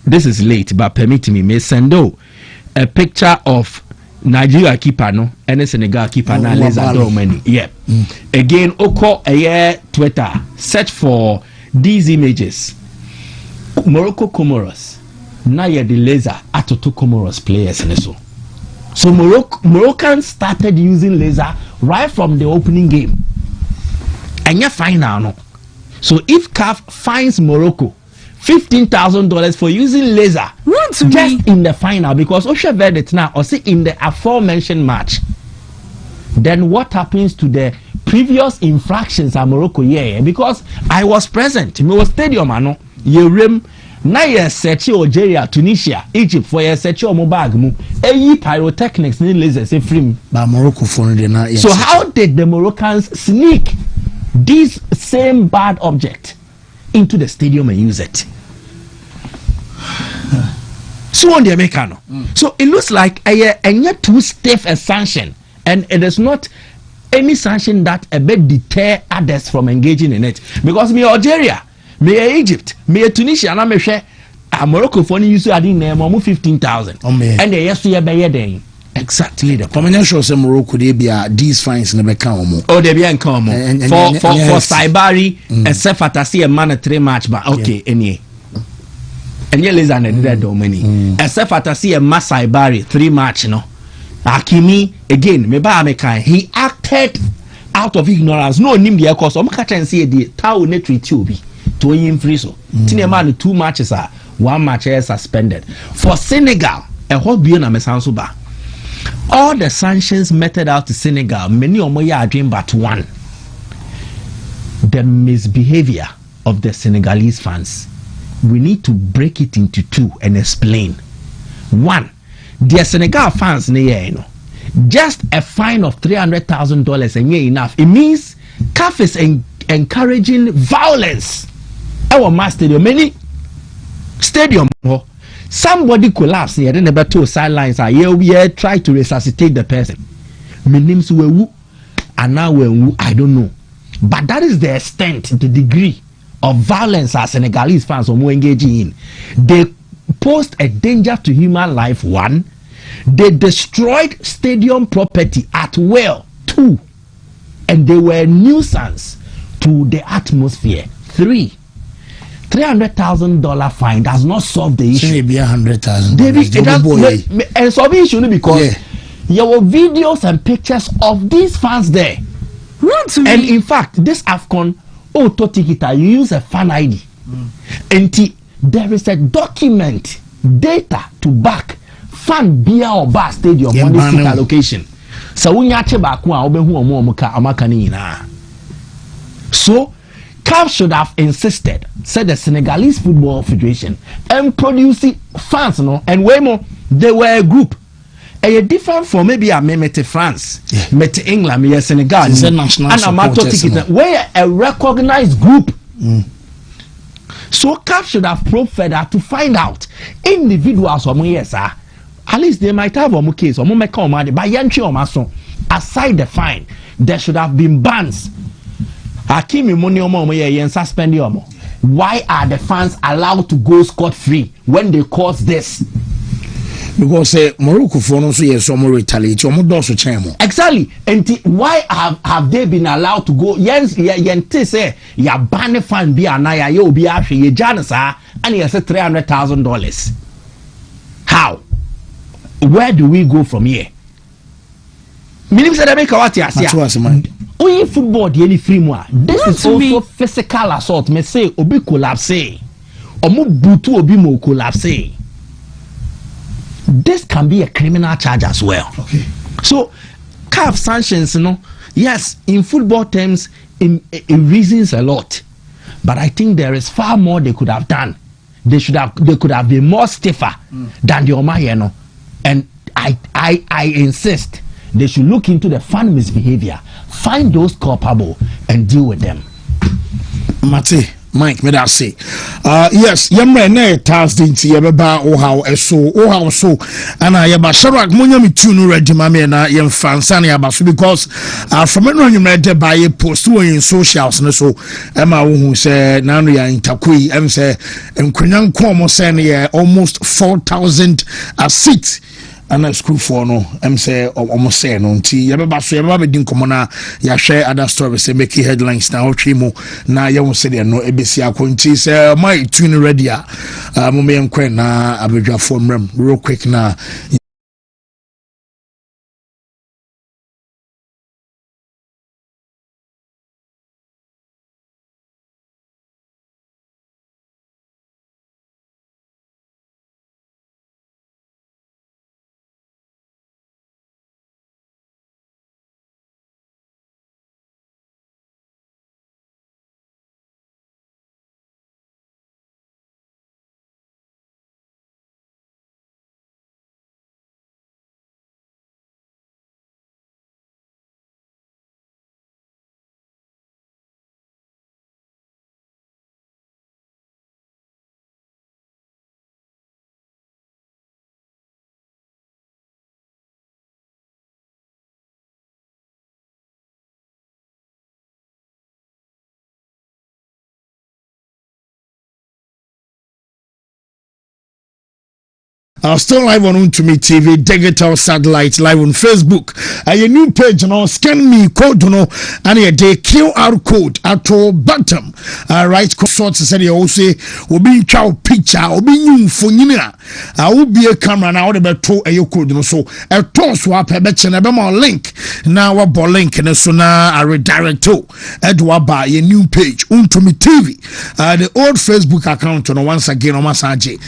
This is late, but permit me send a picture of Nigeria keeper no and Senegal keeper na laser do many. Yeah. Again, oko Twitter search for these images. Morocco Comoros. Now you're the laser at 2 Comoros players and so Moroccans started using laser right from the opening game. And you're fine now. No? So if CAF fines Morocco $15,000 for using laser just in the final, because Osha verdict now or see in the aforementioned match, then what happens to the previous infractions at Morocco? Yeah, because I was present. Me was stadium ano. Yerim na ye search Algeria, Tunisia, Egypt for ye search o mo bag mu. Eyi pyrotechnics ni lasers e free. But Morocco for the na. So how did the Moroccans sneak this same bad object into the stadium and use it? So on the Americano. So it looks like a too stiff a sanction, and it is not any sanction that a bit deter others from engaging in it. Because me Algeria, me Egypt, me Tunisia, and I'm share Morocco for use I didn't name 15,000. And they yes to be exactly the permanent shows Morocco they be these fines never come. Oh, they be come for Saibari and Sefatasi a man 3 match, but okay, any. And you listen to that domain. Except for see a Masai Barry 3 match, no. Akimi again, he acted out of ignorance. No name the cause. I'm catching see the tau netri tubi to him free so. Man 2 matches are 1 match is suspended. For Senegal, a whole beyond a mesansuba. All the sanctions meted out to Senegal, many of my dream but one. The misbehavior of the Senegalese fans. We need to break it into 2 and explain. 1, the Senegal fans, just a fine of $300,000 and enough. It means CAF is encouraging violence. Our master stadium, many stadium, somebody collapse here, then about 2 sidelines are here, try to resuscitate the person. My name's Wewu, and now Wewu, I don't know. But that is the extent, the degree of violence as Senegalese fans are more engaging in. They posed a danger to human life. 1, they destroyed stadium property at will. 2, and they were a nuisance to the atmosphere. 3, $300,000 fine does not solve the issue. Maybe $100,000. And solve the issue because there were videos and pictures of these fans there. And in fact, this AFCON Totikita, you use a fan ID. And there is a document, data to back fan beer or bar stadium on this seat allocation. So when you back so CAF should have insisted, said the Senegalese Football Federation, and producing fans, and way more, they were a group. different from maybe I met France, met England, met Senegal, and I'm out ticket where a recognized group. So CAF should have probed further to find out individuals or yes, sir. At least they might have a case or make money by Yanchi or Mason. Aside the fine, there should have been bans. Hakimi money or suspend you. Why are the fans allowed to go scot-free when they cause this? Because Morocco for no so yes some retaliate or more chemo. Exactly. And why have they been allowed to go? Yes, yente say ya ban fan be anaya you be after ye janasa and he said $300,000. How? Where do we go from here? Minim said make what you say. Only football the any free more. This is also physical assault. Me say obi collapse. Omo butu obi mo collapse. This can be a criminal charge as well. Okay. So, CAF sanctions, yes, in football terms, it reasons a lot. But I think there is far more they could have done. They could have been more stiffer than the Omayeno. And I insist they should look into the fan misbehavior, find those culpable, and deal with them. Mate. Mike, me that say, yes, yamre ne Thursday nti yebeba o how so, and I yeba Sharak munya mi tunu ready mame na yem fansa na yaba so because from no nyumre by a post in socials no so ema wo hu say na no ya intakui em say enkwanya nko mo say na almost 4,000 seats. And a school for no, say almost say no. Tea, yabba so yabba bedin komona ya share other stories say make headlines now. Chimo na ya won say no ebesi akonti say my tune ready mo me nkwen na abedwa phone rem real quick na. Still live on Wontumi TV, digital satellite, live on Facebook. A new page, scan me code, and a day QR code at all bottom. Right, sorts said you also will be chow picture, will be new for Nina. I will be a camera now, the better a code, so a toss swap a betcha a more link. Now a ball link and a sona a redirect to Edward by a new page, Wontumi TV. The old Facebook account, once again on Masaji.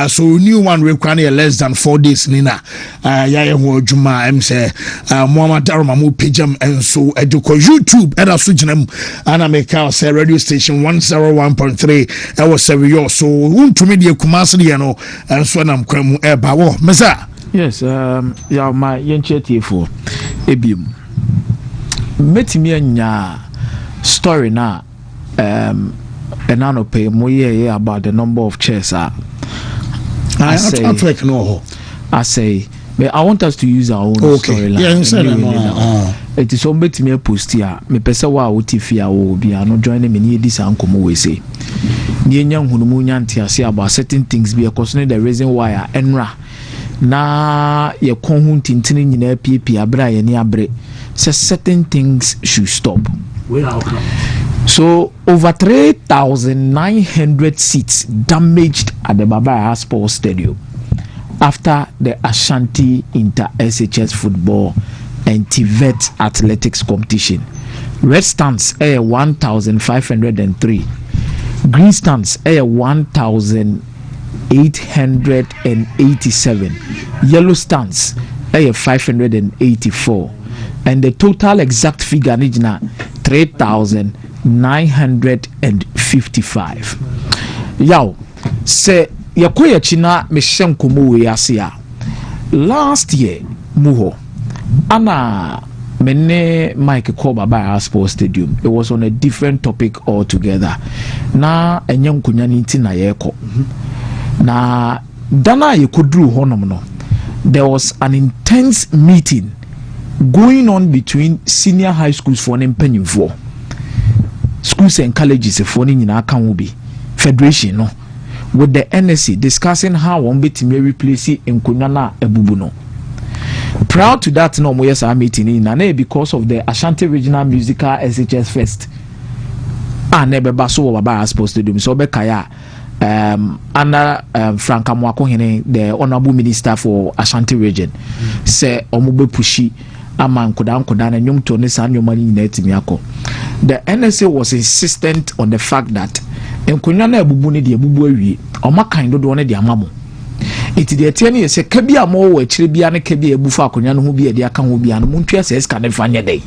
So new one requiring less than 4 days nina ya ho adwuma em say Muhammad Daruma mo pejam enso eduko YouTube era so ginam ana make say radio station 101.3 e was serio so Wontumi de Kumasi de no enso nam kwamu e ba wo mesa yes ya my yenchetifo ebim metimi anya story na enano pay mo ye about the number of chairs I say, but I want us to use our own storyline. It is all to me a post here. Me pesa wa utifia will be no joining me near this uncle we say. Near young Humuyantia say about certain things be a concerning the reason why I enra na ye conhunt in tin in a PP abra any abre says certain things should stop. So over 3,900 seats damaged at the Baba Sports Stadium after the Ashanti Inter-SHS football and Tibet athletics competition. Red stands 1,503. Green stands 1,887. Yellow stands 584. And the total exact figure is 3,955. Yow, say yakoya china meshem kumu we asia. Last year, Muho. Anna Mene Mike Koba by Sports Stadium. It was on a different topic altogether. Na enyam kunyani nti na yeko. Na dana yekudru honomono. There was an intense meeting going on between senior high schools for an for schools and colleges for nyina kan be federation no with the NSC discussing how one bit may replace nkonya na ebubu no. Prior to that no mo yes meeting in na because of the Ashanti Regional Musical SHS Fest na beba so baba Sports Stadium so be kaya Anna Frank Amwako Hene, the Honorable Minister for Ashanti Region, say Omube Pushi Aman Kodan Kodan and Yum Tony San Yomani Netimiako. The NSA was insistent on the fact that Nkunyana Bubuni de Bubuwi, or Makaindo Done de Amamo. It is the attorney say Kabia Mo, Chibiana Kabia Bufa Kunyan who be a Diakan will be an Muntia says Canefania Day.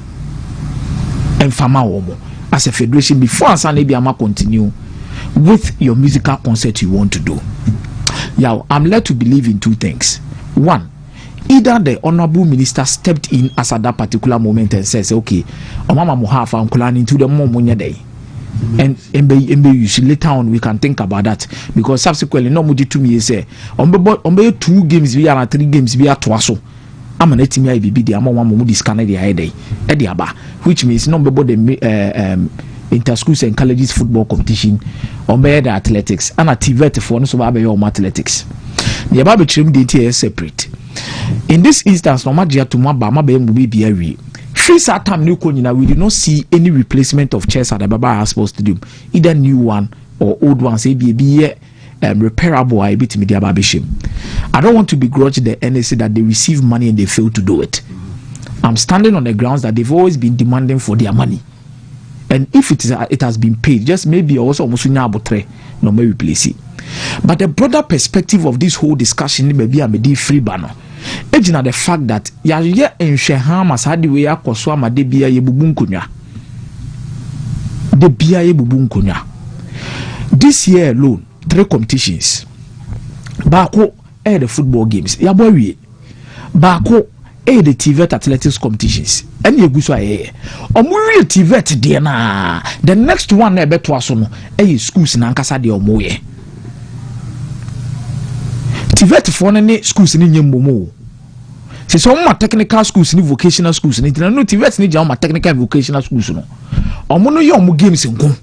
And Fama Omo as a federation before Sanabiama continue with your musical concert you want to do. Yeah, I'm led to believe in two things. One, either the honorable minister stepped in as at that particular moment and says, okay, Mama Muhafa and into the Momonya day. And you should later on we can think about that because subsequently no mudi to me say on 2 games we are 3 games we are twaso. I'm an etimi IBB the among one mudi scanner the day ediaba, which means no the inter-schools and colleges football competition on the athletics and a TVET for no so athletics. The above trim detail is separate. In this instance, no matter to Mabama be a free time new we did not see any replacement of chairs at the Baba Sports Stadium, either new one or old ones, repairable. I beat media babishim. I don't want to begrudge the NSA that they receive money and they fail to do it. I'm standing on the grounds that they've always been demanding for their money. And if it has been paid, just maybe also almost no may replace it. But the broader perspective of this whole discussion maybe a medi free banner. Ejina the fact that ya enhweham as hadi we akoso amade bia ye bubu nkonya. De bia ye bubu nkonya. This year alone, 3 competitions. Bako the football games. Ya boy Bako the TVET athletics competitions. And you go so Omuri TVET de na. The next one na beto aso no schools na nkasa de omoye. TVET for ne schools ni nyembomo. Se so ma technical schools ni vocational schools ni no TVET ni jama technical and vocational schools no. Omo no ye omo games nko.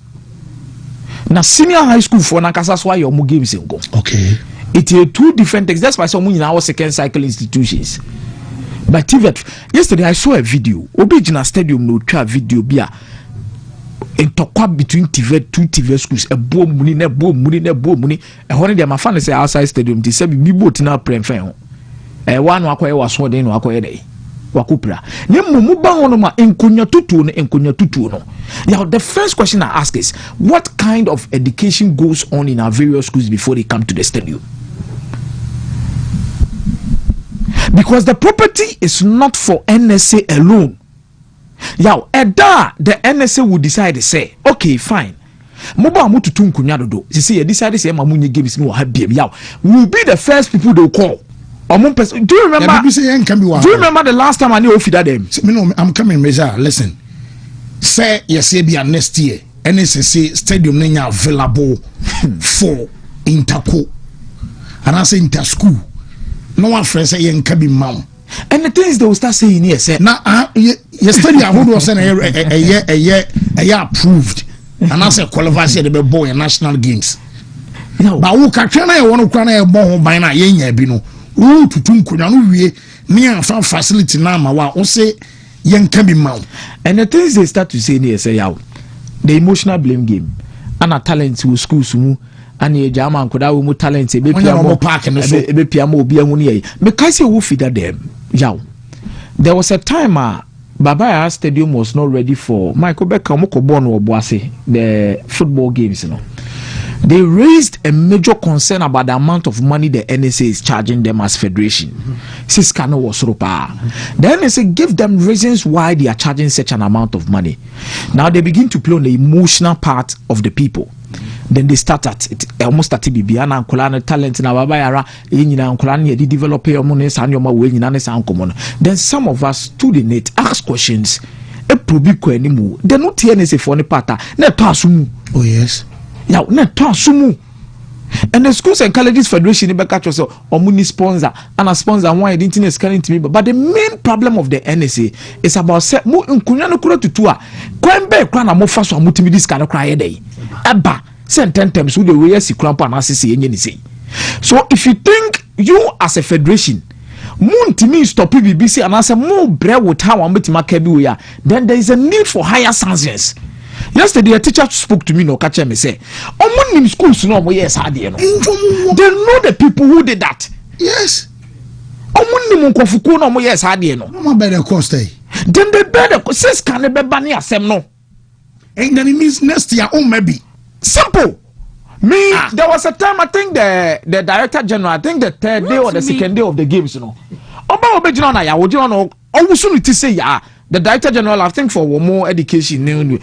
Na senior high school for na nkasa so aye omo games nko. Okay. It is 2 different things. That's why some in our second cycle institutions. But yesterday I saw a video. Obijina Stadium no try video bia in talk between TVET 2 TVET schools. A bomb money, ne bomb money, ne bomb money. And one of them, my fan say outside stadium. They say we both na prem. One wakwa was one day no wakwa day. Wakupra. Ne muba ono ma enkonya tutu no. Now the first question I ask is, what kind of education goes on in our various schools before they come to the stadium? Because the property is not for NSA alone. Now, the NSA will decide to say, okay, fine. Moba mutu tunkunya dodo. You see, decide to say mamunye games no have BM. Yaw, we'll be the first people they'll call. Do you remember? Do you remember the last time I knew that them? I'm coming, Meja. Listen, say yes, be next year. NSA stadium nenya available for interco, and I say inter school. No one friend say yen can be mom. And the things they will start saying here, say now yesterday I would was a year approved, and I say qualify say the boy in national games. But who can try one who can a bomb by na yen bino. Who to tunkunya no wie near fan facility na ma wa o say yen can be mom. And the things they start to say here, say yaw the emotional blame game and a talent to schools mu. And ye German could have more talent, a baby park and a baby be a money. Because you will feed them. Yow. There was a time Baba Stadium was not ready for Michael Becker Mokobon or Boise, the football games, you know. They raised a major concern about the amount of money the NSA is charging them as federation. Siskano was ropa. The NSA gave them reasons why they are charging such an amount of money. Now they begin to play on the emotional part of the people. then they start at it almost at bibi ana nkola no talent na baba yara nyina nkola na dey develop your money san your ma we nyina ne san komo no. Then some of us stood in it, ask questions, e probi ko animu they no tie ne se for ne pata na to asumu. Oh yes, yeah, na to asumu. And the schools and colleges federation in Beka so omuni sponsor and a sponsor why didn't is coming to me, but the main problem of the NSA is about set mo nkunya no kura tutua kwembe kwa na mo fa so amutimi this kind of cry day eba send 10 times we the way si krampa na sisi enye ni say. So if you think you as a federation muntimi stop BBC and as a more bre with how amutima kebi we are, then there is a need for higher sanctions. Yesterday a teacher spoke to me no catch me say omunim schools no mo yes ade no. They know the people who did that. Yes. Omunim nkofuku no mo yes ade no. No better cost eh. Then they better says can be bani asem no. And then it means next year maybe. Simple. Me there was a time I think the director general I think the third day or the second day of the games you know. Oba obejina na ya wojina no owusu nti say ya. The director general, I think, for more education, I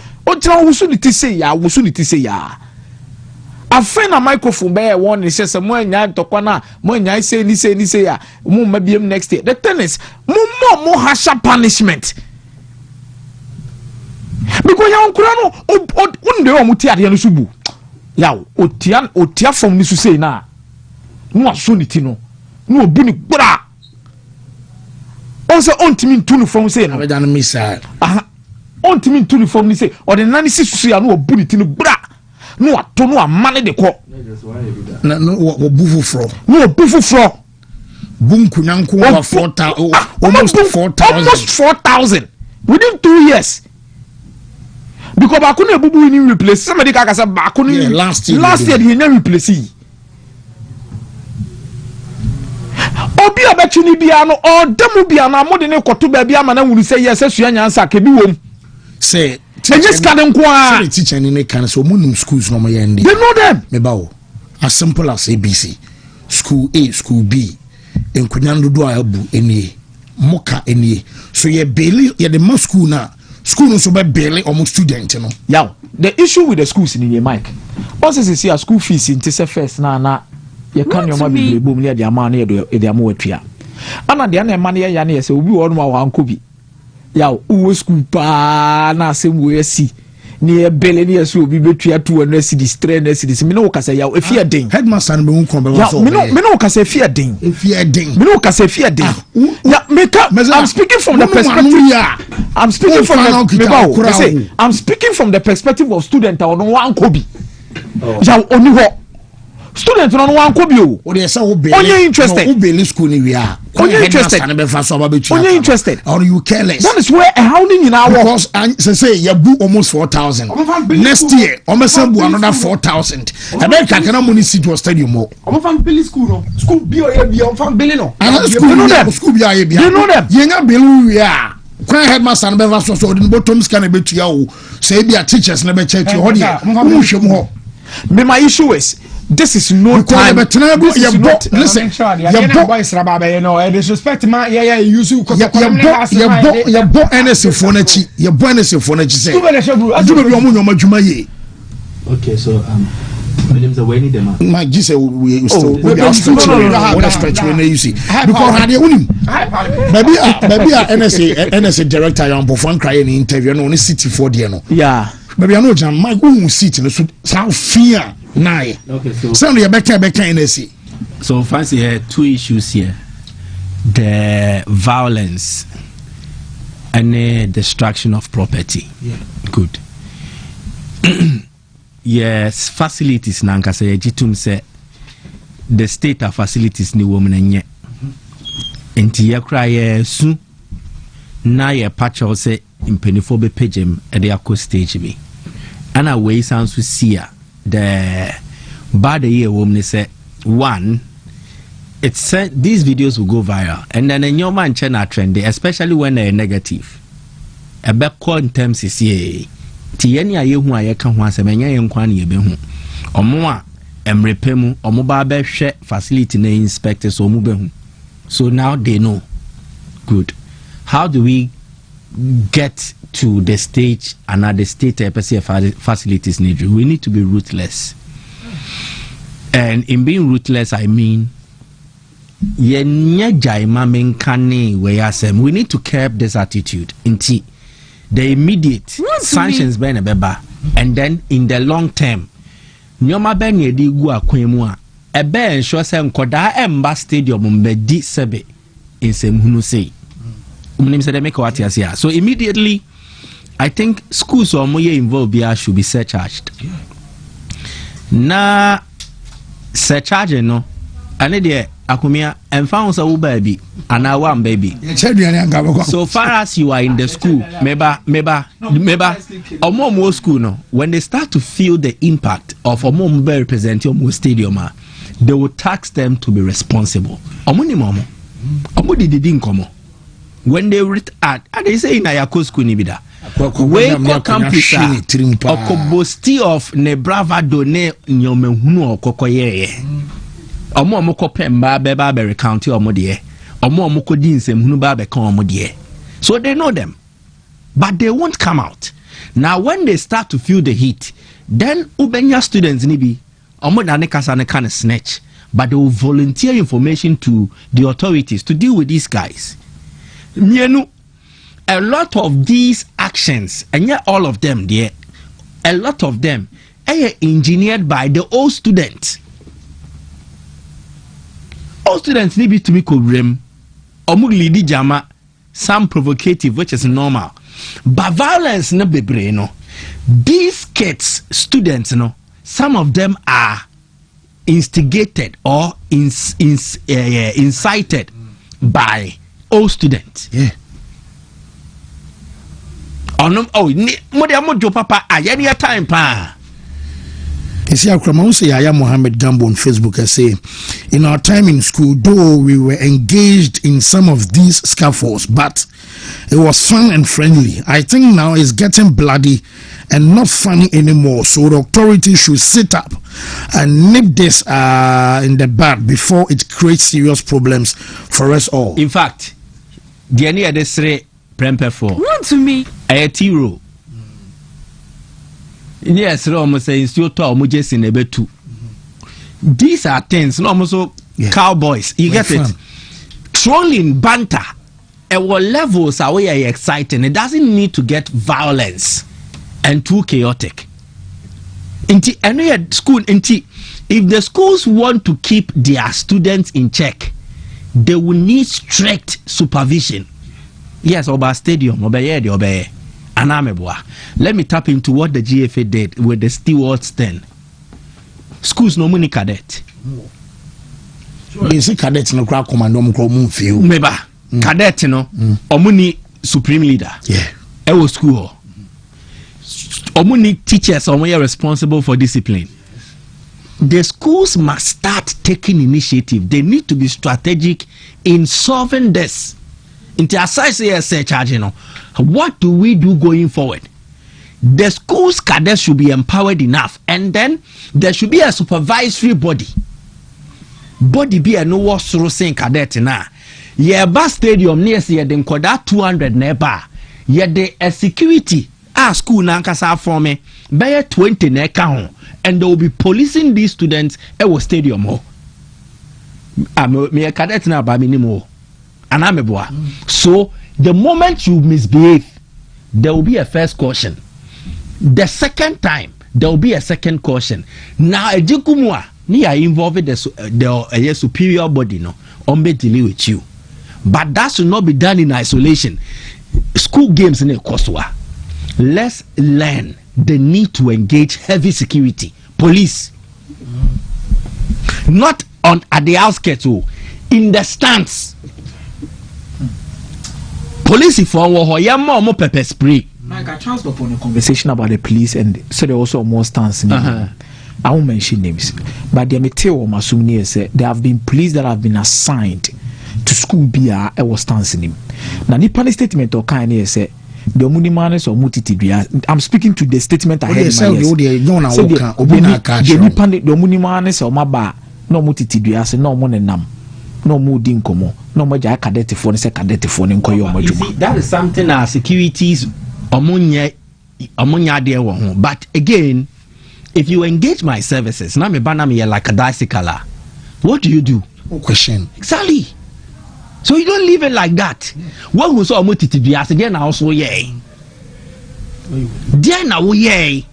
find a microphone by one. He says, "More nyai tokwana, more nyai say ni say ya. More maybe next year." The tennis, more harsher punishment. Because ya unkurano, unde wa mutia dianu subu. Ya otia from ni susei na. No asunitino, no buni bra. Also on to me tunu from say no we dan missile on to me tunu from ni say or the nani sisu ya no obuni tinu bra no ato no amane de ko na no obufu fro no obufu fro bunku nyanko wa 4,000 almost 4,000 within 2 years because ba ko na bubu ni replace somebody ka kasa ba ko ni last year he na replace obi abetuni bia no o demu bia na mo de ne koto ba bia ma na wuru say yes asua nyansa ke bi wom say just can nko a teacher ni ne kan so munum schools no mo yende they know them me bawo as simple as ABC school A school B enkunya ndodo a abu enie moka enie so ye beli ye the mo school na school no so be beli o mo student no yaw the issue with the schools in your mic once say see school fees in tese first na you can your mother boom near the amount near the amount here. And at the end, money ya near say, we all know one could be. Yaw, who school pa na same way see near Belly so be between 200 cities, 300 cities. Minoka say, yaw, if you're ding, headmaster and Boom come. Minoka say, fear ding, if you're ding, Minoka say, fear ding. Yeah, I'm speaking from the perspective. I'm speaking from the I'm speaking from the perspective of student on one Kobe. Yaw, only what. Students no wan ko bio o de say wo be onye interested wo be school ni we a onye interested na be fa so ababetu onye interested or you careless that is where a how ni nyina wo because say you bu almost 4,000 next year o me say bu another 4,000 America kana money seat was stadium mo o fan Billy school bio ye bio o fan Billy no school bio ye bio you know them ye nya Billy we a kwa headmaster na be fa so the bottom scan be tu ya o say be teachers na be check you ho dia mo hwem ho me my issue is this is no time. Listen, your boys rababe, you know, disrespect my use you your bo NS for nachi, your bo NS for nachi say. Okay, so my name's Wayne Dema. My G say we still what stretch when you see because had unim maybe NS director yon bofan cry in interview no city for there no. Yeah. Maybe I know John my go seat no so fear. Nine. Okay, so so fancy here 2 issues here: the violence and the destruction of property. Yeah. Good. Yes, facilities nanka say jitum say the state of facilities ni woman enye. Enti ye kra ye su na ye patch say impenifo be pajem e dey akọ stage me. Ana we sounds to see the bad year woman say one it said these videos will go viral and then in your man channel trendy, especially when they're negative a back call in terms is ye tieni aye hu aye ka ho asem enya ye nkwa na ye be hu omo a emrepemu omo ba be hwe facility na inspectors omo be hu so now they know. Good. How do we get to the stage and at the state facilities need, we need to be ruthless. And in being ruthless, I mean, we need to curb this attitude. The immediate sanctions and then in the long term, nyoma ben yedi gu akwemu a ebe ensure se nkoda emba stadium mbedi sebe insemhunu sei umnim se dem make what here. So immediately I think schools or moye involved here should be surcharged. Na surcharge no ane de akumia emfa so baby and one baby. So far as you are in the school, meba omo school no, when they start to feel the impact of omo represent your stadium, they will tax them to be responsible. Omo ni momo. Omo didi nkomo. When they they say in Ayako school ni bida. We ko campus okobosti of ne bravado ne nyomehunu okokoye. Omo kopemba beba be recount omo de omo kodi nsem ba be kan omo de. So they know them, but they won't come out. Now when they start to feel the heat, then ubenya students ni bi omo da ne kasa ne kan snatch, but they will volunteer information to the authorities to deal with these guys. Mienu, a lot of these actions, and yet all of them there, a lot of them are engineered by the old students. All students need to be cobrim or lidi jama, some provocative, which is normal. But violence no be no. These kids, students, some of them are instigated or incited by all students. Yeah. Papa, I time pa. You see, Yaya Mohammed Gambo on Facebook I say, in our time in school, though we were engaged in some of these scuffles, but it was fun and friendly. I think now it's getting bloody and not funny anymore. So the authorities should sit up and nip this in the bud before it creates serious problems for us all. In fact, the any other three premper for Wontumi a T-row. Yes, almost saying still talk mujes in a too. These are things, almost cowboys. You get it? Trolling banter at what levels are we exciting? It doesn't need to get violence and too chaotic. If the schools want to keep their students in check, they will need strict supervision. Yes, over stadium, obey. Let me tap into what the GFA did with the stewards then. Schools no money cadet. You see cadets no crowd command feel. Meba cadet no omuni supreme leader. Yeah. Ewo school. Omuni teachers are responsible for discipline. The schools must start taking initiative. They need to be strategic in solving this. What do we do going forward? The schools cadets should be empowered enough, and then there should be a supervisory body. Body be a no was saying cadet na. Ye bus stadium near see the nkoda 200 neba. Ye de a security school na nkasa for me by 20 neka hon, and they will be policing these students at stadium ho. Me a cadet na ba minimo. So the moment you misbehave, there will be a first caution. The second time, there will be a second caution. Now, ejikumwa ni are involved the superior body no ombe deal with you, but that should not be done in isolation. School games in a Koswa. Let's learn the need to engage heavy security, police, not at the outskirts, in the stands. Police for more pepper spray. Mike, I chanced upon a conversation about the police, and so there also more stance. I won't mention names, but the Meteo Masumni said there have been police that have been assigned to school BR. I was stancing him. Now, Nippon statement or kind of say the Munimanes or Mutiti. I'm speaking to the statement I had. The Munimanes or Maba no Mutiti. I said no one and nam. no more dinkomo, no more jack cadet phone, say cadet phone in Koyo. That is something our securities amunya there. But again, if you engage my services, now me banner me like a bicycle. What do? Question. Exactly. So you don't leave it like that. What was so much to be as again also yay. Then now yay.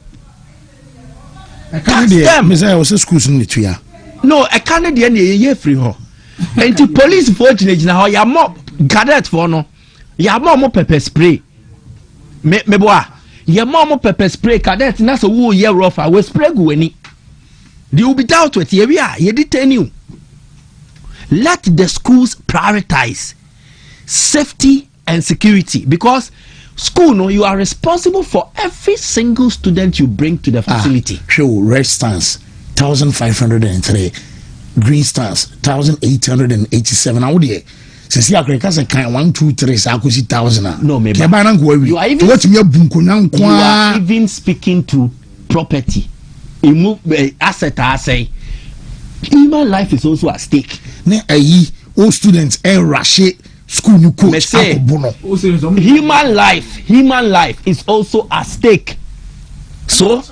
That's them. I was schools in the no, I can't do any free ho. And the police fortunate now, you are more cadet for no. You are more pepper spray. Me boy, you are more pepper spray cadet. That's a woo year rough. I will spray go any. They will be down to it. Here we are. You detain you. Let the schools prioritize safety and security because school, no, you are responsible for every single student you bring to the facility. Sure, red stands 1,503, green stands 1,887. How do since you are going to kind 1, 2, 3, so 1,000. No, maybe you are even speaking to property. Asset, I say. Human life is also at stake. All students rush school you coach. Human life is also at stake. So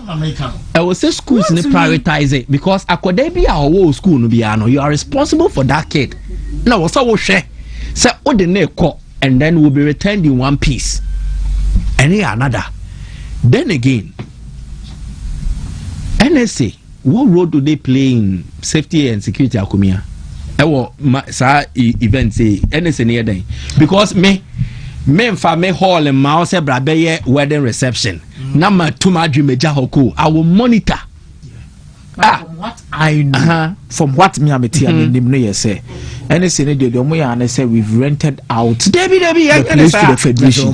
I will say schools need prioritize it because academia or school no be you are responsible for that kid. Now what's our share? Say ordinary call and then will be returned in one piece. Any another. Then again, NSA. What role do they play in safety and security akumia? Event say NSA near them because me hall and mouse brabe wedding reception. Nama to my dream hoko. I will monitor. From what I know, from what me am say, NSA the Omoya and say we've rented out the place to the federation.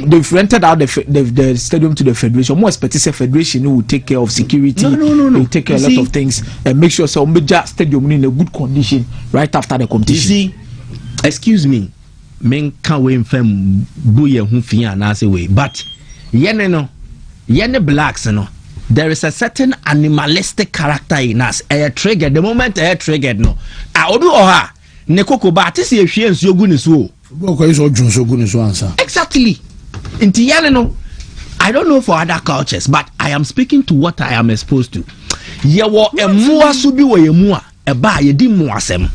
They've rented out the stadium to the federation. More specific federation who will take care of security. No. Will take care of a lot of things and make sure so major stadium in a good condition right after the competition. You see, excuse me, men can't wait from buye hunfia and as away, but yene blacks no. There is a certain animalistic character in us. Triggered the moment triggered no. Obi oha nekoko ba ti se ehwie nso ogu ne so. Exactly. Inti yale no. I don't know for other cultures, but I am speaking to what I am exposed to. Ye wo emua so bi wo yemu a eba ye di mu asem.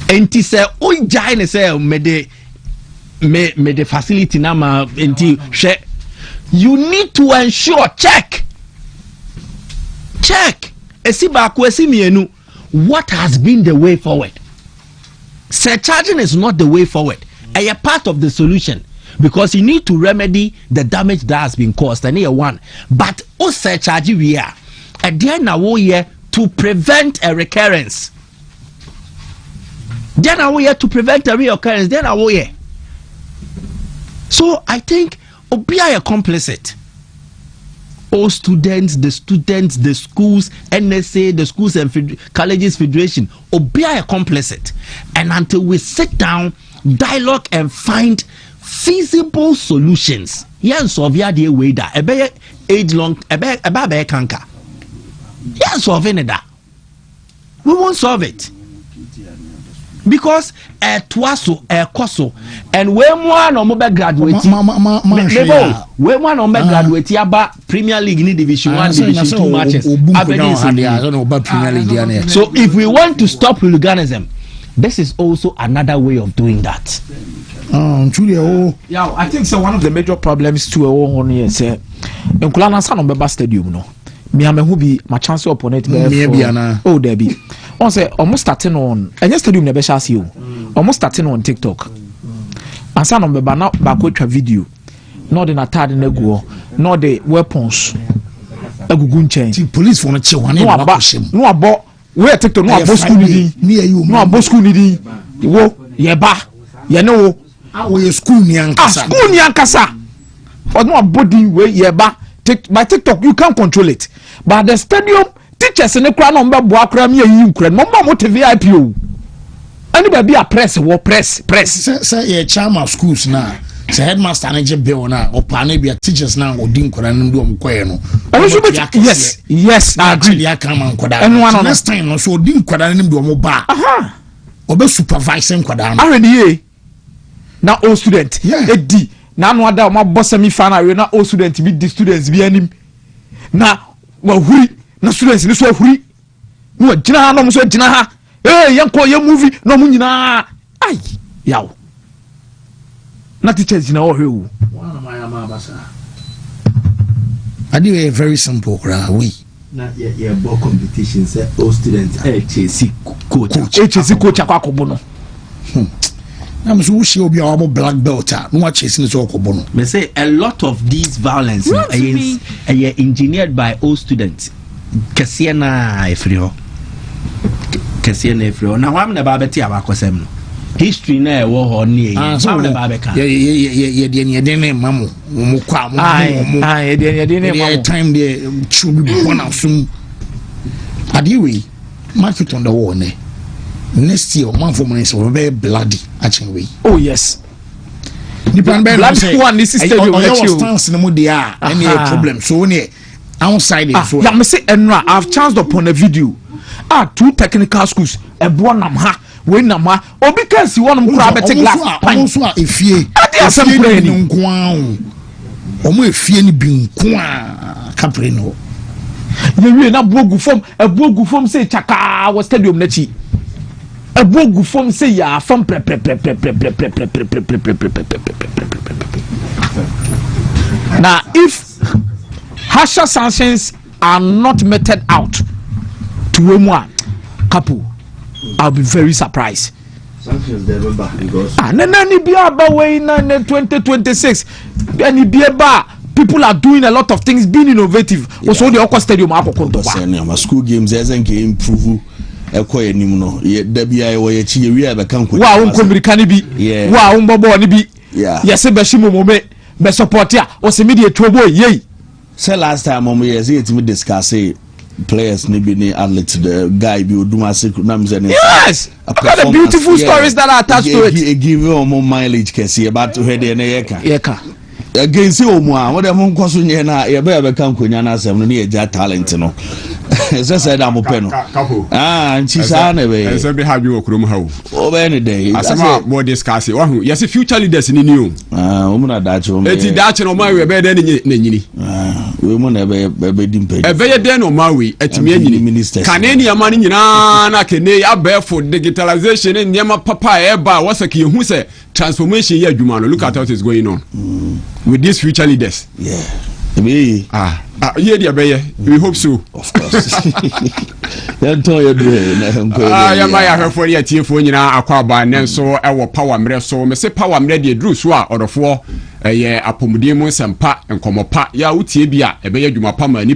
Enti se o jai ne se me de facility na ma enti hwe. You need to ensure check what has been the way forward. Surcharging is not the way forward. A part of the solution because you need to remedy the damage that has been caused. And here one, but surcharge we are at the end of the year to prevent a recurrence. Then are we here to prevent a reoccurrence? Then are we here? So I think Obia are complicit. All students, the schools, NSA, the schools and colleges federation, Obia are complicit. And until we sit down, dialogue and find feasible solutions, yes, Sovia the way that a age long, a canker. Yes, solving that. We won't solve it. Because twaso koso and when one or more graduate when one or more graduate yaba Premier League in Division 1 Division 2 matches. So if we want to stop hooliganism, this is also another way of doing that. Yeah, I think so. One of the major problems to a here say in Kulana San Beba Stadium no. Me am who be my chance opponent oh there be. On say almost starting on and yesterday never shall see you almost starting on TikTok and some of the now back video not the attack in the not the weapons a good change police for no about where TikTok no about school near you no about school needing wo yeba you know we school nyankasa or no body where yeba by TikTok you can't control it but the stadium teachers in the crown on Boakram, you cred, Mamma VIP. Anybody be a press, say, a charm of schools now. the headmaster na je bill na opane bia teachers na odin kwara no do omkoye no yes I agree ya kan man kwada next time no so odin kwara no do omoba obe supervising kwada no already na all student edi na no ada ma boss semi final na all student bi the students bi anim na wa huri na students ni so huri no gina ha no mo so gina ha yanko ye movie no mo nyina ai yawo na teachers na ohwe adi we very simple kra we na ye bo competition say all students HSC coach akwakobo no I'm so she will be our black belt no what chasing is all kobo no me say a lot of these violence are engineered by all students kese na efrio na wam na ba beti abakosem no history na e wo ho ne wam na ba beka ye de ne mamu mo kwa mo ye de ne mamu time there should be one asum adiwe market on the wall ne next year man for money so be bloody actually we oh yes nipan be blood one this is stadium actually stance no mo dia any problem so ne outside it so yeah me say enra I've chanced upon a video two technical schools ebo nam ha we nam ha obi kan si wonum kura beti glass pan so a efie efie ni nko an omo efie ni bi nko a kapre no yewie na bogu fom say chaka wo stadium na chi bogu fom say ya fam pre now if harsher sanctions are not meted out to Wemwa couple, I'll be very surprised. Sanctions never back because nani biya ba way na 2026 any biya ba people are doing a lot of things being innovative also the Okwa stadium akokonto school games ezen ke improve ekoye nim no ye da biya wo ye chi ye wi abeka nko wa won komirika ni bi wa won bobo ni bi yes be shimo mome be support ya o se media trobo ye say last time mom yes it me discuss players ni bi ni athlete the guy bi oduma secret na mze ni yes I've got the beautiful stories that are attached to it give you more mileage kesi about to head na yeka against omo a wo dem nkoso nye na ye be abeka nkonya na asem no na ye ja talent no se say da mo pe no nchi sa na be se be ha bi okrom ha o be ni dey asema mo discuss wa hu yes future leaders ni ni o o mu na da che o me eti da che no ma we be de na nyini we mu na be dimpe e be ye de no ma we etimi anyini kaneni ama ni nyina na kene abefo digitalization ni nyama papa e ba wasaki hu se transformation ye adwuma no look at what is going on with these future leaders me yeah dia be we hope so of course then to you do na nko ya ma ya hwefo ya tiefo nyina akwa ba ne so e wo power mre so me se power mre de dru so a odofo ye apomudin mu sempa enkomopa ya utie bia e be ya adwuma pa ma ni